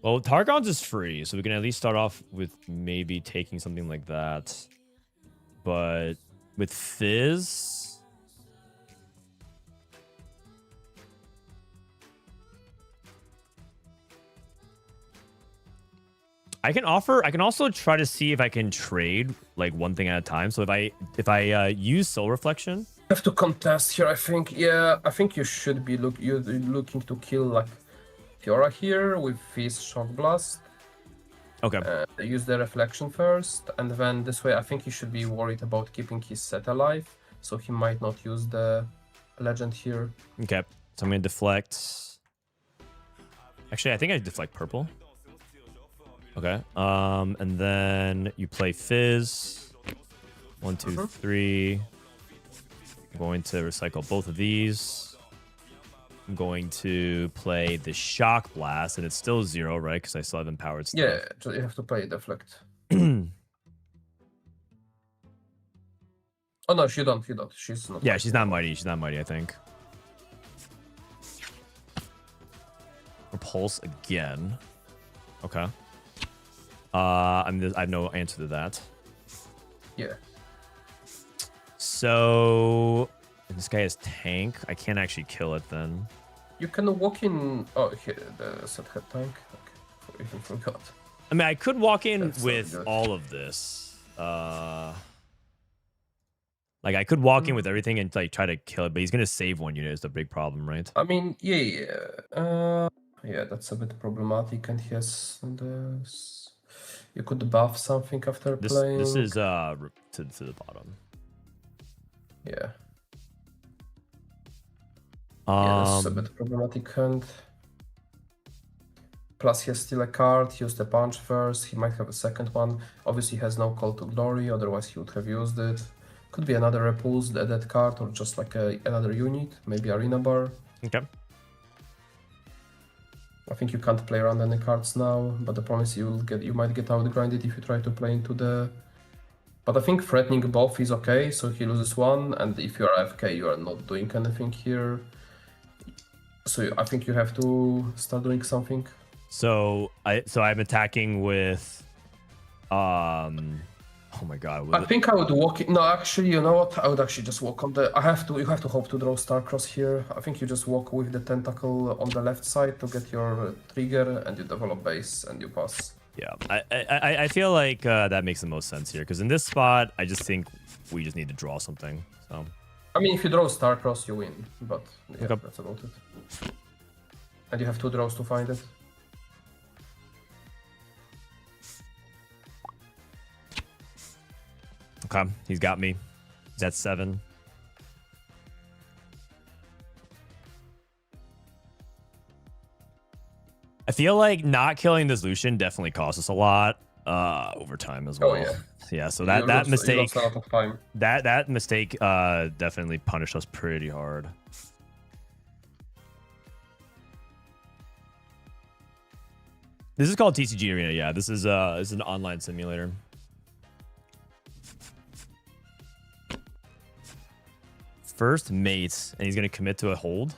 Well, Targon's is free, so we can at least start off with maybe taking something like that. But with Fizz, I can also try to see if I can trade like one thing at a time. So if I use Soul Reflection, Have to contest here, I think. Yeah, I think you should be looking to kill like Fiora here with his Shock Blast. okay. Use the reflection first, and then this way I think he should be worried about keeping his set alive, so he might not use the legend here. Okay, so I'm gonna deflect. Actually, I think I deflect purple. Okay, and then you play Fizz. 1, 2, 3. I'm going to recycle both of these. I'm going to play the Shock Blast, and it's still 0, right? Because I still have empowered stuff. Yeah, you have to play deflect. Oh no, you don't. She's not. Yeah, she's not mighty. She's not mighty, I think. Repulse again. Okay. I have no answer to that. Yeah. So this guy has tank. I can't actually kill it then. You can walk in. Oh, here the set had tank. Okay, I even forgot. I mean, I could walk in That's so with good. all of this. Like I could walk in with everything and like try to kill it, but he's gonna save 1 unit is the big problem, right? I mean, yeah. Yeah, that's a bit problematic, and he has this. You could buff something after playing. This is to the bottom. Yeah. Yeah, that's a bit problematic hand. Plus, he has still a card. He used the punch first. He might have a second one. Obviously, he has no call to glory. Otherwise, he would have used it. Could be another repulse, that card, or just like another unit. Maybe arena bar. Okay. I think you can't play around any cards now, but the problem is you might get outgrinded if you try to play into the. But I think threatening both is okay, so he loses 1, and if you are AFK, you are not doing anything here. So I think you have to start doing something. So I'm attacking with oh my god. I think I would walk in. No, actually, you know what? I would actually just walk on the. You have to hope to draw Starcross here. I think you just walk with the tentacle on the left side to get your trigger, and you develop base and you pass. Yeah, I feel like that makes the most sense here because in this spot, I just think we just need to draw something. So. I mean, if you draw Starcross, you win, but yeah, Okay. that's about it. And you have 2 draws to find it. Okay, he's got me. He's at 7. I feel like not killing this Lucian definitely cost us a lot over time as well. Oh, yeah. Yeah, so You that lost- you mistake lost a lot of time. that mistake definitely punished us pretty hard. This is called TCG Arena. Yeah, this is an online simulator. First mate, and he's gonna commit to a hold.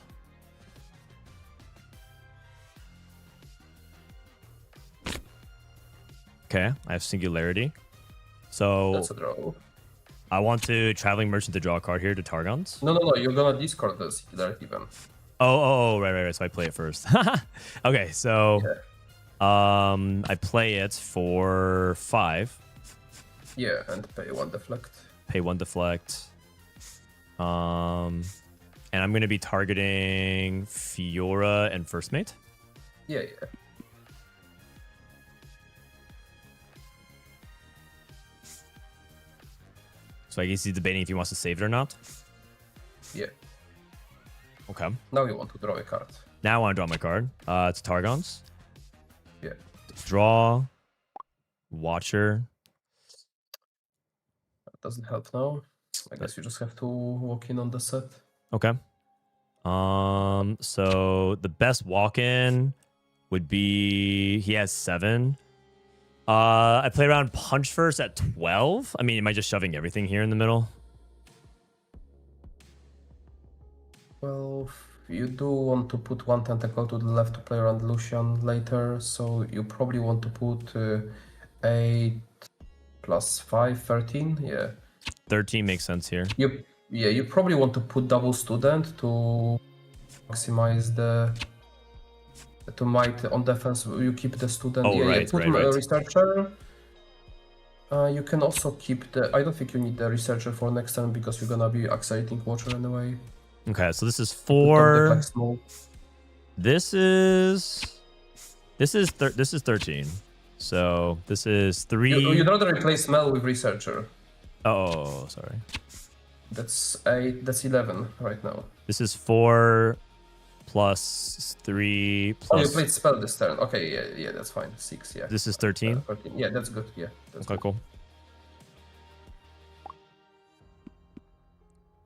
Okay, I have Singularity. So That's a draw. I want to Traveling Merchant to draw a card here to Targons. No. You're gonna discard the Singularity then. Oh, right. So I play it first. Okay, so I play it for 5. Yeah, and pay 1 deflect. Pay 1 deflect. And I'm gonna be targeting Fiora and First Mate. Yeah. So I guess he's debating if he wants to save it or not. Yeah. Okay. Now you want to draw a card. Now I want to draw my card. It's Targons. Yeah. Draw. Watcher. That doesn't help now. I guess you just have to walk in on the set. Okay. So the best walk-in would be he has 7. I play around Punch first at 12. I mean, am I just shoving everything here in the middle? Well, you do want to put 1 tentacle to the left to play around Lucian later, so you probably want to put 8 plus 5, 13. Yeah. 13 makes sense here. You probably want to put double student to maximize the to might on defense. You keep the student. Oh, right, Put right. researcher. You can also keep the. I don't think you need the researcher for next turn because you're gonna be accelerating Watcher anyway. Okay, so this is Put on the 4. small. This is 13. So this is 3. You'd rather replace Mel with researcher. Oh, sorry. That's 8. That's 11 right now. This is 4 plus 3 Oh, you plus. played spell this turn. Okay, yeah, that's fine. 6, yeah. This is 13. 13. Yeah, that's good. Yeah, that's Okay, good. cool.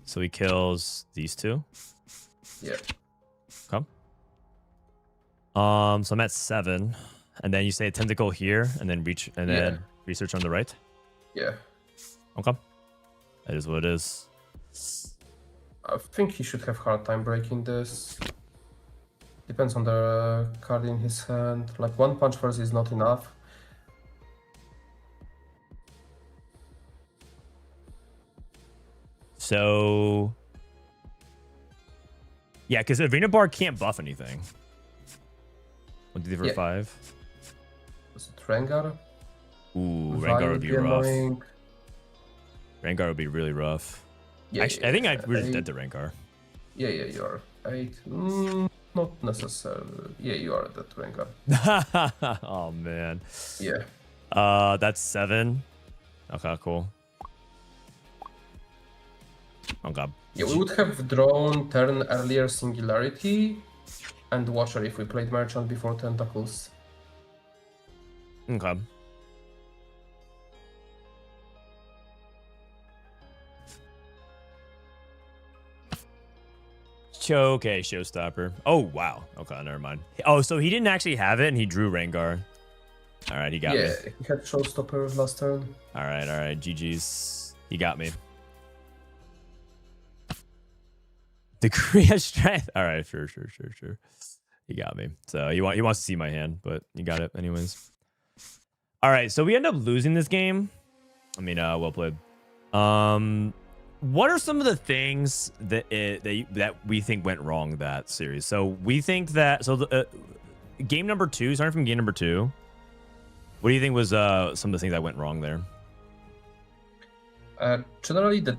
So he kills these 2. Yeah. Okay. So I'm at 7, and then you say tentacle here, and then research on the right. Yeah. Okay. That is what it is. I think he should have hard time breaking this. Depends on the card in his hand. Like 1 punch first is not enough. So yeah, because Arena Bar can't buff anything. 1, 2, 3, 4, Yeah. 5. Was it Rengar? Ooh, Vi Rengar would be rough. annoying. Rengar would be really rough. Yeah, Actually, I think we're just 8. dead to Rengar. Yeah, you are. 8. Not necessarily. Yeah, you are dead to Rengar. Oh man. Yeah. That's 7. Okay, cool. Oh god. Yeah, we would have drawn turn earlier Singularity and Watcher if we played Merchant before Tentacles. Okay. Okay, Showstopper. Oh, wow. Okay, never mind. Oh, so he didn't actually have it and he drew Rengar. All right, he got me. Yeah, he had Showstopper last turn. All right. GG's. He got me. Degree of strength. All right, sure. He got me. So he wants to see my hand, but you got it anyways. All right, so we end up losing this game. I mean, well played. What are some of the things that we think went wrong that series? So we think that game number 2, starting from game number 2. What do you think was some of the things that went wrong there? Generally, the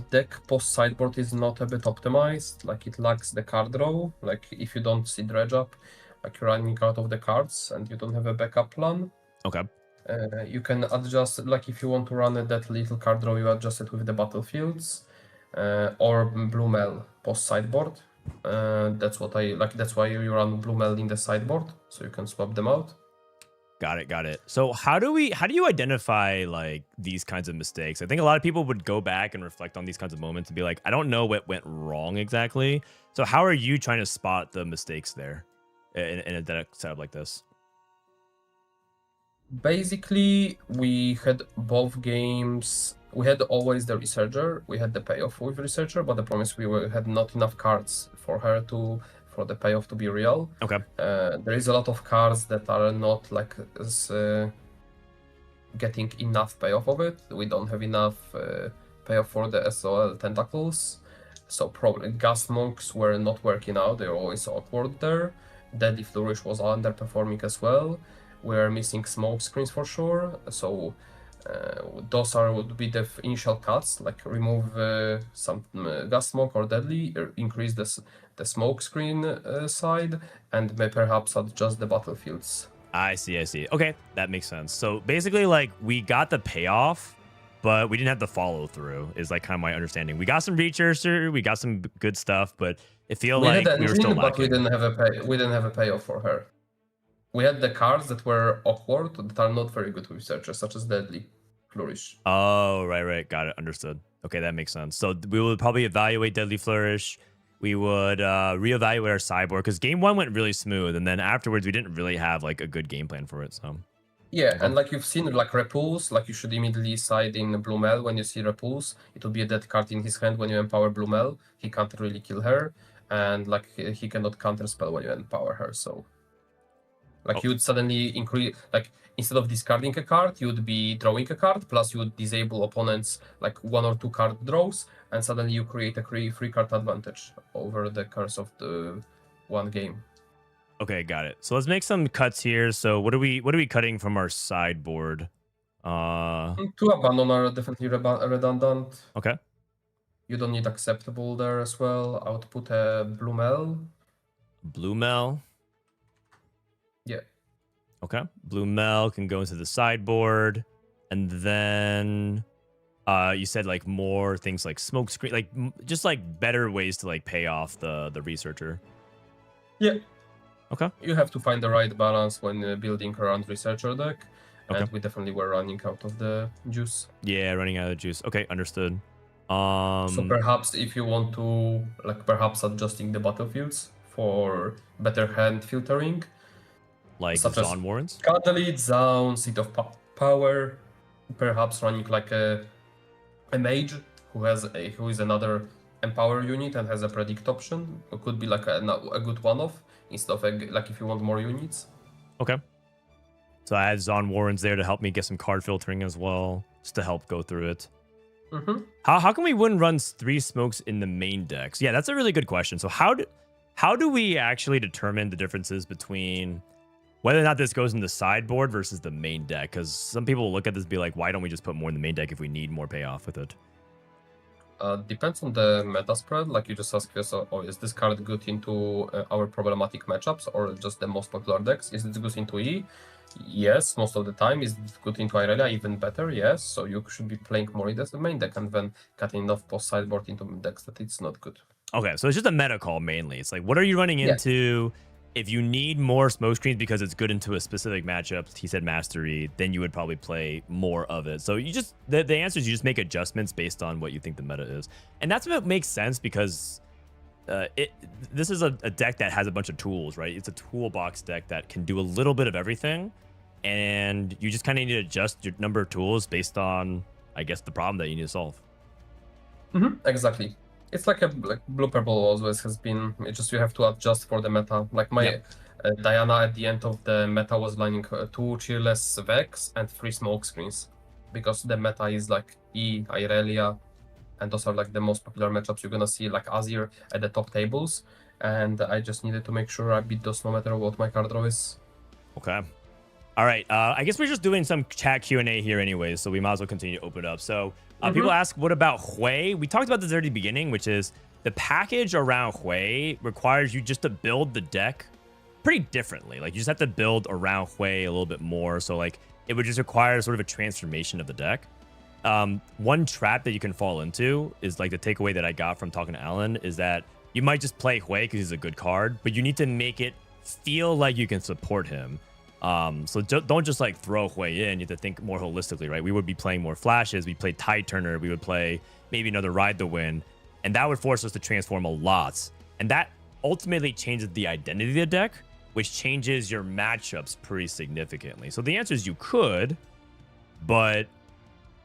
deck post sideboard is not a bit optimized. Like it lacks the card draw. Like if you don't see dredge up, like you're running out of the cards and you don't have a backup plan. Okay. You can adjust, like if you want to run that little card draw, you adjust it with the battlefields or Blue Mel post sideboard. That's what I like. That's why you run Blue Mel in the sideboard, so you can swap them out. Got it, got it. So how do you identify like these kinds of mistakes? I think a lot of people would go back and reflect on these kinds of moments and be like, I don't know what went wrong exactly. So how are you trying to spot the mistakes there in a deck setup like this? Basically, we had both games. We had always the Researcher. We had the payoff with Researcher, but the problem is had not enough cards for the payoff to be real. Okay. There is a lot of cards that are not like getting enough payoff of it. We don't have enough payoff for the SOL tentacles. So probably Gas Monks were not working out. They were always awkward there. Deadly Flourish was underperforming as well. We're missing smoke screens for sure. So those would be the initial cuts, like remove some Gas Smoke or Deadly, increase the smoke screen side, and perhaps adjust the battlefields. I see. Okay, that makes sense. So basically, like, we got the payoff, but we didn't have the follow through, is like kind of my understanding. We got some Researcher, we got some good stuff, but it feels like we were still lacking. But we didn't have a payoff for her. We had the cards that were awkward, that are not very good with Researchers, such as Deadly Flourish. Oh, right. Got it. Understood. Okay, that makes sense. So we would probably evaluate Deadly Flourish. We would reevaluate our sideboard, because game one went really smooth, and then afterwards we didn't really have like a good game plan for it. So yeah, and like you've seen, like Repulse, like you should immediately side in Blue Mel when you see Repulse. It will be a dead card in his hand when you empower Blue Mel. He can't really kill her, and like he cannot counterspell when you empower her. So like you would suddenly increase, like instead of discarding a card, you would be drawing a card, plus you would disable opponents like 1 or 2 card draws, and suddenly you create a free card advantage over the course of the one game. okay, got it. So let's make some cuts here. So what are we cutting from our sideboard? 2 abandon are definitely redundant. Okay. You don't need acceptable there as well. I would put a Blue Mel. Blue Mel. Yeah. Okay. Blue Mel can go into the sideboard, and then you said like more things like smoke screen, like just like better ways to like pay off the Researcher. Yeah. Okay. You have to find the right balance when building around Researcher deck, and Okay. we definitely were running out of the juice. Yeah, running out of juice. Okay, understood. So perhaps if you want to, like perhaps adjusting the battlefields for better hand filtering, like such as Zon Warrens. Catalyst, Zaun, Seat of Power, perhaps running like a mage who is another empower unit and has a predict option. It could be like a good one-off instead of like if you want more units. Okay. So I had Zon Warrens there to help me get some card filtering as well, just to help go through it. Mm-hmm. How come we wouldn't run 3 smokes in the main decks? Yeah, that's a really good question. So how do we actually determine the differences between whether or not this goes in the sideboard versus the main deck? Because some people will look at this and be like, why don't we just put more in the main deck if we need more payoff with it? Depends on the meta spread. Like you just ask yourself, oh, is this card good into our problematic matchups or just the most popular decks? Is it good into E? Yes, most of the time. Is it good into Irelia? Even better, yes. So you should be playing more in the main deck and then cutting enough post sideboard into decks that it's not good. Okay, so it's just a meta call mainly. It's like, what are you running into? If you need more smoke screens because it's good into a specific matchup, he said Mastery, then you would probably play more of it. So you just, the answer is you just make adjustments based on what you think the meta is. And that's what makes sense because this is a deck that has a bunch of tools, right? It's a toolbox deck that can do a little bit of everything. And you just kind of need to adjust your number of tools based on, I guess, the problem that you need to solve. Mm-hmm. Exactly. It's like blue purple always has been. It's just you have to adjust for the meta. Like my Diana at the end of the meta was lining 2 cheerless Vex and 3 smoke screens, because the meta is like E, Irelia, and those are like the most popular matchups. You're gonna see like Azir at the top tables, and I just needed to make sure I beat those no matter what my card draw is. Okay. All right. I guess we're just doing some chat Q&A here anyways, so we might as well continue to open it up. So people ask, what about Hui? We talked about this at the beginning, which is the package around Hui requires you just to build the deck pretty differently. Like you just have to build around Hui a little bit more. So like it would just require sort of a transformation of the deck. One trap that you can fall into is like the takeaway that I got from talking to Alan is that you might just play Hui because he's a good card, but you need to make it feel like you can support him. So don't just like throw Hui in. You have to think more holistically, right? We would be playing more flashes. We play Tide Turner. We would play maybe another Ride the Wind, and that would force us to transform a lot. And that ultimately changes the identity of the deck, which changes your matchups pretty significantly. So the answer is you could, but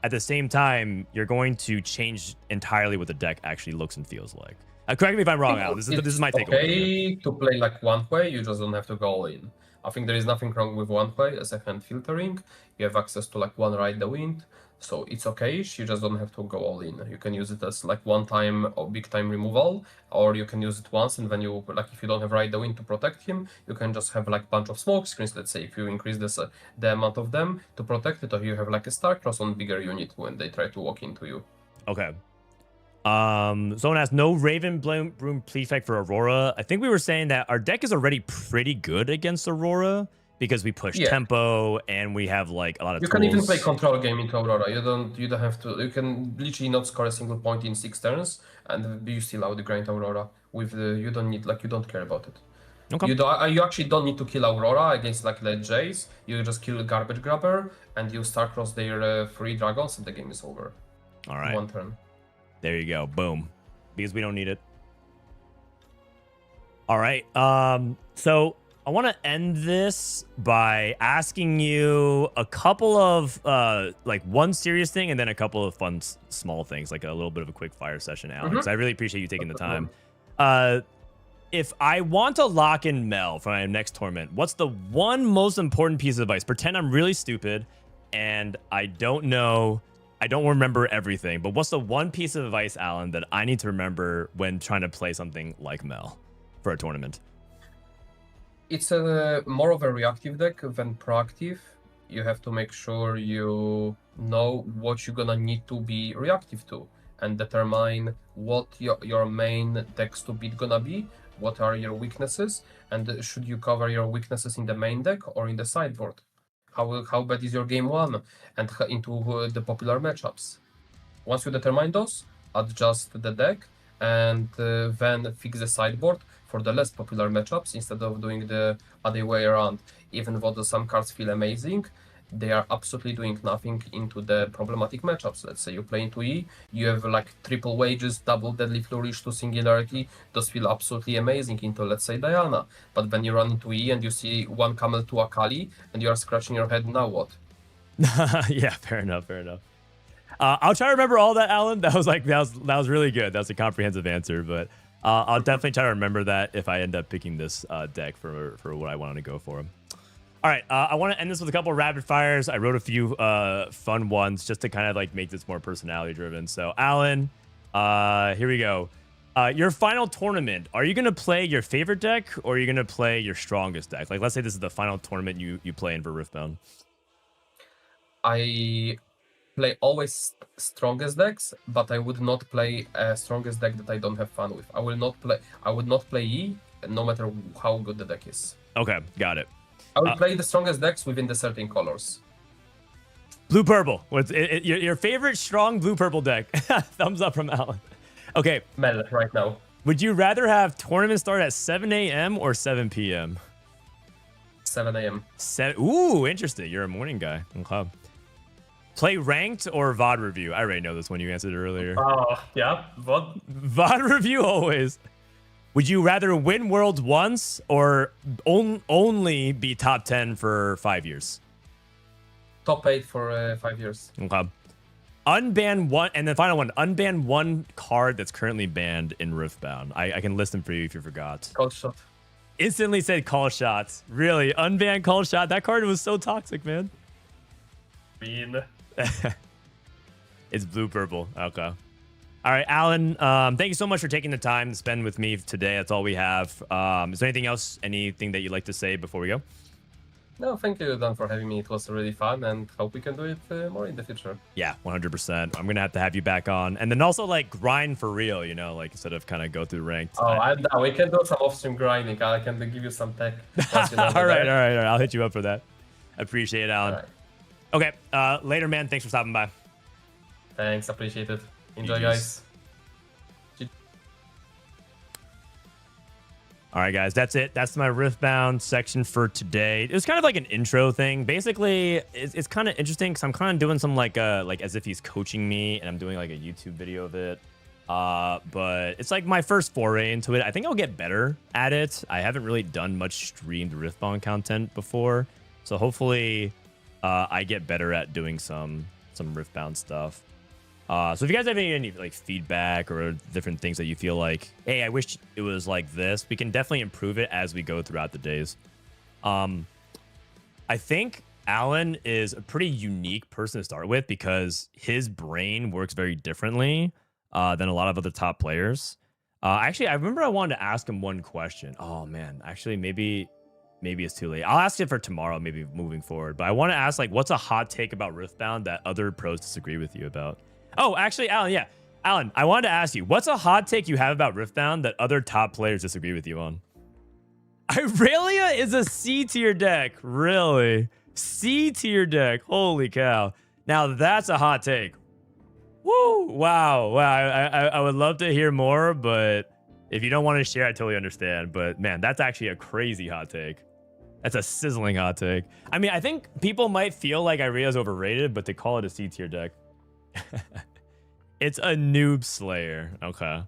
at the same time, you're going to change entirely what the deck actually looks and feels like. Correct me if I'm wrong, Al. This is my takeaway. Okay, to play like one way, you just don't have to go all in. I think there is nothing wrong with one way as a hand filtering. You have access to like one Ride the Wind, so it's okay. You just don't have to go all in. You can use it as like one time or big time removal, or you can use it once and then you like if you don't have Ride the Wind to protect him, you can just have like bunch of smoke screens. Let's say if you increase this the amount of them to protect it, or you have like a Starcross on bigger unit when they try to walk into you. Okay. Someone asked, no Raven Bloom Prefect for Aurora. I think we were saying that our deck is already pretty good against Aurora because we push tempo and we have like a lot of You tools. can even play control game into Aurora. You don't have to. You can literally not score a single point in 6 turns, and you still outgrind Aurora. With the you don't need like you don't care about it. Okay. You actually don't need to kill Aurora against like Led Jays. You just kill Garbage Grabber and you Starcross their 3 dragons, and the game is over. All right. 1 turn. There you go. Boom. Because we don't need it. All right. So I want to end this by asking you a couple of like one serious thing and then a couple of fun small things, like a little bit of a quick fire session, Alex. I really appreciate you taking the time. If I want to lock in Mel for my next tournament, what's the one most important piece of advice? Pretend I'm really stupid and I don't remember everything, but what's the one piece of advice, Alan, that I need to remember when trying to play something like Mel for a tournament? It's a more of a reactive deck than proactive. You have to make sure you know what you're gonna need to be reactive to and determine what your main decks to beat gonna be, what are your weaknesses, and should you cover your weaknesses in the main deck or in the sideboard. How bad is your game one, and into the popular matchups. Once you determine those, adjust the deck, and then fix the sideboard for the less popular matchups instead of doing the other way around. Even though some cards feel amazing, they are absolutely doing nothing into the problematic matchups. Let's say you play into E, you have like triple wages, double deadly flourish to singularity. Those feel absolutely amazing into, let's say, Diana. But when you run into E and you see one camel to Akali and you are scratching your head, now what? Yeah, fair enough. I'll try to remember all that, Alan. That was really good. That was a comprehensive answer, but I'll definitely try to remember that if I end up picking this deck for what I wanted to go for. All right, I want to end this with a couple of rapid fires. I wrote a few fun ones just to kind of like make this more personality driven. So, Alan, here we go. Your final tournament, are you going to play your favorite deck or are you going to play your strongest deck? Like, let's say this is the final tournament you play in for Riftbound. I play always strongest decks, but I would not play a strongest deck that I don't have fun with. I would not play E, no matter how good the deck is. Okay, got it. I will play the strongest decks within the certain colors. Blue purple. What's your favorite strong blue purple deck? Thumbs up from Alan. Okay. Mel right now. Would you rather have tournament start at 7 a.m. or 7 p.m.? 7 a.m. Ooh, interesting. You're a morning guy. Okay. Play ranked or VOD review? I already know this one. You answered it earlier. Yeah. VOD. VOD review always. Would you rather win Worlds once or only be top 10 for 5 years? Top 8 for 5 years. Okay. Unban one, and the final one, unban one card that's currently banned in Riftbound. I can list them for you if you forgot. Call shot. Instantly said call shots. Really? Unban call shot? That card was so toxic, man. Bean. It's blue purple. Okay. All right, Alan, thank you so much for taking the time to spend with me today. That's all we have. Is there anything else, anything that you'd like to say before we go? No, thank you, Dan, for having me. It was really fun, and hope we can do it more in the future. Yeah, 100%. I'm going to have you back on. And then also, like, grind for real, you know, like, instead of kind of go through ranked. We can do some off-stream grinding. I can give you some tech. All right. I'll hit you up for that. I appreciate it, Alan. Okay. Later, man. Thanks for stopping by. Thanks, appreciate it. Enjoy, GGs. guys. All right, guys, that's it. That's my Riftbound section for today. It was kind of like an intro thing. Basically, it's kind of interesting because I'm kind of doing some like as if he's coaching me, and I'm doing like a YouTube video of it. But it's like my first foray into it. I think I'll get better at it. I haven't really done much streamed Riftbound content before, so hopefully, I get better at doing some Riftbound stuff. So if you guys have any like feedback or different things that you feel like, hey, I wish it was like this, we can definitely improve it as we go throughout the days. I think Alan is a pretty unique person to start with because his brain works very differently than a lot of other top players. Actually, I remember I wanted to ask him one question. Oh man, actually maybe it's too late. I'll ask it for tomorrow, maybe moving forward. But I want to ask, like, what's a hot take about Riftbound that other pros disagree with you about? Oh, actually, Alan, yeah. Alan, I wanted to ask you, what's a hot take you have about Riftbound that other top players disagree with you on? Irelia is a C tier deck. Really? C tier deck. Holy cow. Now that's a hot take. Woo! Wow. I would love to hear more, but if you don't want to share, I totally understand. But man, that's actually a crazy hot take. That's a sizzling hot take. I mean, I think people might feel like Irelia is overrated, but they call it a C tier deck. It's a noob slayer. Okay.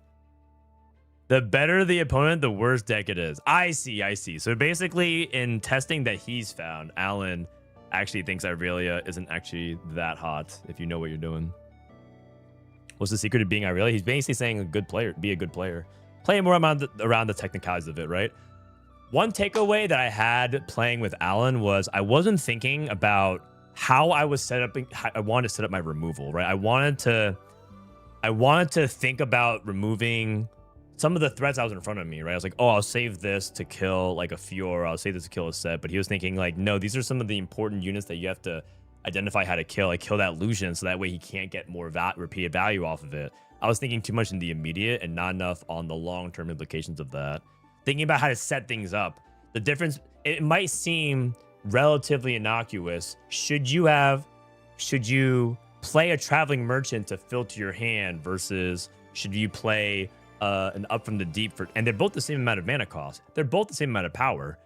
The better the opponent, the worse deck it is. I see. So basically, in testing that he's found, Alan actually thinks Irelia isn't actually that hot if you know what you're doing. What's the secret of being Irelia? He's basically saying a good player, be a good player. Play more around the technicalities of it, right? One takeaway that I had playing with Alan was I wasn't thinking about how I was set up. I wanted to set up my removal, right? I wanted to think about removing some of the threats that was in front of me, right? I was like, oh, I'll save this to kill like a Fiora. I'll save this to kill a set. But he was thinking like, no, these are some of the important units that you have to identify how to kill. Like kill that Lucian so that way he can't get more repeated value off of it. I was thinking too much in the immediate and not enough on the long-term implications of that. Thinking about how to set things up. The difference, it might seem relatively innocuous. Should you play a traveling merchant to filter your hand versus should you play an up from the deep and they're both the same amount of mana cost. They're both the same amount of power.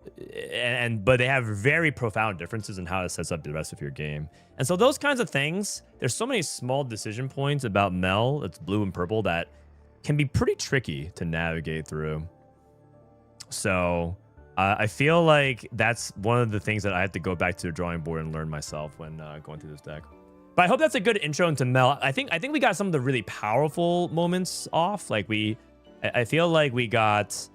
But they have very profound differences in how it sets up the rest of your game. And so those kinds of things, there's so many small decision points about Mel, that's blue and purple, that can be pretty tricky to navigate through. So I feel like that's one of the things that I have to go back to the drawing board and learn myself when going through this deck. But I hope that's a good intro into Mel. I think we got some of the really powerful moments off. Like I feel like we got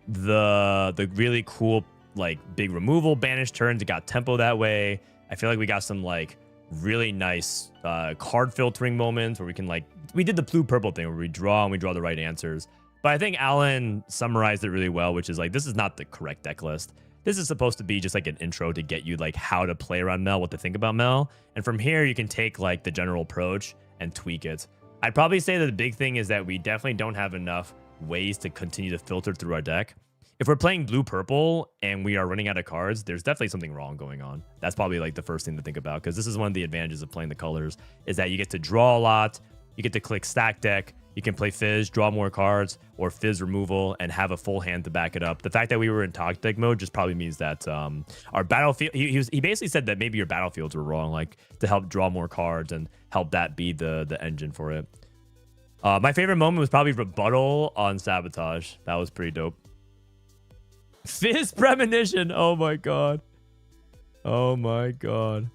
the really cool like big removal banish turns. It got tempo that way. I feel like we got some like really nice card filtering moments where we can we did the blue purple thing where we draw the right answers. But I think Alan summarized it really well, which is like, this is not the correct deck list. This is supposed to be just like an intro to get you like how to play around Mel, what to think about Mel. And from here, you can take like the general approach and tweak it. I'd probably say that the big thing is that we definitely don't have enough ways to continue to filter through our deck. If we're playing blue-purple and we are running out of cards, there's definitely something wrong going on. That's probably like the first thing to think about, because this is one of the advantages of playing the colors, is that you get to draw a lot, you get to click stack deck, you can play Fizz, draw more cards, or Fizz removal, and have a full hand to back it up. The fact that we were in Talk Deck mode just probably means that our battlefield... He basically said that maybe your battlefields were wrong, like to help draw more cards and help that be the engine for it. My favorite moment was probably Rebuttal on Sabotage. That was pretty dope. Fizz Premonition. Oh my god. Oh my god.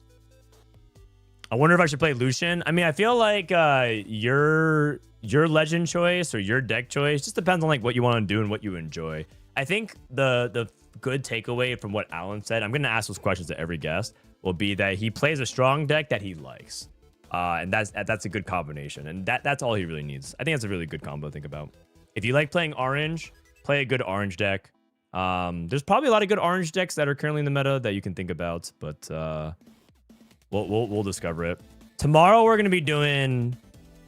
I wonder if I should play Lucian. I mean, I feel like your legend choice or your deck choice just depends on like what you want to do and what you enjoy. I think the good takeaway from what Alan said, I'm going to ask those questions to every guest, will be that he plays a strong deck that he likes. And that's a good combination. And that's all he really needs. I think that's a really good combo to think about. If you like playing orange, play a good orange deck. There's probably a lot of good orange decks that are currently in the meta that you can think about, but we'll discover it. Tomorrow we're going to be doing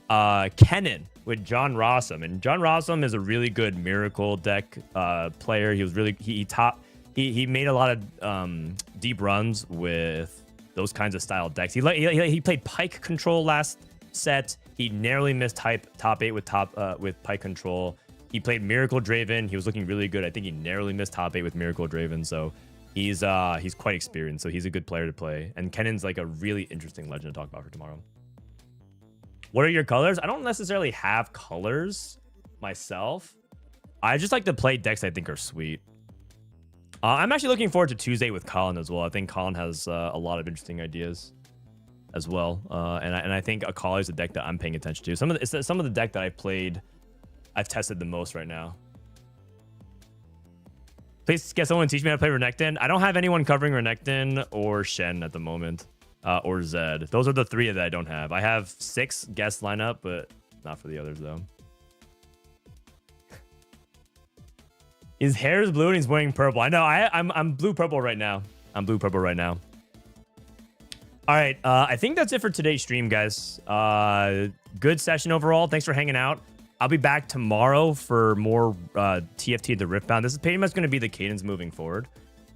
Kennen with John Rossum, and John Rossum is a really good Miracle deck player. He was really he made a lot of deep runs with those kinds of style decks. He played Pike Control last set. He narrowly missed top 8 with Pike Control. He played Miracle Draven. He was looking really good. I think he narrowly missed top 8 with Miracle Draven. So he's quite experienced. So he's a good player to play. And Kennen's like a really interesting legend to talk about for tomorrow. What are your colors? I don't necessarily have colors myself. I just like to play decks I think are sweet. I'm actually looking forward to Tuesday with Colin as well. I think Colin has a lot of interesting ideas as well. And I think Akali is a deck that I'm paying attention to. Some of the deck that I've tested the most right now. Please get someone to teach me how to play Renekton. I don't have anyone covering Renekton or Shen at the moment. Or Zed. Those are the 3 that I don't have. I have 6 guest lineup, but not for the others though. His hair is blue and he's wearing purple. I know. I'm blue purple right now. I'm blue purple right now. All right. I think that's it for today's stream, guys. Good session overall. Thanks for hanging out. I'll be back tomorrow for more TFT at the Riftbound. This is pretty much going to be the cadence moving forward.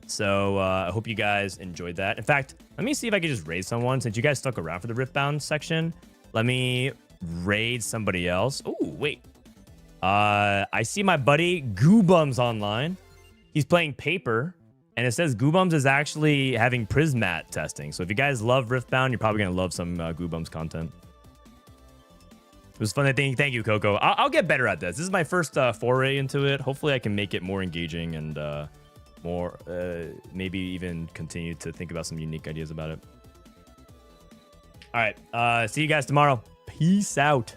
So I hope you guys enjoyed that. In fact, let me see if I can just raid someone. Since you guys stuck around for the Riftbound section, let me raid somebody else. Oh, wait. I see my buddy Goobums online. He's playing Paper, and it says Goobums is actually having Prismat testing. So if you guys love Riftbound, you're probably going to love some Goobums content. It was fun. I think. Thank you, Coco. I'll get better at this. This is my first foray into it. Hopefully, I can make it more engaging and more, maybe even continue to think about some unique ideas about it. All right. See you guys tomorrow. Peace out.